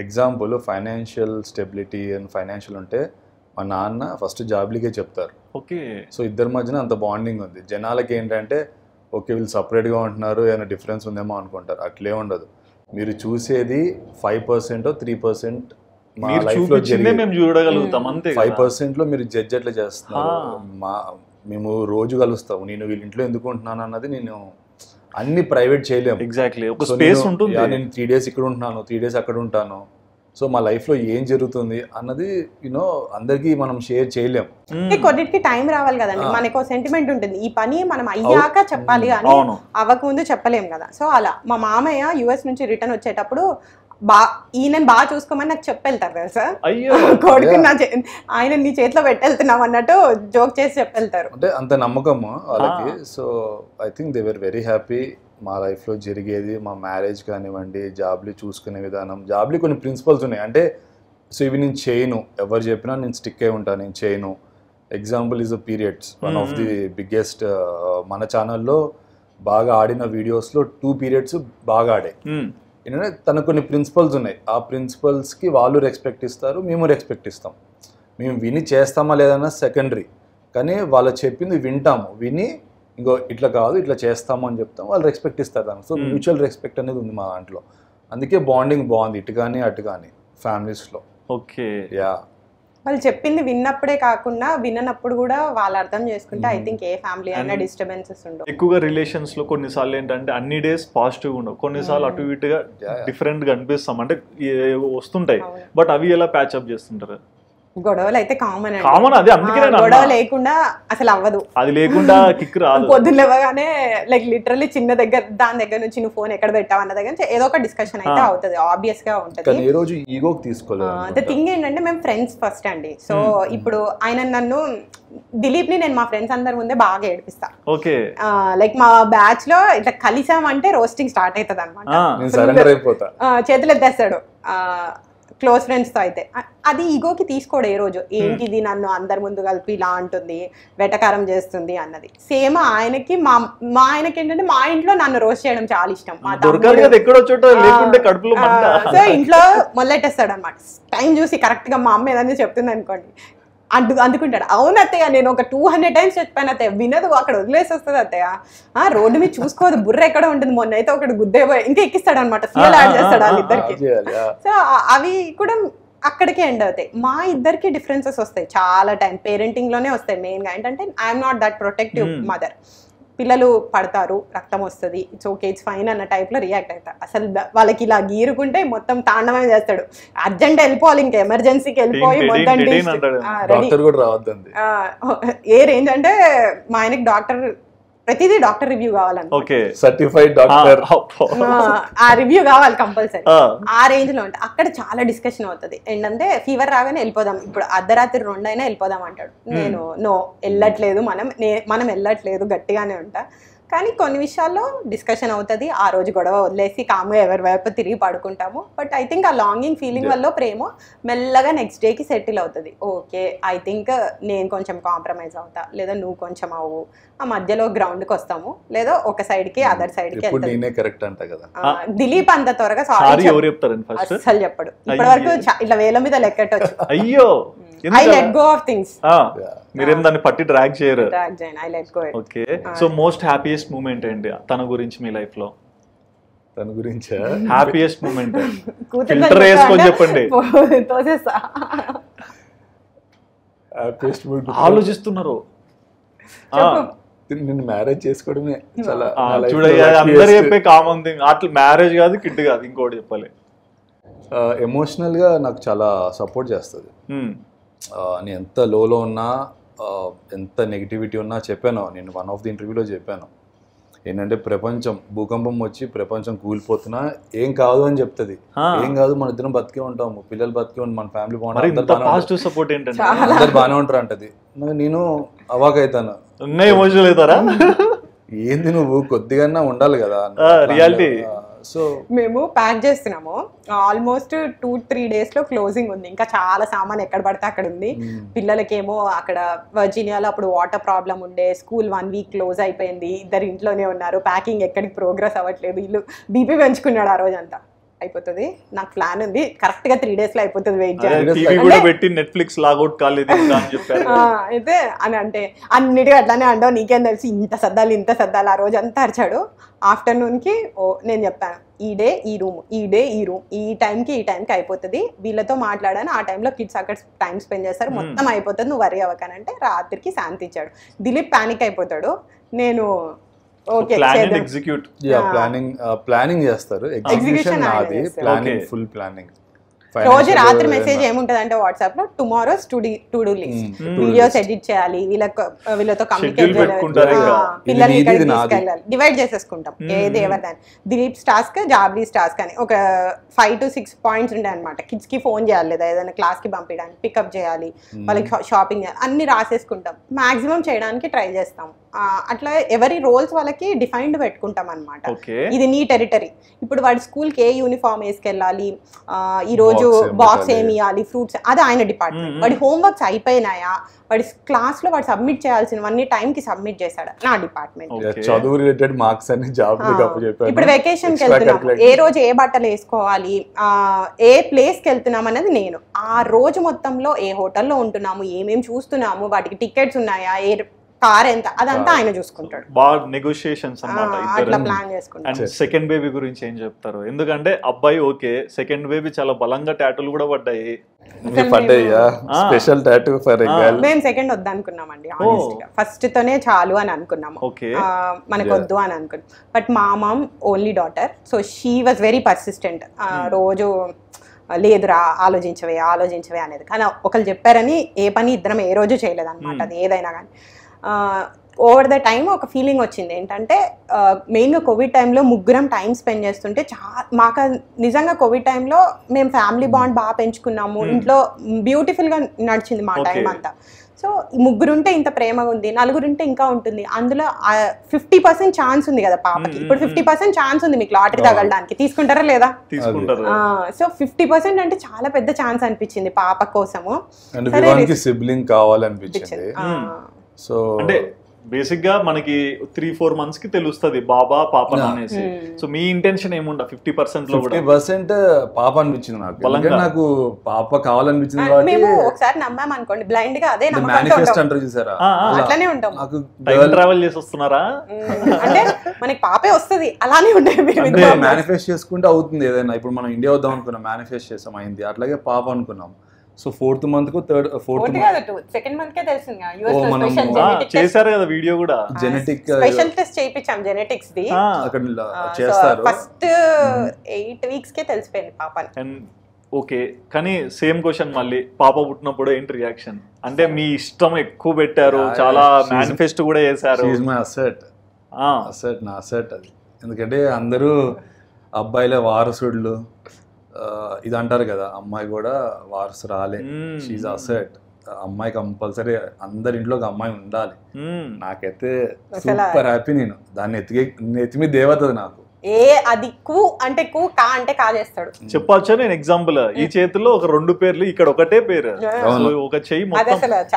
example financial stability and financial ఉంటే మా నాన్న ఫస్ట్ జాబ్లీకే చెప్తారు. ఓకే. సో ఇద్దరి మధ్యన అంత బాండింగ్ ఉంది. జనాలకి ఏంటంటే ఓకే వీళ్ళు సపరేట్గా ఉంటున్నారు, ఏమైనా డిఫరెన్స్ ఉందేమో అనుకుంటారు. అట్లే ఉండదు. మీరు చూసేది 5% 3% మా లైఫ్లో 5%లో మీరు జడ్జ్ ఎట్లా చేస్తున్నారు. మేము రోజు కలుస్తాము. నేను వీళ్ళ ఇంట్లో ఎందుకు ఉంటున్నాను అన్నది నేను అన్ని ప్రైవేట్ చేయలేము. ఎగ్జాక్ట్లీ ఒక స్పేస్ ఉంటుంది. నేను 3 days ఇక్కడ ఉంటున్నాను, 3 days అక్కడ ఉంటాను. సో మా లైఫ్లో ఏం జరుగుతుంది అన్నది యూనో అందరికీ మనం షేర్ చేయలేం. కొన్నిటికి టైం రావాలి కదండి, మనకు సెంటిమెంట్ ఉంటుంది, ఈ పని మనం అయ్యాక చెప్పాలి అని, అవ్వకముందు చెప్పలేం కదా. సో అలా మా మామయ్య యుఎస్ నుంచి రిటర్న్ వచ్చేటప్పుడు ఈయనని బాగా చూసుకోమని నాకు చెప్పెళ్తారు తెలుసా, కొడుకు ఆయన నీ చేతిలో పెట్టెళ్తున్నాం అన్నట్టు జోక్ చేసి చెప్పెళ్తారు. అంటే అంత నమ్మకము వాళ్ళకి. So I think they were very happy. మా లైఫ్లో జరిగేది, మా మ్యారేజ్ కానివ్వండి, జాబ్లీ చూసుకునే విధానం, జాబ్లీ కొన్ని ప్రిన్సిపల్స్ ఉన్నాయి. అంటే సో ఇవి నేను చేయను, ఎవరు చెప్పినా నేను స్టిక్ అయి ఉంటాను, నేను చేయను. Example is periods, one of the biggest మన ఛానల్లో బాగా ఆడిన వీడియోస్లో 2 periods బాగా ఆడాయి. ఏంటంటే తనకు కొన్ని ప్రిన్సిపల్స్ ఉన్నాయి, ఆ ప్రిన్సిపల్స్కి వాళ్ళు రెస్పెక్ట్ ఇస్తారు, మేము రెస్పెక్ట్ ఇస్తాం. మేము విని చేస్తామా లేదన్నా సెకండరీ, కానీ వాళ్ళు చెప్పింది వింటాము, విని ఇంకో ఇట్లా కాదు ఇట్లా చేస్తాము అని చెప్తాం, వాళ్ళు రెస్పెక్ట్ ఇస్తారు దానికి. సో మ్యూచువల్ రెస్పెక్ట్ అనేది ఉంది మా దాంట్లో, అందుకే బాండింగ్ బాగుంది ఇటు కానీ అటు కానీ ఫ్యామిలీస్లో. Okay, yeah. వాళ్ళు చెప్పింది విన్నప్పుడే కాకుండా విననప్పుడు కూడా వాళ్ళు అర్థం చేసుకుంటే ఐ థింక్ ఏ ఫ్యామిలీ అయినా డిస్టర్బెన్సెస్ ఉండవు. ఎక్కువగా రిలేషన్స్ లో కొన్నిసార్లు ఏంటంటే అన్ని డేస్ పాజిటివ్ ఉండవు, కొన్నిసార్లు అటు ఇటుగా డిఫరెంట్ గా అనిపిస్తాం, అంటే వస్తుంటాయి, బట్ అవి ఎలా ప్యాచ్అప్ చేస్తుంటారు? గొడవలు అయితే కామన్ అది, అందుకే గొడవ లేకుండా అసలు అవ్వదు, అది లేకుండా కిక్ రాదు. పొద్దున్న లేవగానే లైక్ లిటరల్లీ చిన్న దాని దగ్గర నుంచి నువ్వు ఫోన్ ఎక్కడ పెట్టావు అన్న దగ్గర నుంచి ఏదో ఒక డిస్కషన్ అయితే అవుతుంది, ఆబ్వియస్ గా ఉంటుంది. ఏ రోజు ఈగోకి తీసుకోలేదు. ద థింగ్ ఏంటంటే మేము ఫ్రెండ్స్ ఫస్ట్ అండి. సో ఇప్పుడు ఆయన నన్ను దిలీప్ ని నేను మా ఫ్రెండ్స్ అందరి ముందే బాగా ఏడిపిస్తా. ఓకే, లైక్ మా బ్యాచ్ లో ఇట్లా కలిసామంటే రోస్టింగ్ స్టార్ట్ అవుతుంది అనమాట, చేతులు ఎత్తేస్తాడు క్లోజ్ ఫ్రెండ్స్తో అయితే. అది ఈగోకి తీసుకోడు ఏ రోజు, ఏంటిది నన్ను అందరి ముందు కలిపి ఇలా అంటుంది, వెటకారం చేస్తుంది అన్నది. సేమ్ ఆయనకి మా ఆయనకి ఏంటంటే మా ఇంట్లో నన్ను రోస్ట్ చేయడం చాలా ఇష్టం. సో ఇంట్లో మొదలెట్టేస్తాడు అనమాట, టైం చూసి కరెక్ట్ గా మా అమ్మ ఏదైనా చెప్తుంది అనుకోండి, అందుకుంటాడు. అవును అత్తయ్య, నేను ఒక 200 times చెప్పాను అత్తయ్య, వినదు, అక్కడ వదిలేసి వస్తుంది అత్తయ్య, రోడ్డు మీద చూసుకోదు, బుర్ర ఎక్కడ ఉంటుంది, మొన్న అయితే ఒకటి గుద్దేపోయి ఇంకా ఎక్కిస్తాడు అనమాట, ఫ్యూయల్ యాడ్ చేస్తాడు వాళ్ళిద్దరికి. సో అవి కూడా అక్కడికే ఎండ్ అవుతాయి. మా ఇద్దరికి డిఫరెన్సెస్ వస్తాయి చాలా టైం, పేరెంటింగ్ లోనే వస్తాయి మెయిన్ గా. ఏంటంటే I'm not that protective mother, పిల్లలు పడతారు, రక్తం వస్తుంది, ఇట్స్ ఓకే ఇట్స్ ఫైన్ అన్న టైప్లో రియాక్ట్ అవుతారు. అసలు వాళ్ళకి ఇలా గీరుకుంటే మొత్తం తాండవం చేస్తాడు, అర్జెంట్ వెళ్ళిపోవాలి, ఇంకా ఎమర్జెన్సీకి వెళ్ళిపోయి మొత్తం ఏ రేంజ్ అంటే మా ఆయనకి డాక్టర్ ప్రతిదీ డాక్టర్ రివ్యూ కావాలంటే, సర్టిఫైడ్ డాక్టర్, ఆ రివ్యూ కావాలి కంపల్సరీ. ఆ రేంజ్ లో ఉంటే అక్కడ చాలా డిస్కషన్ అవుతుంది. ఏంటంటే ఫీవర్ రాగానే వెళ్ళిపోదాం, ఇప్పుడు అర్ధరాత్రి 2 అయినా వెళ్ళిపోదాం అంటాడు. నేను నో వెళ్ళట్లేదు, మనం వెళ్ళట్లేదు గట్టిగానే ఉంటా. కానీ కొన్ని విషయాల్లో డిస్కషన్ అవుతుంది, ఆ రోజు గొడవ వదిలేసి కాము ఎవరి వైపు తిరిగి పడుకుంటాము. బట్ ఐ థింక్ ఆ లాంగింగ్ ఫీలింగ్ వల్ల ప్రేమ మెల్లగా నెక్స్ట్ డేకి సెటిల్ అవుతుంది. ఓకే ఐ థింక్ నేను కొంచెం కాంప్రమైజ్ అవుతా, లేదా నువ్వు కొంచెం అవ్వు, ఆ మధ్యలో గ్రౌండ్కి వస్తాము, లేదా ఒక సైడ్కి అదర్ సైడ్కి వెళ్తాము. దిలీప్ అంత త్వరగా సారీ అస్సలు చెప్పడు, ఇప్పటి వరకు ఇట్లా వేల మీద లెక్కట్టొచ్చు. అయ్యో, I let go off things. మీరేం దాన్ని పట్టి డ్రాగ్ చేయరు. I let go. Okay, so most happiest moment ఏంటి తన గురించి మీ లైఫ్ లో? తన గురించి హ్యాపీయెస్ట్ మూమెంట్ ఫిల్టర్ వేసుకొని చెప్పండి. ఆలోచిస్తున్నారు, నిన్ను మ్యారేజ్ చేసుకోవడమే చాలా అందరూ చెప్పే కామన్ థింగ్. అట్లా మ్యారేజ్ కాదు, కిడ్ కాదు, ఇంకోటి చెప్పాలి. ఎమోషనల్ గా నాకు చాలా సపోర్ట్ చేస్తుంది. నేను ఎంత లోలో ఉన్నా, ఎంత నెగిటివిటీ ఉన్నా చెప్పాను, నేను వన్ ఆఫ్ ది ఇంటర్వ్యూలో చెప్పాను ఏంటంటే ప్రపంచం భూకంపం వచ్చి ప్రపంచం కూలిపోతున్నా ఏం కాదు అని చెప్తుంది. ఏం కాదు, మన ఇద్దరం బతికే ఉంటాము, పిల్లలు బతికే ఉంటాం, మన ఫ్యామిలీ బాగుంటుంది, అందరు బాగానే ఉంటారు అంటది. నేను అవాక్ అవుతాను, ఎమోషనల్ అవుతారా? ఏంది నువ్వు కొద్దిగా ఉండాలి కదా రియాలిటీ. సో మేము ప్యాక్ చేస్తున్నాము, ఆల్మోస్ట్ 2-3 days లో క్లోజింగ్ ఉంది, ఇంకా చాలా సామాన్ ఎక్కడ పడితే అక్కడ ఉంది. పిల్లలకేమో అక్కడ వర్జీనియాలో అప్పుడు వాటర్ ప్రాబ్లం ఉండే, స్కూల్ 1 week క్లోజ్ అయిపోయింది, ఇద్దరు ఇంట్లోనే ఉన్నారు, ప్యాకింగ్ ఎక్కడికి ప్రోగ్రెస్ అవ్వట్లేదు, ఇల్లు బీపీ పెంచుకున్నాడు ఆ రోజు అంతా. అయిపోతుంది, నాకు ప్లాన్ ఉంది, కరెక్ట్ గా 3 days లో అయిపోతుంది, వెయిట్ అయితే అని అంటే అన్నిటిగా అట్లానే అంటావు, నీకేం తెలిసి ఇంత సర్దాలి ఆ రోజు అంతా అరిచాడు. ఆఫ్టర్నూన్ కి నేను చెప్పాను, ఈ డే ఈ రూమ్, ఈ టైంకి అయిపోతుంది, వీళ్ళతో మాట్లాడాను, ఆ టైంలో కిడ్స్ అక్కడ టైం స్పెండ్ చేస్తారు, మొత్తం అయిపోతుంది, నువ్వు వరి అవ్వకనంటే రాత్రికి శాంతి ఇచ్చాడు. దిలీప్ పానిక్ అయిపోతాడు, నేను ప్లానింగ్ చేస్తారు, ఎగ్జిక్యూషన్ నాది, ప్లానింగ్ ఫుల్ ప్లానింగ్. రోజు రాత్రి మెసేజ్ ఏముంటది అంటే వాట్సాప్ లో tomorrow's to do list, videos edit చేయాలి, వీళ్ళతో కమ్యూనికేట్ చేయాలి, పిల్లల్ని ఇక్కడికి తీసుకెళ్ళాలి, డివైడ్ చేసేసుకుంటాం ఏది ఎవరిదాన్ని. దిలీప్స్ టాస్క్, జాబ్రీస్ టాస్క్ అని ఒక 5 to 6 పాయింట్స్ ఉంటాయి అనమాట. కిడ్స్ కి ఫోన్ చేయాలి, లేదా ఏదైనా క్లాస్ కి పంపించడానికి, పికప్ చేయాలి, వాళ్ళకి షాపింగ్ చేయాలి, అన్ని రాసేసుకుంటాం. మాక్సిమం చేయడానికి ట్రై చేస్తాం. అట్లా ఎవరి రోల్స్ వాళ్ళకి డిఫైన్డ్ పెట్టుకుంటాం అనమాట. ఇది నీ టెరిటరీ. ఇప్పుడు వాడి స్కూల్కి ఏ యూనిఫామ్ వేసుకెళ్ళాలి, ఈ రోజు బాక్స్ ఏమి ఇవ్వాలి, ఫ్రూట్స్, అది ఆయన డిపార్ట్మెంట్. వాడి హోంవర్క్స్ అయిపోయినాయా, వాడి క్లాస్ లో వాడు సబ్మిట్ చేయాల్సినవన్నీ టైం కి సబ్మిట్ చేశాడు, నా డిపార్ట్మెంట్. చదువు రిలేటెడ్ మార్క్స్ అన్ని జాబ్. ఇప్పుడు వెకేషన్ కి వెళ్తున్నాం, ఏ రోజు ఏ బట్టలు వేసుకోవాలి, ఏ ప్లేస్ కి వెళ్తున్నాం అనేది నేను. ఆ రోజు మొత్తంలో ఏ హోటల్లో ఉంటున్నాము, ఏమేమి చూస్తున్నాము, వాటికి టికెట్స్ ఉన్నాయా, ఏ కార్ ఎంత, అదంతా ఆయన చూసుకుంటాడు. బాగా నెగోషియేషన్స్ అన్నమాట. అట్లా ప్లాన్ చేసుకుంటాడు. అండ్ సెకండ్ బేబీ గురించి ఏం చెప్తారు? ఎందుకంటే అబ్బాయి ఓకే, సెకండ్ బేబీ చాలా బలంగా టాటూలు కూడా పడ్డాయి. Special tattoo for a girl. మేము సెకండ్ వద్దనుకున్నామండి, ఆనెస్ట్ గా. ఫస్ట్ తోనే చాలు అని అనుకున్నాము, మనకు వద్దు అని అనుకున్నాం. బట్ మా mom only daughter, so she was very persistent. రోజు లేదురా ఆలోచించవే అనేది. కానీ ఒకళ్ళు చెప్పారని ఏ పని ఇద్దరం ఏ రోజు చేయలేదు అనమాట. అది ఏదైనా కానీ ఓవర్ ద టైమ్ ఒక ఫీలింగ్ వచ్చింది ఏంటంటే, మెయిన్గా కోవిడ్ టైంలో ముగ్గురం టైం స్పెండ్ చేస్తుంటే మాకు నిజంగా కోవిడ్ టైంలో మేము ఫ్యామిలీ బాండ్ బాగా పెంచుకున్నాము, ఇంట్లో బ్యూటిఫుల్గా నడిచింది మా టైం అంతా. సో ముగ్గురుంటే ఇంత ప్రేమగా ఉంది, నలుగురుంటే ఇంకా ఉంటుంది. అందులో 50% ఛాన్స్ ఉంది కదా పాపకి. ఇప్పుడు 50% ఛాన్స్ ఉంది మీకు లాటరీ తగలడానికి, తీసుకుంటారా లేదా? సో 50% అంటే చాలా పెద్ద ఛాన్స్ అనిపించింది పాప కోసము. సిబ్లింగ్ కావాలనిపించింది. సో అంటే బేసిక్ గా మనకి 3-4 months కి తెలుస్తుంది బాబా పాప అనేసి. సో మీ ఇంటెన్షన్ ఏముండ 50% లో? 50% పాప అనిపించింది నాకు పాప కావాలనిపించింది. మేము ఒకసారి నమ్మాం అనుకోండి బ్లైండ్ గా, అదే మేనిఫెస్ట్ అంటారు చూసారా, అట్లానే ఉంటాం. టైం ట్రావెల్ చేసి వస్తున్నారా అంటే మనకి పాపే వస్తుంది, అలానే ఉంటాయి. మేనిఫెస్ట్ చేసుకుంటే అవుతుంది ఏదైనా. ఇప్పుడు మనం ఇండియా వద్దాం అనుకున్నాం, మేనిఫెస్ట్ చేసాం, అయింది. అట్లాగే పాప అనుకున్నాం. సో 4th month కు సెకండ్ మంత్ కే తెలిసింది చేశారు కదా వీడియో కూడా. జెనెటిక్ స్పెషల్ టెస్ట్ చేయించాం, జెనెటిక్స్ ది అక్కడ చేస్తారు. ఫస్ట్ 8 weeks కే తెలిసిపోయింది పాప. ఓకే, కానీ సేమ్ క్వశ్చన్ మళ్ళీ, పాప పుట్టినప్పుడు ఏంటి రియాక్షన్? అంటే మీ ఇష్టం ఎక్కువ పెట్టారు, చాలా మేనిఫెస్ట్ కూడా చేశారు. నా అసెట్ అది. ఎందుకంటే అందరూ అబ్బాయిలే వారసుడులు ఇది అంటారు కదా, అమ్మాయి కూడా వారసు రాలే, షీజ్ అసెట్. అమ్మాయి కంపల్సరీ అందరి ఇంట్లో ఒక అమ్మాయి ఉండాలి. నాకైతే సూపర్ హ్యాపీ. నేను దాన్ని ఎత్తిమి దేవతది నాకు. అది కు అంటే కు, కా అంటే కా చేస్తాడు. చెప్పొచ్చా నేను ఎగ్జాంపుల్? ఈ చేతిలో ఒక 2 పేర్లు, ఇక్కడ ఒకటే పేరు, ఒక చెయ్యి మొత్తం.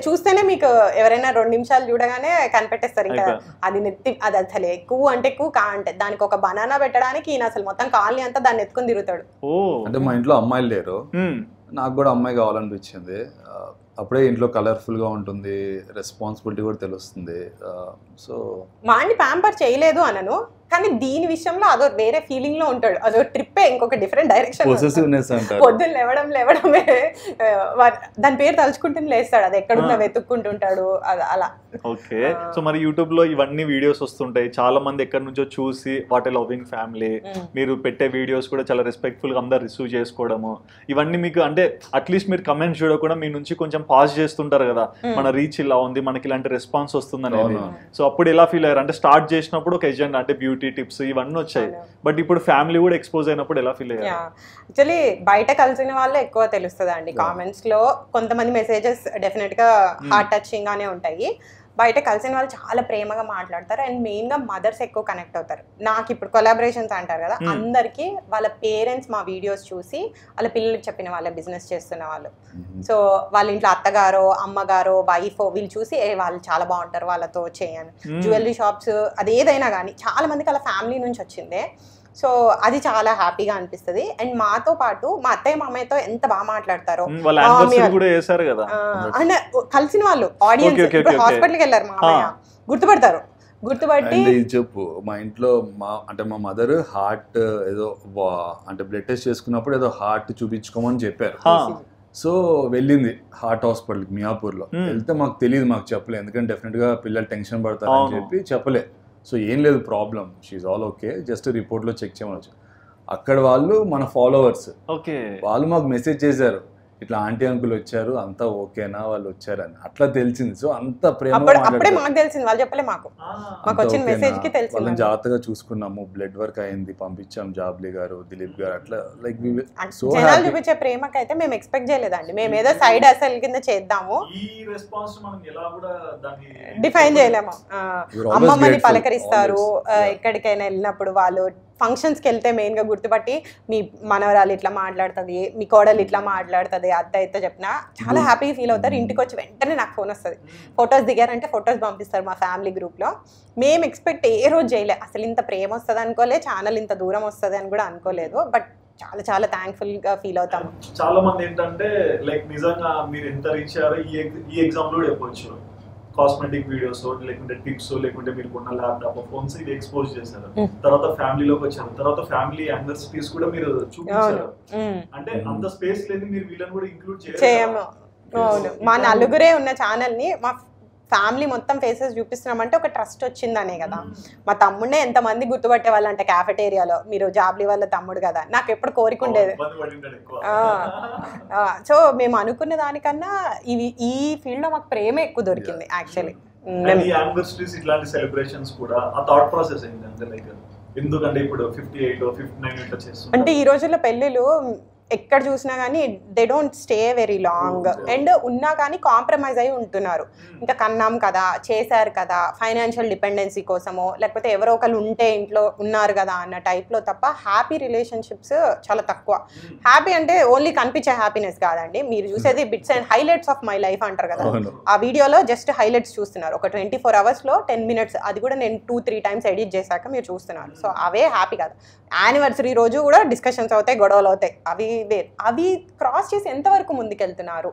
చూస్తేనే మీకు ఎవరైనా 2 నిమిషాలు చూడగానే కనిపెట్టేస్తారు. ఇంకా అది అది అసలు కు అంటే కు, కా అంటే దానికి ఒక బనానా పెట్టడానికి ఈయన అసలు మొత్తం కాలనీ అంతా దాన్ని ఎత్తుకుని తిరుగుతాడు. అంటే మా ఇంట్లో అమ్మాయిలు లేరు, నాకు కూడా అమ్మాయి కావాలనిపించింది. అప్పుడే ఇంట్లో కలర్ఫుల్ గా ఉంటుంది, రెస్పాన్సిబిలిటీ కూడా తెలుస్తుంది. సో మా అన్ని ప్యాంపర్ చేయలేదు అనను, కానీ దీని విషయంలో అదో వేరే ఫీలింగ్ లో ఉంటాడు. అదో ట్రిప్పే, ఇంకొక డిఫరెంట్ డైరెక్షన్. పొద్దున్న లేవడమే దాని పేరు తలుచుకుంటూ లేస్తాడు, అది ఎక్కడున్నా వెతుక్కుంటుంటాడు అలా. ఓకే, సో మరి యూట్యూబ్ లో ఇవన్నీ వీడియోస్ వస్తుంటాయి, చాలా మంది ఎక్కడి నుంచో చూసి వాట్ ఏ లవింగ్ ఫ్యామిలీ, మీరు పెట్టే వీడియోస్ కూడా చాలా రెస్పెక్ట్ఫుల్ గా అందరు రిసీవ్ చేసుకోవడము, ఇవన్నీ మీకు అంటే అట్లీస్ట్ మీరు కమెంట్స్ చూడకుండా మీ నుంచి కొంచెం పాజ్ చేస్తుంటారు కదా, మన రీచ్ ఇలా ఉంది, మనకి ఇలాంటి రెస్పాన్స్ వస్తుంది అనేది. సో అప్పుడు ఎలా ఫీల్ అయ్యారు? అంటే స్టార్ట్ చేసినప్పుడు ఒక ఎజెండా, అంటే బ్యూటీ టిప్స్ ఇవన్నీ వచ్చాయి, బట్ ఇప్పుడు ఫ్యామిలీ కూడా ఎక్స్పోజ్ అయినప్పుడు ఎలా ఫీల్ అయ్యారు? యాక్చువల్లీ బయట కలిసిన వాళ్ళే ఎక్కువ తెలుస్తుంది అండి. కామెంట్స్ లో కొంతమంది మెసేజెస్ డెఫినెట్ గా హార్ట్ టచింగ్ గానే ఉంటాయి. బయట కలిసిన వాళ్ళు చాలా ప్రేమగా మాట్లాడతారు, అండ్ మెయిన్ గా మదర్స్ ఎక్కువ కనెక్ట్ అవుతారు. నాకు ఇప్పుడు కొలాబరేషన్స్ అంటారు కదా, అందరికి వాళ్ళ పేరెంట్స్ మా వీడియోస్ చూసి వాళ్ళ పిల్లలకి చెప్పిన వాళ్ళ బిజినెస్ చేస్తున్న వాళ్ళు, సో వాళ్ళ ఇంట్లో అత్తగారో అమ్మగారో వైఫో వీళ్ళు చూసి వాళ్ళు చాలా బాగుంటారు, వాళ్ళతో చేయను. జ్యువెలరీ షాప్స్ అది ఏదైనా కానీ చాలా మందికి వాళ్ళ ఫ్యామిలీ నుంచి వచ్చిందే. సో అది చాలా హ్యాపీగా అనిపిస్తుంది. అండ్ మాతో పాటు మా అత్తయ్య మామయ్యతో ఎంత బాగా మాట్లాడతారో, అంటే కలిసిన వాళ్ళు ఆడియన్స్ హాస్పిటల్కి వెళ్ళారు మామయ్య గుర్తుపడతారు, గుర్తుపట్టి చెప్పు. మా ఇంట్లో మా మదర్ హార్ట్ ఏదో అంటే బ్లడ్ టెస్ట్ చేసుకున్నప్పుడు ఏదో హార్ట్ చూపించుకోమని చెప్పారు. సో వెళ్ళింది హార్ట్ హాస్పిటల్కి మియాపూర్లో. వెళ్తే మాకు తెలియదు, మాకు చెప్పలేదు, ఎందుకంటే డెఫినెట్ గా పిల్లలు టెన్షన్ పడతారని చెప్పి చెప్పలే. సో ఏం లేదు problem, she's all okay, just రిపోర్ట్లో చెక్ చేయమని వచ్చి అక్కడ వాళ్ళు మన ఫాలోవర్స్, ఓకే వాళ్ళు మాకు మెసేజ్ చేశారు ఇట్లా ఆంటీ అంకుల్ వచ్చారు అంతా ఓకేనా వాళ్ళు వచ్చారని, అట్లా తెలిసింది. సో అంత ప్రేమ అప్పుడే మాకు తెలిసింది, వాళ్ళు చెప్పలే మాకు వచ్చిన మెసేజ్ కి తెలిసింది. వాళ్ళని జాగ్రత్తగా చూసుకున్నాము, బ్లడ్ వర్క్ అయింది, పంపించాం జాబ్లీ గారు, దిలీప్ గారు, అట్లా లైక్ జనాలు చూపించే ప్రేమకి అయితే మేము ఎక్స్పెక్ట్ చేయలేదండి. మేము ఏదో సైడ్ అసలు కింద చేద్దాము డిఫైన్ చేయలేము. అమ్మమ్మని పలకరిస్తారు, ఎక్కడికైనా వెళ్ళినప్పుడు వాళ్ళు ఫంక్షన్స్కి వెళ్తే మెయిన్గా గుర్తుపట్టి మీ మనవరాలు ఇట్లా మాట్లాడుతుంది, మీ కోడలు ఇట్లా మాట్లాడుతుంది, అత్త అయితే చెప్పినా చాలా హ్యాపీగా ఫీల్ అవుతారు. ఇంటికి వచ్చి వెంటనే నాకు ఫోన్ వస్తుంది, ఫొటోస్ దిగారంటే ఫొటోస్ పంపిస్తారు మా ఫ్యామిలీ గ్రూప్లో. మేము ఎక్స్పెక్ట్ ఏ రోజు చేయలే, అసలు ఇంత ప్రేమ వస్తుంది అనుకోలే, ఛానల్ ఇంత దూరం వస్తుంది అని కూడా అనుకోలేదు. బట్ చాలా చాలా థ్యాంక్ఫుల్గా ఫీల్ అవుతాము. చాలా మంది ఏంటంటే లైక్ నిజంగా మీరు ఎంత రీచ్ అయ్యారో ఈ ఎగ్జామ్లో చెప్పొచ్చు, కాస్మెటిక్ వీడియోస్ లేకుంటే టిప్స్ లేకుంటే మీరు కొన్న ల్యాప్టాప్ ఫోన్స్ ఇది ఎక్స్పోజ్ చేశారు. తర్వాత ఫ్యామిలీలోకి వచ్చారు, తర్వాత ఫ్యామిలీ యానివర్సరీస్ కూడా మీరు చూపించారు. అంటే అంత స్పేస్ లేదు, మీరు వీళ్ళని కూడా ఇంక్లూడ్ చేయము. మా నలుగురే ఉన్న ఛానల్ ని మా ఫ్యామిలీ మొత్తం ఫేసెస్ చూపిస్తున్నామంటే ఒక ట్రస్ట్ వచ్చిందనే కదా. మా తమ్ముడే ఎంతమంది గుర్తుపట్టే వాళ్ళంటే క్యాఫెటేరియాలో, మీరు జాబ్లీ వాళ్ళ తమ్ముడు కదా, నాకు ఎప్పుడు కోరిక ఉండేది. సో మేము అనుకున్న దానికన్నా ఈ ఫీల్డ్ లో మాకు ప్రేమ ఎక్కువ దొరికింది యాక్చువల్లీ. ఇట్లాంటి సెలబ్రేషన్స్ కూడా ఆ థాట్ ప్రాసెస్ ఏంటంటే లైక్ ఎందుకంటే ఇప్పుడు 58 59 ఇట్లా చేస్తున్నారు అంటే ఈ రోజుల్లో పెళ్ళిళ్ళు ఎక్కడ చూసినా కానీ they don't stay very long, and ఉన్నా కానీ కాంప్రమైజ్ అయి ఉంటున్నారు. ఇంకా కన్నాం కదా, చేశారు కదా, ఫైనాన్షియల్ డిపెండెన్సీ కోసమో లేకపోతే ఎవరో ఒకరు ఉంటే ఇంట్లో ఉన్నారు కదా అన్న టైప్లో తప్ప హ్యాపీ రిలేషన్షిప్స్ చాలా తక్కువ. హ్యాపీ అంటే ఓన్లీ కనిపించే హ్యాపీనెస్ కాదండి, మీరు చూసేది bits and highlights of my life అంటారు కదా, ఆ వీడియోలో జస్ట్ హైలైట్స్ చూస్తున్నారు. ఒక 24 అవర్స్లో 10 minutes, అది కూడా నేను 2-3 times ఎడిట్ చేశాక మీరు చూస్తున్నారు. సో అవే హ్యాపీ కాదు. యానివర్సరీ రోజు కూడా డిస్కషన్స్ అవుతాయి, గొడవలు అవుతాయి, అవి క్రాస్ చేసి ఎంతవరకు ముందుకెళ్తున్నారు,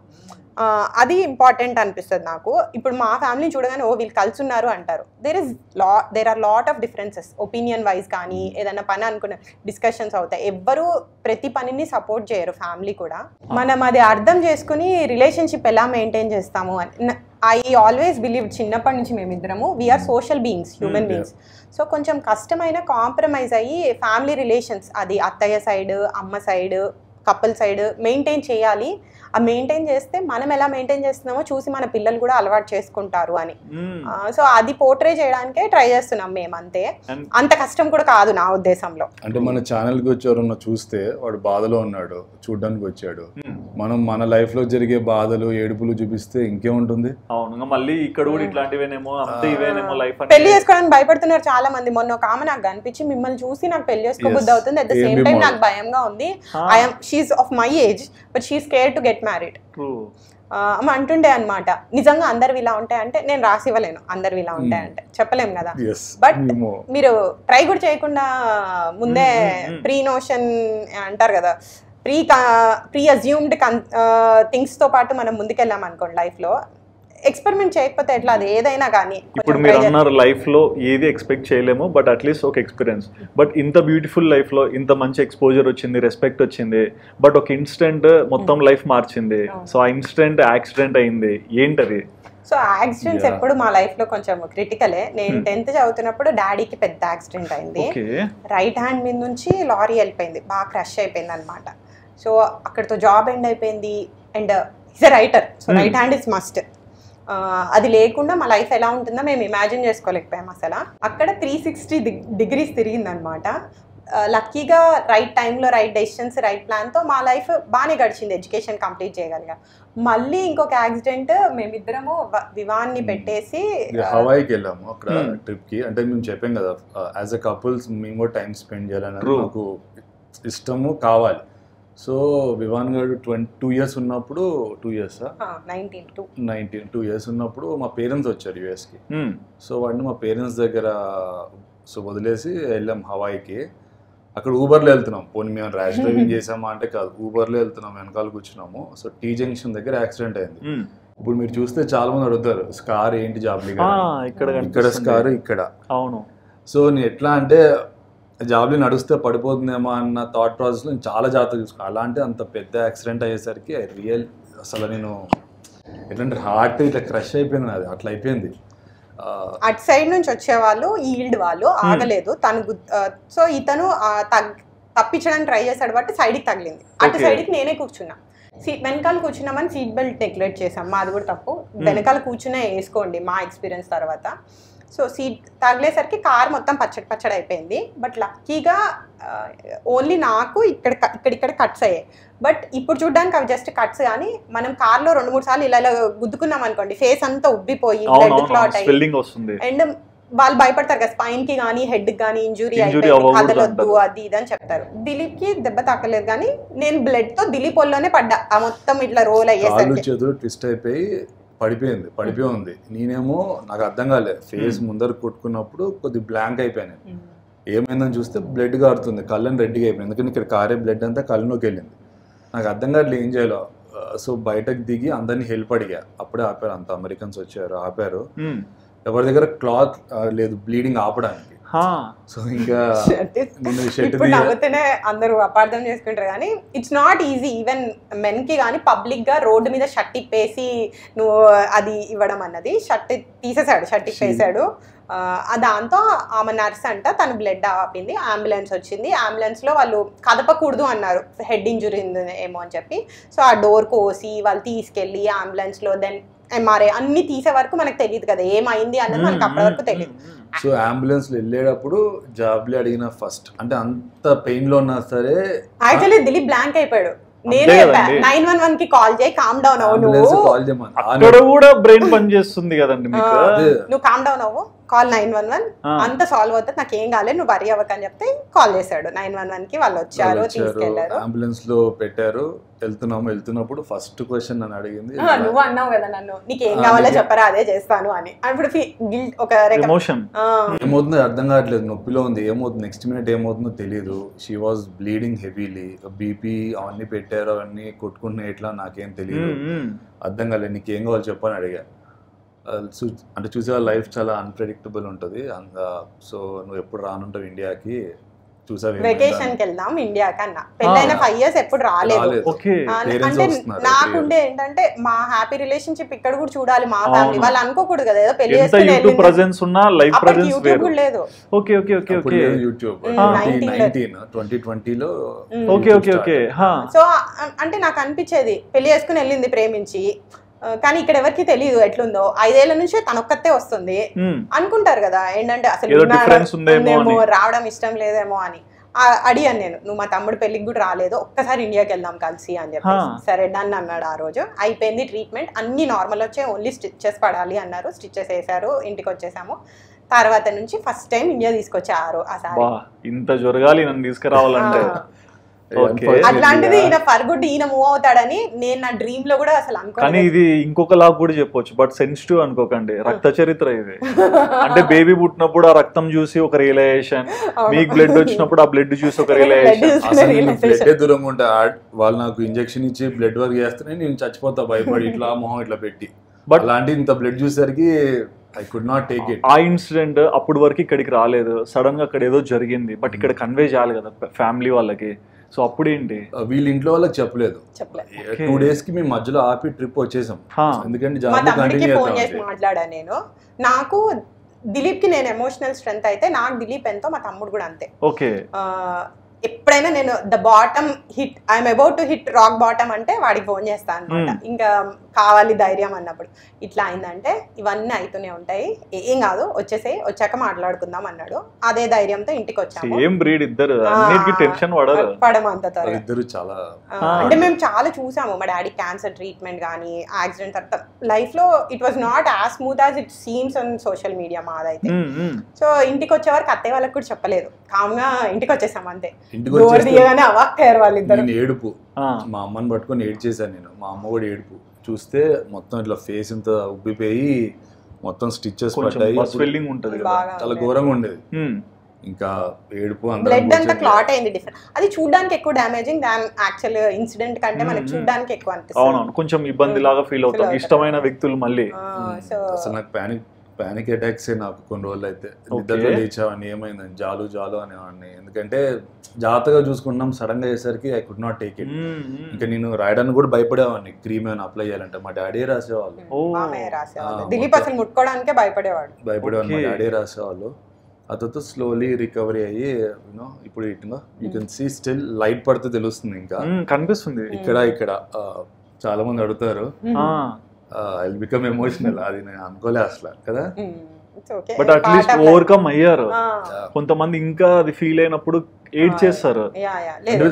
అది ఇంపార్టెంట్ అనిపిస్తుంది నాకు. ఇప్పుడు మా ఫ్యామిలీని చూడగానే ఓ వీళ్ళు కలిసి ఉన్నారు అంటారు. There are lot of differences opinion wise కానీ ఏదైనా పని అనుకున్న డిస్కషన్స్ అవుతాయి. ఎవ్వరూ ప్రతి పనిని సపోర్ట్ చేయరు, ఫ్యామిలీ కూడా. మనం అది అర్థం చేసుకుని రిలేషన్షిప్ ఎలా మెయింటైన్ చేస్తాము అని ఐ ఆల్వేస్ బిలీవ్. చిన్నప్పటి నుంచి మేమిద్దరము we are social beings, human beings. So కొంచెం కష్టమైన కాంప్రమైజ్ అయ్యి ఫ్యామిలీ రిలేషన్స్, అది అత్తయ్య సైడ్ అమ్మ సైడ్ కపుల్ సైడ్ మెయింటైన్ చేయాలి. ఆ మెయింటైన్ చేస్తే మనం ఎలా మెయింటైన్ చేస్తున్నామో చూసి మన పిల్లలు కూడా అలవాటు చేసుకుంటారు అని. సో అది పోర్ట్రే చేయడానికే ట్రై చేస్తున్నాం మేము, అంతే. అంత కష్టం కూడా కాదు నా ఉద్దేశంలో. అంటే మన ఛానల్కి వచ్చారన్న చూస్తే వాడు బాధలో ఉన్నాడు, చూడడానికి వచ్చాడు. మనం మన లైఫ్ లో జరిగే బాధలు ఏడుపులు చూపిస్తే ఇంకేముంటుంది. అవును, మళ్ళీ ఇక్కడ కూడా ఇట్లాంటివేనేమో అంతే ఇవేనేమో లైఫ్. పెళ్లి చేసుకోవడానికి భయపడుతున్నారు చాలా మంది. మొన్న ఒక ఆమె నాకు కనిపించి మిమ్మల్ని చూసి నాకు పెళ్లి చేసుకోబుద్ధి అవుతుంది, అట్ ద సేమ్ టైం నాకు భయంగా ఉంది. She's of my age but she scared to get married అంటుండే అనమాట. నిజంగా అందరు ఇలా ఉంటాయంటే నేను రాసి ఇవ్వలేను, అందరు ఇలా ఉంటాయంటే చెప్పలేము కదా. బట్ మీరు ట్రై కూడా చేయకుండా ముందే ప్రీ నోషన్ అంటారు కదా, ప్రీ అజ్యూమ్డ్ థింగ్స్తో పాటు మనం ముందుకెళ్ళాం అనుకోండి లైఫ్లో. ఎక్స్పెరిమెంట్ చేయకపోతే ఎట్లా, అది ఏదైనా కానీ. ఇప్పుడు మీరు అన్నారు లైఫ్లో ఏది ఎక్స్పెక్ట్ చేయలేము, బట్ అట్లీస్ట్ ఒక ఎక్స్పీరియన్స్. బట్ ఇంత బ్యూటిఫుల్ లైఫ్లో ఇంత మంచి ఎక్స్పోజర్ వచ్చింది, రెస్పెక్ట్ వచ్చింది, బట్ ఒక ఇన్స్టెంట్ మొత్తం లైఫ్ మార్చింది. సో ఆ ఇన్స్టెంట్ యాక్సిడెంట్ అయింది, ఏంటది? సో యాక్సిడెంట్స్ ఎప్పుడు మా లైఫ్ లో కొంచెం క్రిటికలే. నేను 10th చదువుతున్నప్పుడు డాడీకి పెద్ద యాక్సిడెంట్ అయింది. రైట్ హ్యాండ్ మీద నుంచి లారీ వెళ్ళిపోయింది, బాగా క్రష్ అయిపోయింది అనమాట. సో అక్కడితో జాబ్ ఎండ్ అయిపోయింది. And is a writer, so right hand is must. అది లేకుండా మా లైఫ్ ఎలా ఉంటుందో మేము ఇమాజిన్ చేసుకోలేకపోయాం అసలు. అక్కడ 360 degrees తిరిగిందనమాట. లక్కీగా రైట్ టైంలో రైట్ డెసిషన్స్ రైట్ ప్లాన్తో మా లైఫ్ బాగానే గడిచింది, ఎడ్యుకేషన్ కంప్లీట్ చేయగలిగా. మళ్ళీ ఇంకొక యాక్సిడెంట్, మేమిద్దరము వివాన్ని పెట్టేసి హవాయికి వెళ్ళాము అక్కడ ట్రిప్కి. అంటే మేము చెప్పాం కదా, యాజ్ అ కపుల్స్ మేము కూడా టైం స్పెండ్ చేయాలన్నది మాకు ఇష్టము కావాలి. సో వివాన్ గారు 2 years ఉన్నప్పుడు 2 years 2 years ఉన్నప్పుడు మా పేరెంట్స్ వచ్చారు యూఎస్కి. సో వాడిని మా పేరెంట్స్ దగ్గర వదిలేసి వెళ్ళాం హవాయికి. అక్కడ ఊబర్లో వెళ్తున్నాం. పోనీ మేము ర్యాష్ డ్రైవింగ్ చేసామా అంటే కాదు, ఊబర్లో వెళ్తున్నాం, వెనకాల కూర్చున్నాము. సో టీ జంక్షన్ దగ్గర యాక్సిడెంట్ అయింది. ఇప్పుడు మీరు చూస్తే చాలా మంది అడుగుతారు స్కార్ ఏంటి జాబ్లీ గారు, ఇక్కడ స్కార్ ఇక్కడ. అవును. సో నేను ఎట్లా అంటే జాబ్లీ నడుస్తే పడిపోతుందేమో అన్న థాట్ ప్రాసెస్లో నేను చాలా జాగ్రత్తగా చూసుకున్నాను. అలాంటి అంత పెద్ద యాక్సిడెంట్ అయ్యేసరికి అసలు నేను ఎట్లంటే హార్ట్ ఇట్లా క్రష్ అయిపోయింది, అది అట్లా అయిపోయింది. అటు సైడ్ నుంచి వచ్చేవాళ్ళు ఈల్డ్ వాళ్ళు ఆగలేదు తను. సో ఇతను తప్పించడానికి ట్రై చేశాడు బట్టి సైడ్కి తగిలింది. అటు సైడ్కి నేనే కూర్చున్నా. వెనకాల కూర్చున్నామని సీట్ బెల్ట్ నెగ్లెక్ట్ చేసాం, మాది కూడా తప్పు. వెనకాల కూర్చునే వేసుకోండి మా ఎక్స్పీరియన్స్ తర్వాత. సో సీట్ తగిలేసరికి కార్ మొత్తం పచ్చడి అయిపోయింది. బట్ లక్కీగా ఓన్లీ నాకు ఇక్కడ కట్స్ అయ్యాయి. బట్ ఇప్పుడు చూడడానికి అవి జస్ట్ కట్స్, కానీ మనం కార్లో 2-3 సార్లు ఇలా గుద్దుకున్నాం అనుకోండి, ఫేస్ అంతా ఉబ్బిపోయి బ్లడ్ క్లాట్ అయ్యి, అండ్ వాళ్ళు భయపడతారు కదా స్పైన్ కి కానీ హెడ్ కి కానీ ఇంజురీ అయిపోయింది, కదలొద్దు అది ఇది అని చెప్తారు. దిలీప్ కి దెబ్బ తాకలేదు, కానీ నేను బ్లడ్ తో దిలీప్ ఒళ్ళోనే పడ్డా. ఆ మొత్తం ఇట్లా రోల్ అయ్యేసరికి చేతులు ట్విస్ట్ అయిపోయి పడిపోయి ఉంది. నేనేమో నాకు అర్థం కాలేదు, ఫేస్ ముందర కొట్టుకున్నప్పుడు కొద్ది బ్లాంక్ అయిపోయాను. ఏమైందని చూస్తే బ్లడ్ కారుతుంది, కళ్ళని రెడ్డిగా అయిపోయింది. ఎందుకంటే ఇక్కడ కారే బ్లడ్ అంతా కళ్ళలోకి వెళ్ళింది. నాకు అర్థం కావట్లేదు ఏం చేయాలో. సో బయటకు దిగి అందరినీ హెల్ప్ అడిగా. అప్పుడే ఆపారు, అంత అమెరికన్స్ వచ్చారు, ఆపారు. ఎవరి దగ్గర క్లాత్ లేదు బ్లీడింగ్ ఆపడానికి. సో ఇంకా నవ్వుతూనే అందరూ అపార్థం చేసుకుంటారు, కానీ it's not easy. Even men కి కానీ పబ్లిక్ గా రోడ్డు మీద షర్ట్ ఇప్పేసి నువ్వు అది ఇవ్వడం అన్నది. షర్ట్ ఇప్పేసాడు. దాంతో ఆమె నర్స్ అంట, తను బ్లడ్ ఆపింది. అంబులెన్స్ వచ్చింది. అంబులెన్స్ లో వాళ్ళు కదపకూడదు అన్నారు, హెడ్ ఇంజురీ ఏమో అని చెప్పి. సో ఆ డోర్ కోసి వాళ్ళు తీసుకెళ్ళి అంబులెన్స్ లో దెన్ ఎంఆర్ఐ అన్ని తీసే వరకు మనకు తెలియదు కదా ఏమైంది అన్నది, మనకు అప్పటి వరకు తెలియదు. సో అంబులెన్స్ లో వెళ్ళేటప్పుడు జాబ్లీ అడిగిన ఫస్ట్, అంటే అంత పెయిన్ లో ఉన్నా సరే యాక్చువల్లీ దిలీప్ బ్లాంక్ అయిపోయాడు. నేనే 911 కి కాల్ చేయి, కామ్ డౌన్ అవ్వు, నువ్వు కూడా బ్రెయిన్ పని చేస్తుంది కదండి, నువ్వు కామ్ డౌన్ అవ్వు, కాల్ 911, అంత సాల్వ్ అవుతుంది, నాకు ఏం కాలేదు, నువ్వు వరి అవ్వక అని చెప్తే కాల్ చేశాడు 911 కి. వాళ్ళు వచ్చారు, తీసుకెళ్లారు, అంబులెన్స్ లో పెట్టారు. వెళ్తున్నప్పుడు ఫస్ట్ క్వశ్చన్ నన్ను అడిగింది, నువ్వు అన్నావు కదా నన్ను, నీకు ఏం కావాలో చెప్పరా అదే చేస్తాను అని. అప్పుడు ఒక ఏమవుతుందో అర్థం కావట్లేదు, నొప్పిలో ఉంది, ఏమవుతుంది నెక్స్ట్ మినిట్ ఏమవుతుందో తెలియదు. She was bleeding heavily, BP అవన్నీ పెట్టారు, అవన్నీ కొట్టుకుంటున్నాయి, ఎట్లా నాకేం తెలియదు, అర్థం కాలేదు. నీకు ఏం కావాలో చెప్పని అడిగా. అంటే చూసే లైఫ్ చాలా అన్ప్రెడిక్టబుల్ ఉంటుంది. సో నువ్వు ఎప్పుడు రానుంటావు ఇండియాకి, వెకేషన్ కి వెళ్దాం ఇండియాకి అన్న. పెళ్ళైన 5 years ఎప్పుడు రాలేదు. అంటే నాకుండే ఏంటంటే మా హ్యాపీ రిలేషన్షిప్ ఇక్కడ కూడా చూడాలి మా ఫ్యామిలీ. వాళ్ళు అనుకోకూడదు కదా ఏదో పెళ్లి చేసుకుని యూట్యూబ్ కూడా లేదు. యూట్యూబ్ 2020లో. సో అంటే నాకు అనిపించేది పెళ్లి చేసుకుని వెళ్ళింది ప్రేమించి, కానీ ఇక్కడ ఎవరికి తెలియదు ఎట్లుందో. 5 ఏళ్ల నుంచి తనొక్కతే వస్తుంది అనుకుంటారు కదా, ఏంటంటే అసలు రావడం ఇష్టం లేదేమో అని. అడిగాను నేను, నువ్వు మా తమ్ముడు పెళ్లికి కూడా రాలేదు, ఒక్కసారి ఇండియాకి వెళ్దాం కలిసి అని చెప్పి. సరే డన్ అన్నాడు. ఆ రోజు అయిపోయింది ట్రీట్మెంట్, అన్ని నార్మల్ వచ్చాయి, ఓన్లీ స్టిచెస్ పడాలి అన్నారు. స్టిచెస్ వేసారు, ఇంటికి వచ్చేసాము. తర్వాత నుంచి ఫస్ట్ టైం ఇండియా తీసుకొచ్చారు. ఆ సారి ఇంత జరగాలి నన్ను తీసుకురావాలంటే అట్లాంటిది ఈయన ఫర్ గుడ్ ఈయన మూవ్ అవుతాడని నేను నా డ్రీమ్ లో కూడా అసలు అనుకో. కానీ ఇది ఇంకొక లాగా కూడా చెప్పొచ్చు, బట్ సెన్సిటివ్ అనుకోకండి, రక్త చరిత్ర ఇది. అంటే బేబీ పుట్టినప్పుడు ఆ రక్తం చూసి ఒక రియలైజేషన్, మీకు బ్లడ్ వచ్చినప్పుడు ఆ బ్లడ్ చూసి ఒక రియలైజేషన్. దూరంగా ఉంటా, వాళ్ళు నాకు ఇంజెక్షన్ ఇచ్చి బ్లడ్ వర్క్ చేస్తేనే నేను చచ్చిపోతా భయపడి, ఇట్లా మొహం ఇట్లా పెట్టి. బట్ అలాంటి ఇంత బ్లడ్ చూసేసరికి I could not take it. ఆ ఇన్సిడెంట్ అప్పుడు వరకు ఇక్కడికి రాలేదు, సడన్ గా అక్కడ ఏదో జరిగింది, బట్ ఇక్కడ కన్వే చేయాలి కదా ఫ్యామిలీ వాళ్ళకి. సో అప్పుడు ఏంటి, వీళ్ళ ఇంట్లో వాళ్ళకి చెప్పలేదు. 2 days కి మేము మధ్యలో ఆపి ట్రిప్ వచ్చేసాం. ఎందుకంటే మాట్లాడా నేను. నాకు దిలీప్ కి నేను ఎమోషనల్ స్ట్రెంత్ అయితే నాకు దిలీప్ ఎంతో మా తమ్ముడు కూడా అంతే. ఓకే, ఎప్పుడైనా నేను the bottom hit, I'm about to hit rock bottom అంటే వాడికి ఫోన్ చేస్తాను అనమాట. ఇంకా కావాలి ధైర్యం అన్నప్పుడు. ఇట్లా అయిందంటే ఇవన్నీ అవుతూనే ఉంటాయి, ఏం కాదు వచ్చేసే, వచ్చాక మాట్లాడుకుందాం అన్నాడు. అదే ధైర్యంతో ఇంటికి వచ్చాము. పడమంత అంటే మేము చాలా చూసాము. మా డాడీ క్యాన్సర్ ట్రీట్మెంట్ కానీ యాక్సిడెంట్ తర్వాత లైఫ్ లో it was not as smooth as it seems on social media మాదైతే. సో ఇంటికి వచ్చే వరకు అత్తయ్య వాళ్ళకి కూడా చెప్పలేదు, కామ్గా ఇంటికి వచ్చేసాం అంతే. డోర్ తీయగానే అవాక్కయ్యారు వాళ్ళిద్దరు. ఏడుపు, మా అమ్మని పట్టుకొని ఏడ్చేసాను నేను, మా అమ్మ కూడా ఏడుపు. చూస్తే మొత్తం ఇట్లా ఫేస్ ఇంత ఉబ్బిపోయి మొత్తం స్టిచెస్ పడ్డాయి, చాలా ఘోరంగా ఉండేది. ఇంకా ఏడుపు, బ్లడ్ అంతా క్లాట్ అయింది. డిఫరెంట్, అది చూడడానికి ఎక్కువ డామేజింగ్ దాన్ యాక్చువల్ ఇన్సిడెంట్ కంటే మనకి చూడడానికి ఎక్కువ అనిపిస్తుంది. అవునవును, కొంచెం ఇబ్బంది లాగా ఫీల్ అవుతాం ఇష్టమైన వ్యక్తులు మళ్ళీ. అసలు నాకు పానిక్ అటాక్స్ నాకు కొన్ని రోజులు అయితే. నిద్రలో లేచావని ఏమైందని జాలు అనేవాడిని, ఎందుకంటే జాగ్రత్తగా చూసుకుంటాం, సడన్ గా చేసరికి I could not take it. ఇంకా నేను రాయడానికి కూడా భయపడేవాడిని, క్రీమ్ ఏమైనా అప్లై చేయాలంటే. మా డాడీ రాసేవాళ్ళు, దిలీప్ అసలు ముట్టుకోవడానికే భయపడేవాడు. మా డాడీ రాసేవాళ్ళు. ఆ తర్వాత స్లోలీ రికవరీ అయ్యి యూనో ఇప్పుడు you can see still light పడితే తెలుస్తుంది ఇంకా కనిపిస్తుంది ఇక్కడ చాలా మంది అడుగుతారు ఐ బికమ్ ఎమోషనల్, అది నేను అనుకోలే అసలు కదా. బట్ అట్లీస్ట్ ఓవర్కమ్ అయ్యారు. కొంతమంది ఇంకా అది ఫీల్ అయినప్పుడు ఎయిట్ చేస్తారు.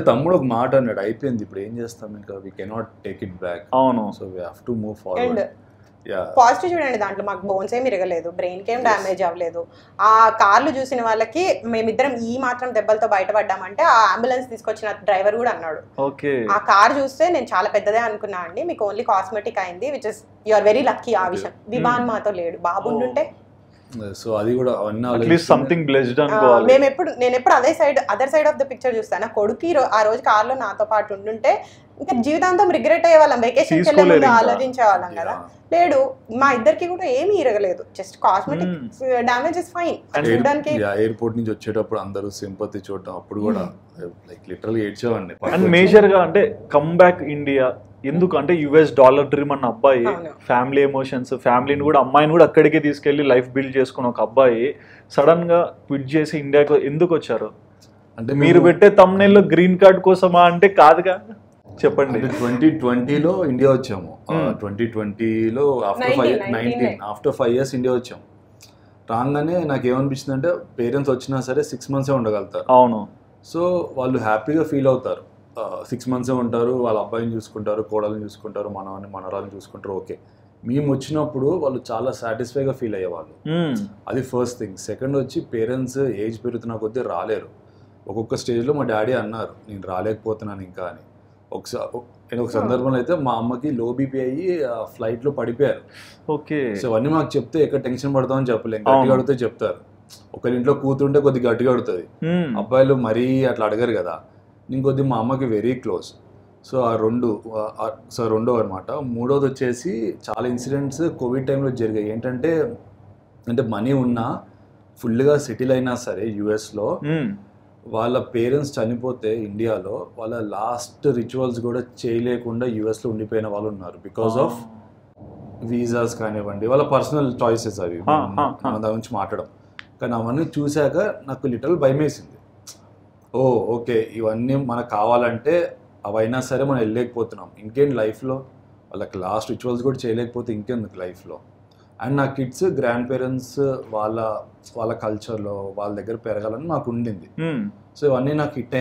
తమ్ముడు ఒక మాట అన్నాడు, అయిపోయింది ఇప్పుడు ఏం చేస్తాం ఇంకా, we cannot take it back. అవును, so we have to move forward. Positive చూడండి, దాంట్లో మాకు బోన్స్ ఏమి ఇరగలేదు, బ్రెయిన్ కి ఏం డ్యామేజ్ అవ్వలేదు. ఆ కార్లు చూసిన వాళ్ళకి మేమిద్దరం ఈ మాత్రం దెబ్బలతో బయటపడ్డామంటే ఆ అంబులెన్స్ తీసుకొచ్చిన డ్రైవర్ కూడా అన్నాడు, ఆ కార్ చూస్తే నేను చాలా పెద్దదే అనుకున్నా అండి, మీకు ఓన్లీ కాస్మెటిక్ అయింది, which is you are very lucky. ఆ విషయం విమాన్ మాతో లేడు, బాబు ఉండుంటే. సో అది కూడా సంథింగ్ బ్లెస్డ్ అనుకోవాలి. నేను ఎప్పుడు other side of the picture చూస్తాను. నా కొడుకు ఆ రోజు కార్లో నాతో పాటు ఉండుంటే ఇంకా జీవితాంతం రిగ్రెట్ అయ్యే వాళ్ళం, వెకేషన్ వెళ్ళే ముందు ఆలోచించే వాళ్ళం కదా. లేడు, మా ఇద్దరికి కూడా ఏమీ ఇరగలేదు, just cosmetic damage is fine. చూడడానికి ఎయిర్పోర్ట్ నుంచి వచ్చేటప్పుడు అందరూ సింపతి చూడటం, అప్పుడు కూడా లైక్ లిటరల్లీ ఏడ్చేవాడిని. అండ్ మేజర్ గా అంటే కమ్ బ్యాక్ ఇండియా ఎందుకు అంటే యుఎస్ డాలర్ డ్రీమ్ అన్న అబ్బాయి, ఫ్యామిలీ ఎమోషన్స్, ఫ్యామిలీని కూడా అమ్మాయిని కూడా అక్కడికి తీసుకెళ్లి లైఫ్ బిల్డ్ చేసుకున్న ఒక అబ్బాయి సడన్ గా క్విట్ చేసి ఇండియాకి ఎందుకు వచ్చారు? అంటే మీరు పెట్టే తమ్నెల్లో గ్రీన్ కార్డ్ కోసమా అంటే కాదుగా, చెప్పండి. 2020లో ఇండియా వచ్చాము, 2020లో ఆఫ్టర్ 5 years ఇండియా వచ్చాము. రాగానే నాకు ఏమనిపించింది అంటే పేరెంట్స్ వచ్చినా సరే 6 months ఉండగలుగుతారు. అవును, సో వాళ్ళు హ్యాపీగా ఫీల్ అవుతారు, 6 months ఉంటారు, వాళ్ళ అబ్బాయిని చూసుకుంటారు, కోడల్ని చూసుకుంటారు, మనవరాలను చూసుకుంటారు. ఓకే, మేము వచ్చినప్పుడు వాళ్ళు చాలా సాటిస్ఫైగా ఫీల్ అయ్యేవాళ్ళు. అది ఫస్ట్ థింగ్. సెకండ్ వచ్చి పేరెంట్స్ ఏజ్ పెరుగుతున్న కొద్దీ రాలేరు. ఒక్కొక్క స్టేజ్లో మా డాడీ అన్నారు నేను రాలేకపోతున్నాను ఇంకా అని. ఒక సందర్భంలో అయితే మా అమ్మకి లో బీపీ అయ్యి ఫ్లైట్లో పడిపోయారు. ఓకే, సో అవన్నీ మాకు చెప్తే ఎక్కడ టెన్షన్ పడతామని చెప్పలేం, గట్టిగా అడిగితే చెప్తారు. ఒకరి ఇంట్లో కూతుంటే కొద్దిగా గట్టిగా అడుగుతుంది, అబ్బాయిలు మరీ అట్లా అడగరు కదా. ఇంకొద్ది మా అమ్మకి వెరీ క్లోజ్. సో ఆ రెండో అనమాట. మూడోది వచ్చేసి చాలా ఇన్సిడెంట్స్ కోవిడ్ టైంలో జరిగాయి. ఏంటంటే మనీ ఉన్నా ఫుల్గా సెటిల్ అయినా సరే యూఎస్లో వాళ్ళ పేరెంట్స్ చనిపోతే ఇండియాలో వాళ్ళ లాస్ట్ రిచువల్స్ కూడా చేయలేకుండా యూఎస్లో ఉండిపోయిన వాళ్ళు ఉన్నారు. బికాస్ ఆఫ్ వీసాస్ కానివ్వండి, వాళ్ళ పర్సనల్ చాయిసెస్ అవి, మన దాని గురించి మాట్లాడడం. కానీ అవన్నీ చూశాక నాకు లిటరల్ భయం వేసింది. ఓకే, ఇవన్నీ మనకు కావాలంటే అవైనా సరే మనం వెళ్ళలేకపోతున్నాం, ఇంకేంటి లైఫ్లో వాళ్ళకి లాస్ట్ రిచువల్స్ కూడా చేయలేకపోతే ఇంకెందుకు లైఫ్లో. అండ్ నా కిడ్స్ గ్రాండ్ పేరెంట్స్ వాళ్ళ కల్చర్లో వాళ్ళ దగ్గర పెరగాలని నాకు ఉండింది. సో ఇవన్నీ నాకు హిట్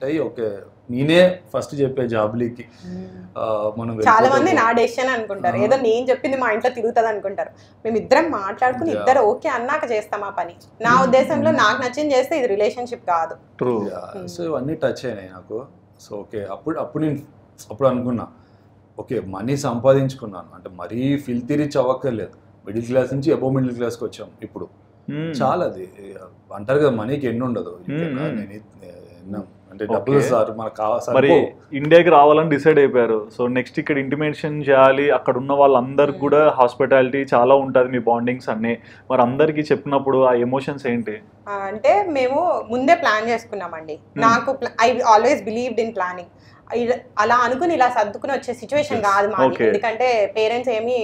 అయ్యి ఓకే నేనే ఫస్ట్ చెప్పే జాబ్లీకి మనం చాలా మంది నా డెసిషన్ అనుకుంటారు, ఏదో నేను చెప్పింది మా ఇంట్లో తిరుగుతుంది అనుకుంటారు. మేము ఇద్దరం మాట్లాడుకుని ఇద్దరు ఓకే అన్నాక చేస్తాం ఆ పని. నా ఉద్దేశంలో నాకు నచ్చింది చేస్తే ఇది రిలేషన్షిప్ కాదు. సో ఇవన్నీ టచ్ అయినాయి నాకు. సో ఓకే, అప్పుడు అనుకున్నా ఓకే మనీ సంపాదించుకున్నాను అంటే మరీ ఫిల్తీ రిచ్ అవ్వక్కర్లేదు, మిడిల్ క్లాస్ నుంచి అబోవ్ మిడిల్ క్లాస్కి వచ్చాం. ఇప్పుడు చాలా అది అంటారు కదా మనీకి ఎన్ని ఉండదు, అంటే డబ్బులు సార్ మనకు కావాలి. మరి ఇండియాకి రావాలని డిసైడ్ అయిపోయారు. సో నెక్స్ట్ ఇక్కడ ఇంటిమేషన్ చేయాలి, అక్కడ ఉన్న వాళ్ళందరికి కూడా హాస్పిటాలిటీ చాలా ఉంటుంది, మీ బాండింగ్స్ అన్నీ. మరి అందరికి చెప్పినప్పుడు ఆ ఎమోషన్స్ ఏంటి? అంటే మేము ముందే ప్లాన్ చేసుకున్నామండి. నాకు I always believed in planning. అలా అనుకుని ఇలా సర్దుకుని వచ్చే సిచ్యువేషన్ కాదు మాది. ఎందుకంటే పేరెంట్స్ ఏమి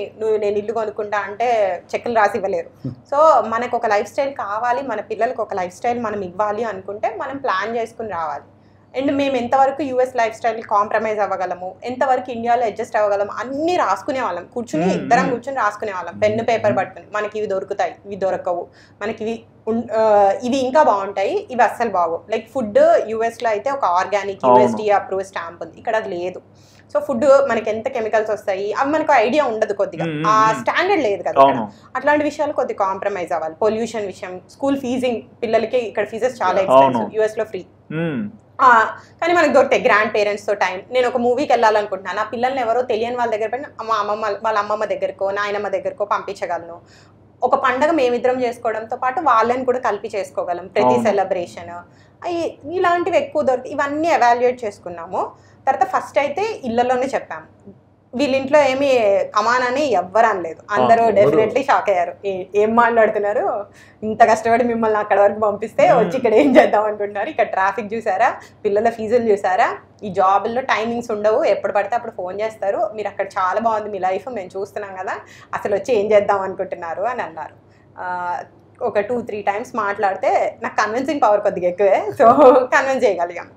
నేను ఇల్లు కొనుక్కుంటా అంటే చెక్కులు రాసి ఇవ్వలేరు. సో మనకు ఒక లైఫ్ స్టైల్ కావాలి, మన పిల్లలకు ఒక లైఫ్ స్టైల్ మనం ఇవ్వాలి అనుకుంటే మనం ప్లాన్ చేసుకుని రావాలి. అండ్ మేము ఎంతవరకు యూఎస్ లైఫ్ స్టైల్ కాంప్రమైజ్ అవ్వగలము, ఎంతవరకు ఇండియాలో అడ్జస్ట్ అవ్వగలము అన్నీ రాసుకునే వాళ్ళం. ఇద్దరం కూర్చుని రాసుకునే వాళ్ళం, పెన్ను పేపర్ పట్టుకుని. మనకి ఇవి దొరుకుతాయి, ఇవి దొరకవు, మనకి ఇవి ఇంకా బాగుంటాయి, ఇవి అస్సలు బాగోవు. లైక్ ఫుడ్ యూఎస్లో అయితే ఒక ఆర్గానిక్ యూఎస్డీ అప్రూవ్ స్టాంప్ ఉంది, ఇక్కడ అది లేదు. సో ఫుడ్ మనకి ఎంత కెమికల్స్ వస్తాయి అవి మనకు ఐడియా ఉండదు, కొద్దిగా ఆ స్టాండర్డ్ లేదు కదా. అట్లాంటి విషయాలు కొద్దిగా కాంప్రమైజ్ అవ్వాలి. పొల్యూషన్ విషయం, స్కూల్ ఫీజింగ్, పిల్లలకి ఇక్కడ ఫీజెస్ చాలా ఎక్స్పెన్సివ్, యూఎస్ లో ఫ్రీ. కానీ మనకు దొరుకుతాయి గ్రాండ్ పేరెంట్స్తో టైం. నేను ఒక మూవీకి వెళ్ళాలనుకుంటున్నాను, నా పిల్లల్ని ఎవరో తెలియని వాళ్ళ దగ్గర పైన వాళ్ళ అమ్మమ్మ దగ్గరకో నాయనమ్మ దగ్గరకో పంపించగలను. ఒక పండగ మేమిద్దరం చేసుకోవడంతో పాటు వాళ్ళని కూడా కలిపి చేసుకోగలం, ప్రతి సెలబ్రేషన్. ఇలాంటివి ఎక్కువ దొరికి ఇవన్నీ ఎవాల్యుయేట్ చేసుకున్నాము. తర్వాత ఫస్ట్ అయితే ఇళ్లలోనే చెప్పాము. వీళ్ళింట్లో ఏమి కమానని ఎవ్వరు అనలేదు, అందరూ డెఫినెట్లీ షాక్ అయ్యారు. ఏం మాట్లాడుతున్నారు, ఇంత కష్టపడి మిమ్మల్ని అక్కడ వరకు పంపిస్తే వచ్చి ఇక్కడ ఏం చేద్దాం అనుకుంటున్నారు, ఇక్కడ ట్రాఫిక్ చూసారా, పిల్లల ఫీజులు చూసారా, ఈ జాబుల్లో టైమింగ్స్ ఉండవు, ఎప్పుడు పడితే అప్పుడు ఫోన్ చేస్తారు, మీరు అక్కడ చాలా బాగుంది మీ లైఫ్ మేము చూస్తున్నాం కదా, అసలు వచ్చి ఏం చేద్దాం అనుకుంటున్నారు అని అన్నారు. ఒక 2-3 టైమ్స్ మాట్లాడితే నాకు కన్విన్సింగ్ పవర్ కొద్దిగా ఎక్కువే. సో కన్విన్స్ చేయగలిగాం.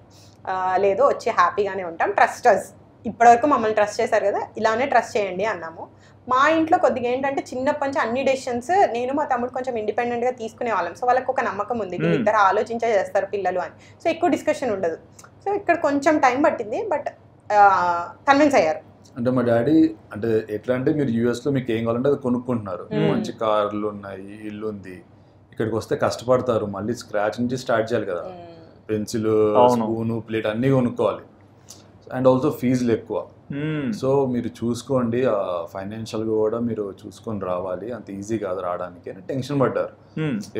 లేదు వచ్చి హ్యాపీగానే ఉంటాం, ట్రస్ట్ అస్. ఇప్పటివరకు మమ్మల్ని ట్రస్ట్ చేశారు కదా, ఇలానే ట్రస్ట్ చేయండి అన్నాము. మా ఇంట్లో కొద్దిగా ఏంటంటే చిన్నప్పటి నుంచి అన్ని డెసిషన్స్ నేను మా తమ్ముడు కొంచెం ఇండిపెండెంట్గా తీసుకునే వాళ్ళం. సో వాళ్ళకి ఒక నమ్మకం ఉంది, ఇద్దరు ఆలోచించే చేస్తారు పిల్లలు అని. సో ఎక్కువ డిస్కషన్ ఉండదు. సో ఇక్కడ కొంచెం టైం పట్టింది, బట్ కన్విన్స్ అయ్యారు. అంటే మా డాడీ అంటే ఎట్లా అంటే మీరు యూఎస్లో మీకు ఏం కావాలంటే అది కొనుక్కుంటున్నారు, మంచి కార్లు ఉన్నాయి, ఇల్లు ఉంది, ఇక్కడికి వస్తే కష్టపడతారు, మళ్ళీ స్క్రాచ్ నుంచి స్టార్ట్ చేయాలి కదా, పెన్సిల్, స్పూను, ప్లేట్ అన్నీ కొనుక్కోవాలి, అండ్ ఆల్సో ఫీజులు ఎక్కువ. సో మీరు చూసుకోండి, ఫైనాన్షియల్గా కూడా మీరు చూసుకొని రావాలి, అంత ఈజీ కాదు రావడానికి అని టెన్షన్ పడ్డారు.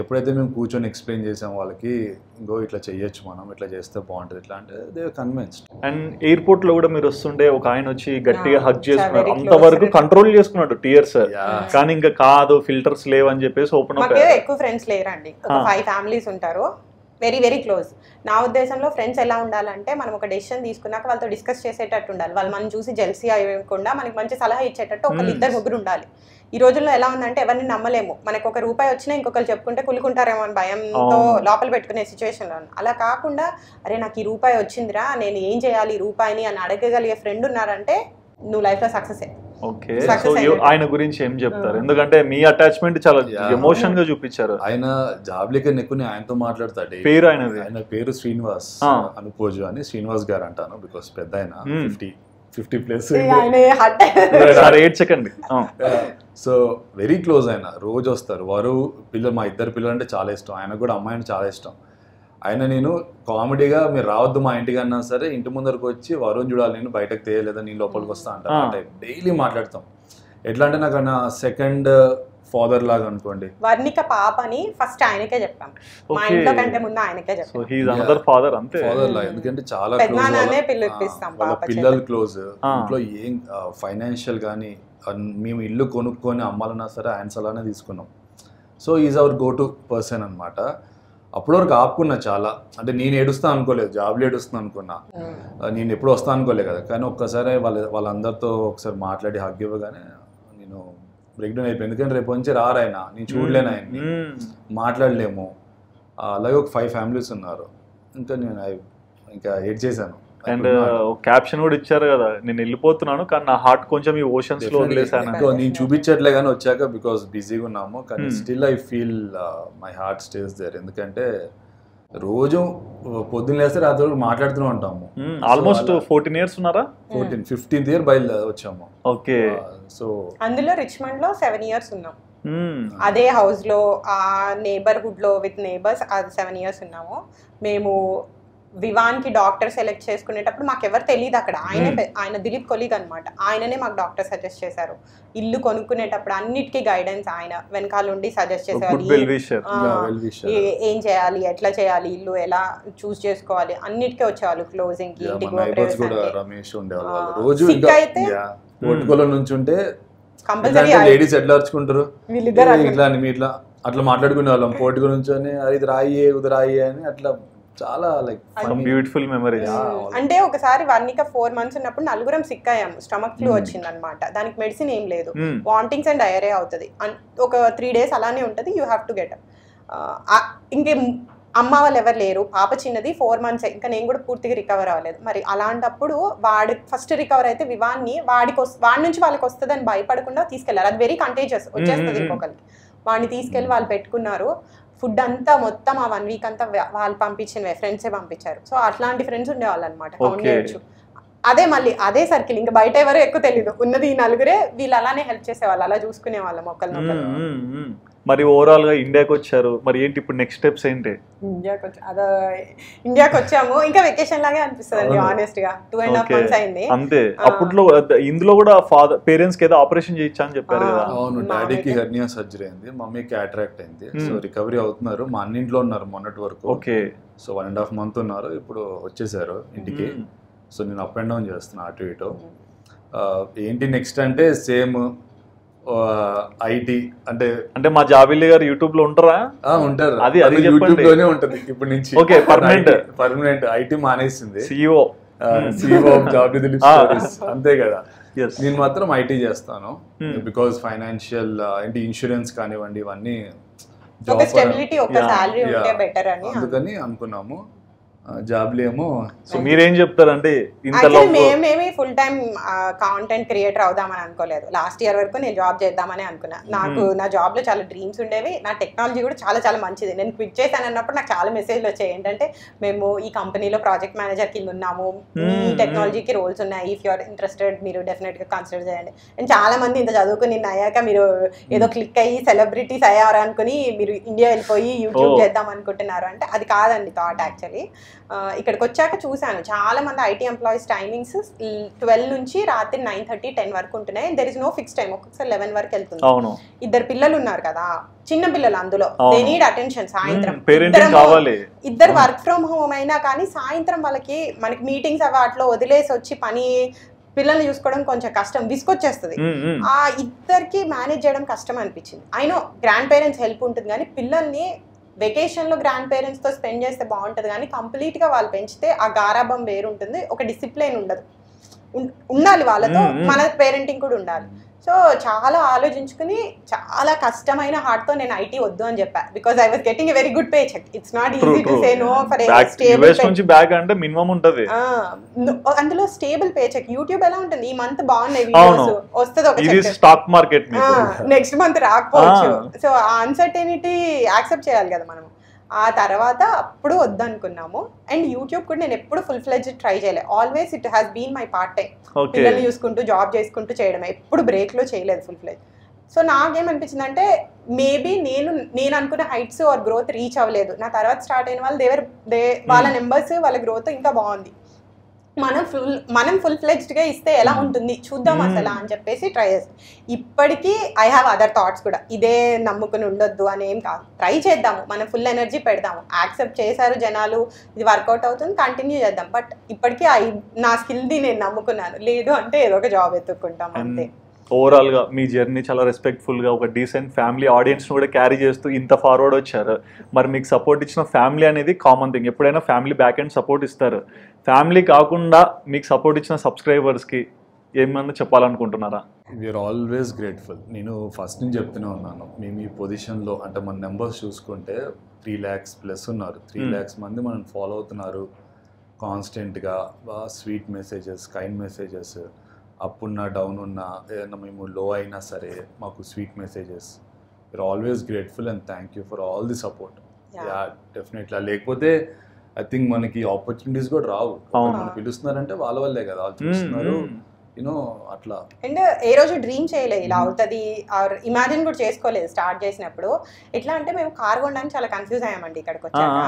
ఎప్పుడైతే మేము కూర్చొని ఎక్స్ప్లెయిన్ చేసాం వాళ్ళకి, ఇంకో ఇట్లా చెయ్యొచ్చు మనం, ఇట్లా చేస్తే బాగుంటుంది, ఇట్లా అంటే దే కన్విన్స్డ్. అండ్ ఎయిర్పోర్ట్ లో కూడా మీరు వస్తుంటే ఒక ఆయన వచ్చి గట్టిగా హగ్ చేసుకున్నారు, అంతవరకు కంట్రోల్ చేసుకున్నాడు టీయర్స్, కానీ ఇంకా కాదు ఫిల్టర్స్ లేవని చెప్పేసి ఓపెన్ అప్. ఎక్కువ ఫ్రెండ్స్ లేరండి, ఒక 5 ఫ్యామిలీస్ ఉంటారు, వెరీ వెరీ క్లోజ్. నా ఉద్దేశంలో ఫ్రెండ్స్ ఎలా ఉండాలంటే మనం ఒక డెసిషన్ తీసుకున్నాక వాళ్ళతో డిస్కస్ చేసేటట్టు ఉండాలి, వాళ్ళు మనం చూసి జెల్సీ అయ్యకుండా మనకి మంచి సలహా ఇచ్చేటట్టు ఒకళ్ళు 2-3 ఉండాలి. ఈ రోజుల్లో ఎలా ఉందంటే ఎవరిని నమ్మలేము, మనకు ₹1 వచ్చినా ఇంకొకరు చెప్పుకుంటే కులుకుంటారేమో అని భయంతో లోపల పెట్టుకునే సిచ్యువేషన్లో. అలా కాకుండా అరే నాకు ఈ ₹1 వచ్చిందిరా, నేను ఏం చేయాలి ఈ రూపాయిని అని అడగగలిగే ఫ్రెండ్ ఉన్నారంటే నువ్వు లైఫ్లో సక్సెస్. ఓకే, సో ఆయన గురించి ఏం చెప్తారు? ఎందుకంటే మీ అటాచ్మెంట్ చాలా ఎమోషన్ గా చూపించారు. ఆయన జాబ్లిక నెక్కుని ఆయనతో మాట్లాడతాడు. పేరు ఆయన పేరు శ్రీనివాస్ అనుపోజు అని, శ్రీనివాస్ గారు అంటాను బికాస్ పెద్ద ఆయన 50+ సెకండ్. సో వెరీ క్లోజ్, ఆయన రోజు వస్తారు. వారు పిల్లలు, మా 2 పిల్లలు అంటే చాలా ఇష్టం, ఆయన కూడా అమ్మాయి అంటే చాలా ఇష్టం. ఆయన నేను కామెడీగా మీరు రావద్దు మా ఇంటికి అన్నా సరే ఇంటి ముందరకు వచ్చి వరుణ్ చూడాలి, నేను బయటకు తేయలేదా, నేను లోపలికి వస్తా అంటాను. డైలీ మాట్లాడతాం. ఎట్లా అంటే నాకు ఆయన సెకండ్ ఫాదర్ లాగా అనుకోండి. వర్ణిక పాపని ఫస్ట్ ఆయనకే చెప్పాం, మా ఇంట్లో కంటే ముందు ఆయనకే చెప్పాం. So he is another father, అంతే ఫాదర్ లాగా, ఎందుకంటే చాలా క్లోజ్, పిల్లలు క్లోజ్. ఇంట్లో ఏం ఫైనాన్షియల్ కానీ మేము ఇల్లు కొనుక్కొని అమ్మాలన్నా సరే ఆయన సలానే తీసుకున్నాం. So is our go to person అనమాట. అప్పటి వరకు ఆపుకున్నా చాలా, అంటే నేను ఏడుస్తాను అనుకోలేదు, జాబ్లో ఏడుస్తాను అనుకున్నా, నేను ఎప్పుడు వస్తాను అనుకోలేదు కదా. కానీ ఒక్కసారి వాళ్ళందరితో ఒకసారి మాట్లాడి హగ్ ఇవ్వగానే నేను బ్రేక్ డౌన్ అయిపోయింది. ఎందుకంటే రేపు నుంచి రారాయన, నేను చూడలేను ఆయన్ని, మాట్లాడలేము. అలాగే ఒక 5 ఫ్యామిలీస్ ఉన్నారు. ఇంకా నేను ఇంకా ఏడ్ చేశాను. అండ్ క్యాప్షన్ కూడా ఇచ్చారు కదా, నేను వెళ్ళిపోతున్నాను కానీ నా హార్ట్ కొంచెం ఈ ఓషన్స్ లో వదిలేసాను. నేను చూపించట్లే కానీ వచ్చాక బికాస్ బిజీగా ఉన్నాము, కానీ still I feel my heart stays there. ఎందుకంటే రోజు పొద్దున్న లేస్తే రాత్రి వరకు మాట్లాడుతూనే ఉంటాము. ఆల్మోస్ట్ 14 years ఉన్నారా? 15th year బయలు వచ్చాము. ఓకే, సో అందులో రిచ్మండ్ లో 7 years ఉన్నాం. అదే హౌస్ లో, ఆ నేబర్హుడ్ లో విత్ నేబర్స్ 7 years ఉన్నాము. మేము వివాన్ కి డాక్టర్ సెలెక్ట్ చేసుకునేటప్పుడు మాకు ఎవరు తెలియదు అక్కడ, ఆయన దిలీప్ కొలీగ్ అనమాట, ఆయననే మాకు డాక్టర్ సజెస్ట్ చేశారు. ఇల్లు కొనుక్కునేటప్పుడు అన్నిటికీ గైడెన్స్ ఆయన వెనకాల ఉండి సజెస్ట్ చేసేవాళ్ళు, ఏం చేయాలి, ఎట్లా చేయాలి, ఇల్లు ఎలా చూస్ చేసుకోవాలి, అన్నిటికీ వచ్చేవాళ్ళు క్లోజింగ్ కి. అయితే కంపల్సరీ లేడీస్ ఎట్లా అరుచుకుంటారు, ఇట్లా ఇట్లా అట్లా మాట్లాడుకునే వాళ్ళం పోటీ గురించి, అది రాయి ఉదరాయి అని అట్లా. చాలా లైక్ బ్యూటిఫుల్ మెమరీ. అంటే ఒకసారి వర్ణిక 4 months ఉన్నప్పుడు 4 సిక్ అయ్యాము, స్టమక్ ఫ్లూ వచ్చింది అనమాట. దానికి మెడిసిన్ ఏం లేదు, వామిటింగ్స్ అండ్ డయేరియా అవుతుంది. ఒక 3 days అలానే ఉంటుంది, యూ హ్యావ్ టు గెట్. ఇంకే అమ్మ వాళ్ళు ఎవరు లేరు, పాప చిన్నది 4 months, ఇంకా నేను కూడా పూర్తిగా రికవర్ అవ్వలేదు. మరి అలాంటప్పుడు వాడి ఫస్ట్ రికవర్ అయితే వివాన్ని వాడి నుంచి వాళ్ళకి వస్తుందని భయపడకుండా తీసుకెళ్ళారు. అది వెరీ కంటేజియస్, వచ్చేస్తుంది ఇంకొకరికి. వాడిని తీసుకెళ్ళి వాళ్ళు పెట్టుకున్నారు. ఫుడ్ అంతా మొత్తం ఆ 1 week అంతా వాళ్ళు పంపించినవే, ఫ్రెండ్సే పంపించారు. సో అట్లాంటి ఫ్రెండ్స్ ఉండేవాళ్ళు అనమాట, కౌంట్ చేయొచ్చు. అదే మళ్ళీ అదే సర్కిల్, ఇంకా బయట ఎవరు ఎక్కువ తెలీదు, ఉన్నది ఈ 4 వీళ్ళు అలానే హెల్ప్ చేసేవాళ్ళు, అలా చూసుకునే వాళ్ళం ఒకరినొకరు. మరి ఓవరాల్ గా ఇండియాకి వచ్చారు, మరి ఏంటి ఇప్పుడు నెక్స్ట్ స్టెప్స్ ఏంటి? ఇండియాకి వచ్చాము, ఇంకా వెకేషన్ లాగే అనిపిస్తుంది అండి ఆనెస్ట్ గా. 2.5 months అయింది అంతే. అప్పట్లో ఇందులో కూడా ఫాదర్ పేరెంట్స్ కి ఏదో ఆపరేషన్ చేయించా అని చెప్పారు కదా? అవును, డాడీకి హెర్నియా సర్జరీ అయింది, మమ్మీకి క్యాటరాక్ట్ అయింది. సో రికవరీ అవుతున్నారు, మా అన్నింట్లో ఉన్నారు మొన్నటి వరకు. ఓకే, సో 1.5 month ఉన్నారు, ఇప్పుడు వచ్చేసారు ఇంటికి. సో నేను అప్ అండ్ డౌన్ చేస్తున్నా అటు ఇటు. ఏంటి నెక్స్ట్ అంటే సేమ్ ఐటీ. అంటే మా జాబిల్లి గారు యూట్యూబ్ లో ఉంటారా? ఉంటారు, అది యూట్యూబ్ లోనే ఉంటది ఇప్పటి నుంచి. ఓకే, పర్మనెంట్ ఐటీ మానేసింది, CEO జాబిల్లి దిలీప్ స్టోరీస్ అంతే కదా. నేను మాత్రం ఐటీ చేస్తాను బికాస్ ఫైనాన్షియల్ ఏంటి ఇన్సూరెన్స్ కానివ్వండి, ఇవన్నీ ఒక స్టెబిలిటీ, ఒక సాలరీ ఉంటే బెటర్ అని అందుకని అనుకున్నాము. జాబ్లీ ఏమో. సో మీరేం చెప్తారంటే మేమేమి ఫుల్ టైం కాంటెంట్ క్రియేటర్ అవుదామని అనుకోలేదు. లాస్ట్ ఇయర్ వరకు నేను జాబ్ చేద్దామని అనుకున్నా. నాకు నా జాబ్ లో చాలా డ్రీమ్స్ ఉండేవి. నా టెక్నాలజీ కూడా చాలా చాలా మంచిది. నేను క్విట్ చేశాను అన్నప్పుడు నాకు చాలా మెసేజ్లు వచ్చాయి. ఏంటంటే మేము ఈ కంపెనీలో ప్రాజెక్ట్ మేనేజర్ కింద ఉన్నాము, మీ టెక్నాలజీకి రోల్స్ ఉన్నాయి, ఇఫ్ యూఆర్ ఇంట్రెస్టెడ్ మీరు డెఫినెట్ గా కన్సిడర్ చేయండి. అండ్ చాలా మంది ఇంత చదువుకుని నిన్న అయ్యాక మీరు ఏదో క్లిక్ అయ్యి సెలబ్రిటీస్ అయ్యారు అనుకుని మీరు ఇండియా వెళ్ళిపోయి యూట్యూబ్ చేద్దాం అనుకుంటున్నారు అంటే అది కాదండి థాట్. యాక్చువల్లీ ఇక్కడికి వచ్చాక చూశాను చాలా మంది ఐటీ ఎంప్లాయీస్ టైమింగ్స్ 12 నుంచి రాత్రి 9:30, 10 వరకు ఉంటున్నాయి. There is no fix time. ఒక్కొక్కసారి 11 వరకు వెళ్తుంది. 2 పిల్లలు ఉన్నారు కదా, చిన్న పిల్లలు, అందులో దే నీడ్ అటెన్షన్. సాయంత్రం ఇద్దరు వర్క్ ఫ్రమ్ హోమ్ అయినా కానీ సాయంత్రం వాళ్ళకి మనకి మీటింగ్స్ అవి అట్లా వదిలేసి వచ్చి పని పిల్లల్ని చూసుకోవడం కొంచెం కష్టం, విసుకొచ్చేస్తుంది. ఆ ఇద్దరికి మేనేజ్ చేయడం కష్టం అనిపించింది. అయినో గ్రాండ్ పేరెంట్స్ హెల్ప్ ఉంటుంది కానీ పిల్లల్ని వెకేషన్లో గ్రాండ్ పేరెంట్స్తో స్పెండ్ చేస్తే బాగుంటుంది కానీ కంప్లీట్గా వాళ్ళు పెంచితే ఆ గారాబం వేరుంటుంది, ఒక డిసిప్లిన్ ఉండదు. ఉండాలి వాళ్ళతో, మన పేరెంటింగ్ కూడా ఉండాలి. సో చాలా ఆలోచించుకుని చాలా కష్టమైన హార్ట్తో నేను ఐటీ వద్దు అని చెప్పా. Because I was getting a very good pay check. It's not easy to say no for a stable back అంటే మినిమం ఉంటది. అందులో స్టేబుల్ పే చెక్. యూట్యూబ్ ఎలా ఉంటుంది, ఈ మంత్ బాగున్నాయి వీడియోస్ వస్తుంది ఒక check, stock market next month రాకపోవచ్చు. సో ఆ అన్సర్టెనిటీ యాక్సెప్ట్ చేయాలి కదా మనం. ఆ తర్వాత అప్పుడు వద్దనుకున్నాము. అండ్ యూట్యూబ్ కూడా నేను ఎప్పుడు ఫుల్ ఫ్లెడ్జ్ ట్రై చేయలేదు. Always it has been my part time. పిల్లల్ని చూసుకుంటూ జాబ్ చేసుకుంటూ చేయడమే, ఎప్పుడు బ్రేక్లో చేయలేదు ఫుల్ ఫ్లెడ్జ్. సో నాకేమనిపించింది అంటే మేబీ నేను అనుకున్న హైట్స్ ఆర్ గ్రోత్ రీచ్ అవ్వలేదు. నా తర్వాత స్టార్ట్ అయిన వాళ్ళు వాళ్ళ నెంబర్స్, వాళ్ళ గ్రోత్ ఇంకా బాగుంది. మనం ఫుల్ ఫ్లెడ్జ్డ్గా ఇస్తే ఎలా ఉంటుంది చూద్దాం అసలు అని చెప్పేసి ట్రై చేస్తాం. ఇప్పటికీ ఐ హ్యావ్ అదర్ థాట్స్ కూడా. ఇదే నమ్ముకుని ఉండొద్దు అని ఏం కాదు, ట్రై చేద్దాము, మనం ఫుల్ ఎనర్జీ పెడదాము. యాక్సెప్ట్ చేశారు జనాలు, ఇది వర్కౌట్ అవుతుంది, కంటిన్యూ చేద్దాం. బట్ ఇప్పటికీ నా స్కిల్ది నేను నమ్ముకున్నాను. లేదు అంటే ఏదో ఒక జాబ్ ఎత్తుక్కుంటాం అంతే. ఓవరాల్గా మీ జర్నీ చాలా రెస్పెక్ట్ఫుల్గా ఒక డీసెంట్ ఫ్యామిలీ ఆడియన్స్ని కూడా క్యారీ చేస్తూ ఇంత ఫార్వర్డ్ వచ్చారు. మరి మీకు సపోర్ట్ ఇచ్చిన ఫ్యామిలీ అనేది కామన్ థింగ్. ఎప్పుడైనా ఫ్యామిలీ బ్యాక్ అండ్ సపోర్ట్ ఇస్తారు. ఫ్యామిలీ కాకుండా మీకు సపోర్ట్ ఇచ్చిన సబ్స్క్రైబర్స్కి ఏమన్నా చెప్పాలనుకుంటున్నారా? We are always grateful. నేను ఫస్ట్ నుంచి చెప్తూనే ఉన్నాను, మేము ఈ పొజిషన్లో అంటే మన నెంబర్స్ చూసుకుంటే 3 lakhs ప్లస్ ఉన్నారు. 3 lakhs మంది మనం ఫాలో అవుతున్నారు కాన్స్టెంట్గా. స్వీట్ మెసేజెస్, కైండ్ మెసేజెస్, అప్పున్నా డౌన్ ఉన్నా ఏదైనా మేము లో అయినా సరే మాకు sweet messages. We are always grateful and thank you for all the support. Yeah definitely. లేకపోతే ఐ థింక్ మనకి ఆపర్చునిటీస్ కూడా రావు. మనం పిలుస్తున్నారంటే వాళ్ళ వల్లే కదా, వాళ్ళు చూస్తున్నారు యూనో అట్లా. అండ్ ఏ రోజు డ్రీమ్ చేయలేదు ఇలా అవుతుంది, ఆర్ ఇమాజిన్ కూడా చేసుకోలేదు స్టార్ట్ చేసినప్పుడు. ఎట్లా అంటే మేము కార్ కొనడానికి చాలా కన్ఫ్యూజ్ అయ్యామండి ఇక్కడికి వచ్చాక.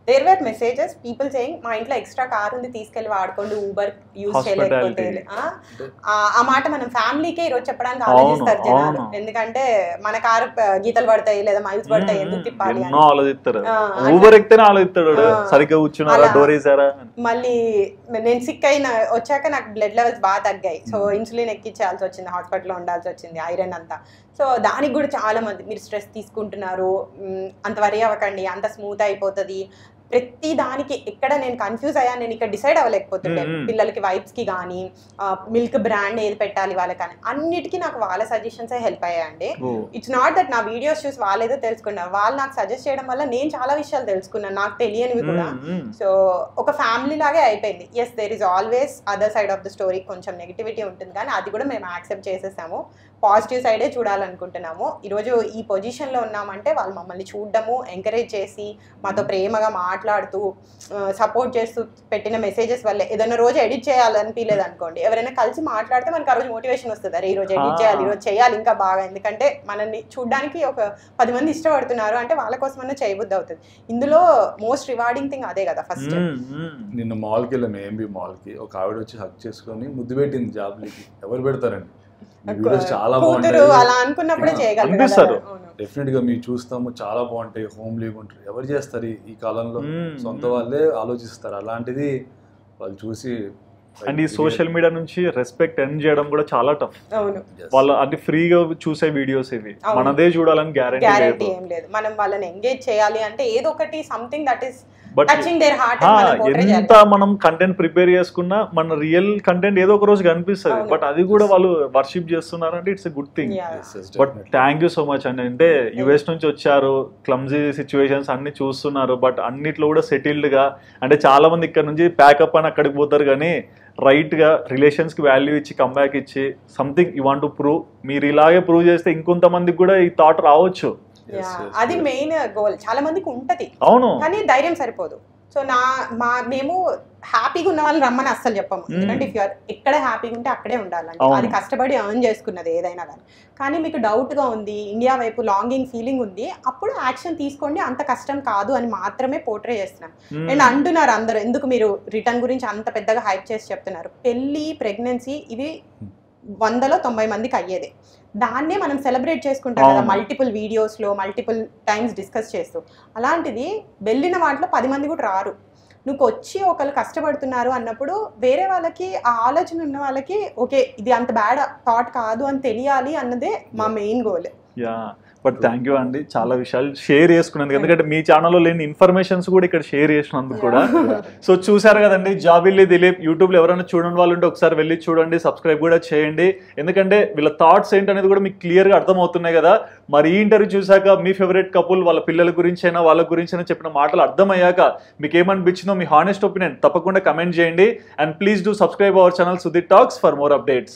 There were messages people saying మా ఇంట్లో ఎక్స్ట్రా కార్ ఉంది తీసుకెళ్ళి వాడుకోండి, ఊబర్ యూజ్ చేయలేకపోతే. ఆ మాట మనం ఫ్యామిలీకే ఈరోజు చెప్పడానికి ఆలోచిస్తారు జనాలు. ఎందుకంటే మన కారు గీతలు పడతాయి లేదా మైల్స్ పడతాయి, ఎందుకు తిప్పాలి అని మళ్ళీ నేను సిక్ అయిన వచ్చాక నాకు బ్లడ్ లెవెల్స్ బాగా తగ్గాయి. సో ఇన్సులిన్ ఎక్కించాల్సి వచ్చింది, హాస్పిటల్లో ఉండాల్సి వచ్చింది, ఐరన్ అంతా. సో దానికి కూడా చాలా మంది మీరు స్ట్రెస్ తీసుకుంటున్నారు, అంత వరి అవ్వకండి, అంత స్మూత్ అయిపోతుంది. ప్రతి దానికి ఎక్కడ నేను కన్ఫ్యూజ్ అయ్యాను, నేను ఇక్కడ డిసైడ్ అవ్వలేకపోతుండే. పిల్లలకి వైప్స్కి కానీ మిల్క్ బ్రాండ్ ఏది పెట్టాలి వాళ్ళకని, అన్నిటికీ నాకు వాళ్ళ సజెషన్సే హెల్ప్ అయ్యాయండి. ఇట్స్ నాట్ దట్ నా వీడియోస్ చూసి వాళ్ళేదో తెలుసుకున్నారు, వాళ్ళు నాకు సజెస్ట్ చేయడం వల్ల నేను చాలా విషయాలు తెలుసుకున్నాను, నాకు తెలియనివి కూడా. సో ఒక ఫ్యామిలీ లాగే అయిపోయింది. Yes, there is always other side of the story, కొంచెం నెగిటివిటీ ఉంటుంది కానీ అది కూడా మేము యాక్సెప్ట్ చేసేసాము. పాజిటివ్ సైడే చూడాలనుకుంటున్నాము. ఈరోజు ఈ పొజిషన్లో ఉన్నామంటే వాళ్ళు మమ్మల్ని చూడడము, ఎంకరేజ్ చేసి మాతో ప్రేమగా మాట్లాడుతూ సపోర్ట్ చేస్తూ పెట్టిన మెసేజెస్ వల్లే. ఏదైనా రోజు ఎడిట్ చేయాలనిపించలేదు అనుకోండి, ఎవరైనా కలిసి మాట్లాడితే మనకు ఆ రోజు మోటివేషన్ వస్తుంది, అరే ఈరోజు ఎడిట్ చేయాలి, ఈరోజు చేయాలి ఇంకా బాగా. ఎందుకంటే మనల్ని చూడడానికి ఒక 10 మంది ఇష్టపడుతున్నారు అంటే వాళ్ళ కోసమన్నా చేయబుద్ధి అవుతుంది. ఇందులో మోస్ట్ రివార్డింగ్ థింగ్ అదే కదా. ఫస్ట్ నిన్న మాల్కి వెళ్ళాము, ఏఎంబీ మాల్కి. ఒక ఆవిడ వచ్చి హక్ చేసుకొని ముద్దు పెట్టింది. జాబ్లీకి ఎవరు పెడతారండి? చాలా బాగుంటాయి, అలా అనుకున్నప్పుడే చేయగలుగుతారు. డెఫినెట్ గా మీరు చూస్తాము, చాలా బాగుంటాయి, హోమ్లీగా ఉంటారు. ఎవరు చేస్తారు ఈ కాలంలో? సొంత వాళ్ళే ఆలోచిస్తారు. అలాంటిది వాళ్ళు చూసి. అండ్ ఈ సోషల్ మీడియా నుంచి రెస్పెక్ట్ ఎర్న్ చేయడం కూడా చాలా టఫ్. వాళ్ళ అంటే ఫ్రీగా చూసే వీడియోస్ ఇవి, మనదే చూడాలని గ్యారెంటీ ఏం లేదు. మనం వాళ్ళని ఎంగేజ్ చేయాలి అంటే ఏదో ఒకటి something that is but touching their heart ఎంత మనం కంటెంట్ ప్రిపేర్ చేసుకున్నా మన రియల్ కంటెంట్ ఏదో ఒక రోజు కనిపిస్తుంది, బట్ అది కూడా వాళ్ళు వర్షిప్ చేస్తున్నారు అంటే it's a good thing. But thank you so much అండి. అంటే యుఎస్ నుంచి వచ్చారు, క్లమ్జీ సిచ్యువేషన్స్ అన్ని చూస్తున్నారు, బట్ అన్నిట్లో కూడా సెటిల్డ్ గా, అంటే చాలా మంది ఇక్కడ నుంచి ప్యాకప్ అని అక్కడికి పోతారు కానీ రైట్ గా రిలేషన్స్ కి వాల్యూ ఇచ్చి కంబ్యాక్ ఇచ్చి something you want to prove, మీరు ఇలాగే ప్రూవ్ చేస్తే ఇంకొంతమందికి కూడా ఈ థాట్ రావచ్చు. అది మెయిన్ గోల్ చాలా మందికి ఉంటది, అవును, కానీ ధైర్యం సరిపోదు. సో మేము హ్యాపీగా ఉన్న వాళ్ళని రమ్మని అస్సలు చెప్పము, ఎందుకంటే ఇఫ్ యూఆర్ ఎక్కడ హ్యాపీగా ఉంటే అక్కడే ఉండాలంటే, అది కష్టపడి ఎర్న్ చేసుకున్నది ఏదైనా కానీ మీకు డౌట్ గా ఉంది, ఇండియా వైపు లాంగింగ్ ఫీలింగ్ ఉంది, అప్పుడు యాక్షన్ తీసుకోండి, అంత కష్టం కాదు అని మాత్రమే పోర్ట్రే చేస్తున్నాం. అండ్ అంటున్నారు అందరూ, ఎందుకు మీరు రిటర్న్ గురించి అంత పెద్దగా హైప్ చేసి చెప్తున్నారు, పెళ్లి ప్రెగ్నెన్సీ ఇవి 100లో 90 మందికి అయ్యేదే, దాన్నే మనం సెలబ్రేట్ చేసుకుంటాం కదా మల్టిపుల్ వీడియోస్లో మల్టిపుల్ టైమ్స్ డిస్కస్ చేస్తూ. అలాంటిది వెళ్ళిన వాటిలో 10 మంది కూడా రారు. నువ్వు వచ్చి ఒకళ్ళు కష్టపడుతున్నారు అన్నప్పుడు వేరే వాళ్ళకి ఆ ఆలోచన ఉన్న వాళ్ళకి ఓకే ఇది అంత బ్యాడ్ థాట్ కాదు అని తెలియాలి అన్నదే మా main goal. Yeah, but thank you అండి, చాలా విషయాలు షేర్ చేసుకున్నందుకు, ఎందుకంటే మీ ఛానల్లో లేని ఇన్ఫర్మేషన్స్ కూడా ఇక్కడ షేర్ చేసినందుకు కూడా. సో చూసారు కదండి, జాబిల్లి దిలీప్ యూట్యూబ్లో ఎవరైనా చూడని వాళ్ళు ఉంటే ఒకసారి వెళ్ళి చూడండి, సబ్స్క్రైబ్ కూడా చేయండి, ఎందుకంటే వీళ్ళ థాట్స్ ఏంటనేది కూడా మీకు క్లియర్గా అర్థమవుతున్నాయి కదా. మరి ఈ ఇంటర్వ్యూ చూసాక మీ ఫేవరెట్ కపుల్ వాళ్ళ పిల్లల గురించి అయినా వాళ్ళ గురించి అయినా చెప్పిన మాటలు అర్థమయ్యాక మీకు ఏమనిపించిందో మీ హానెస్ట్ ఒపీనియన్ తప్పకుండా కమెంట్ చేయండి. And please do subscribe our channel Sudheer talks for more updates.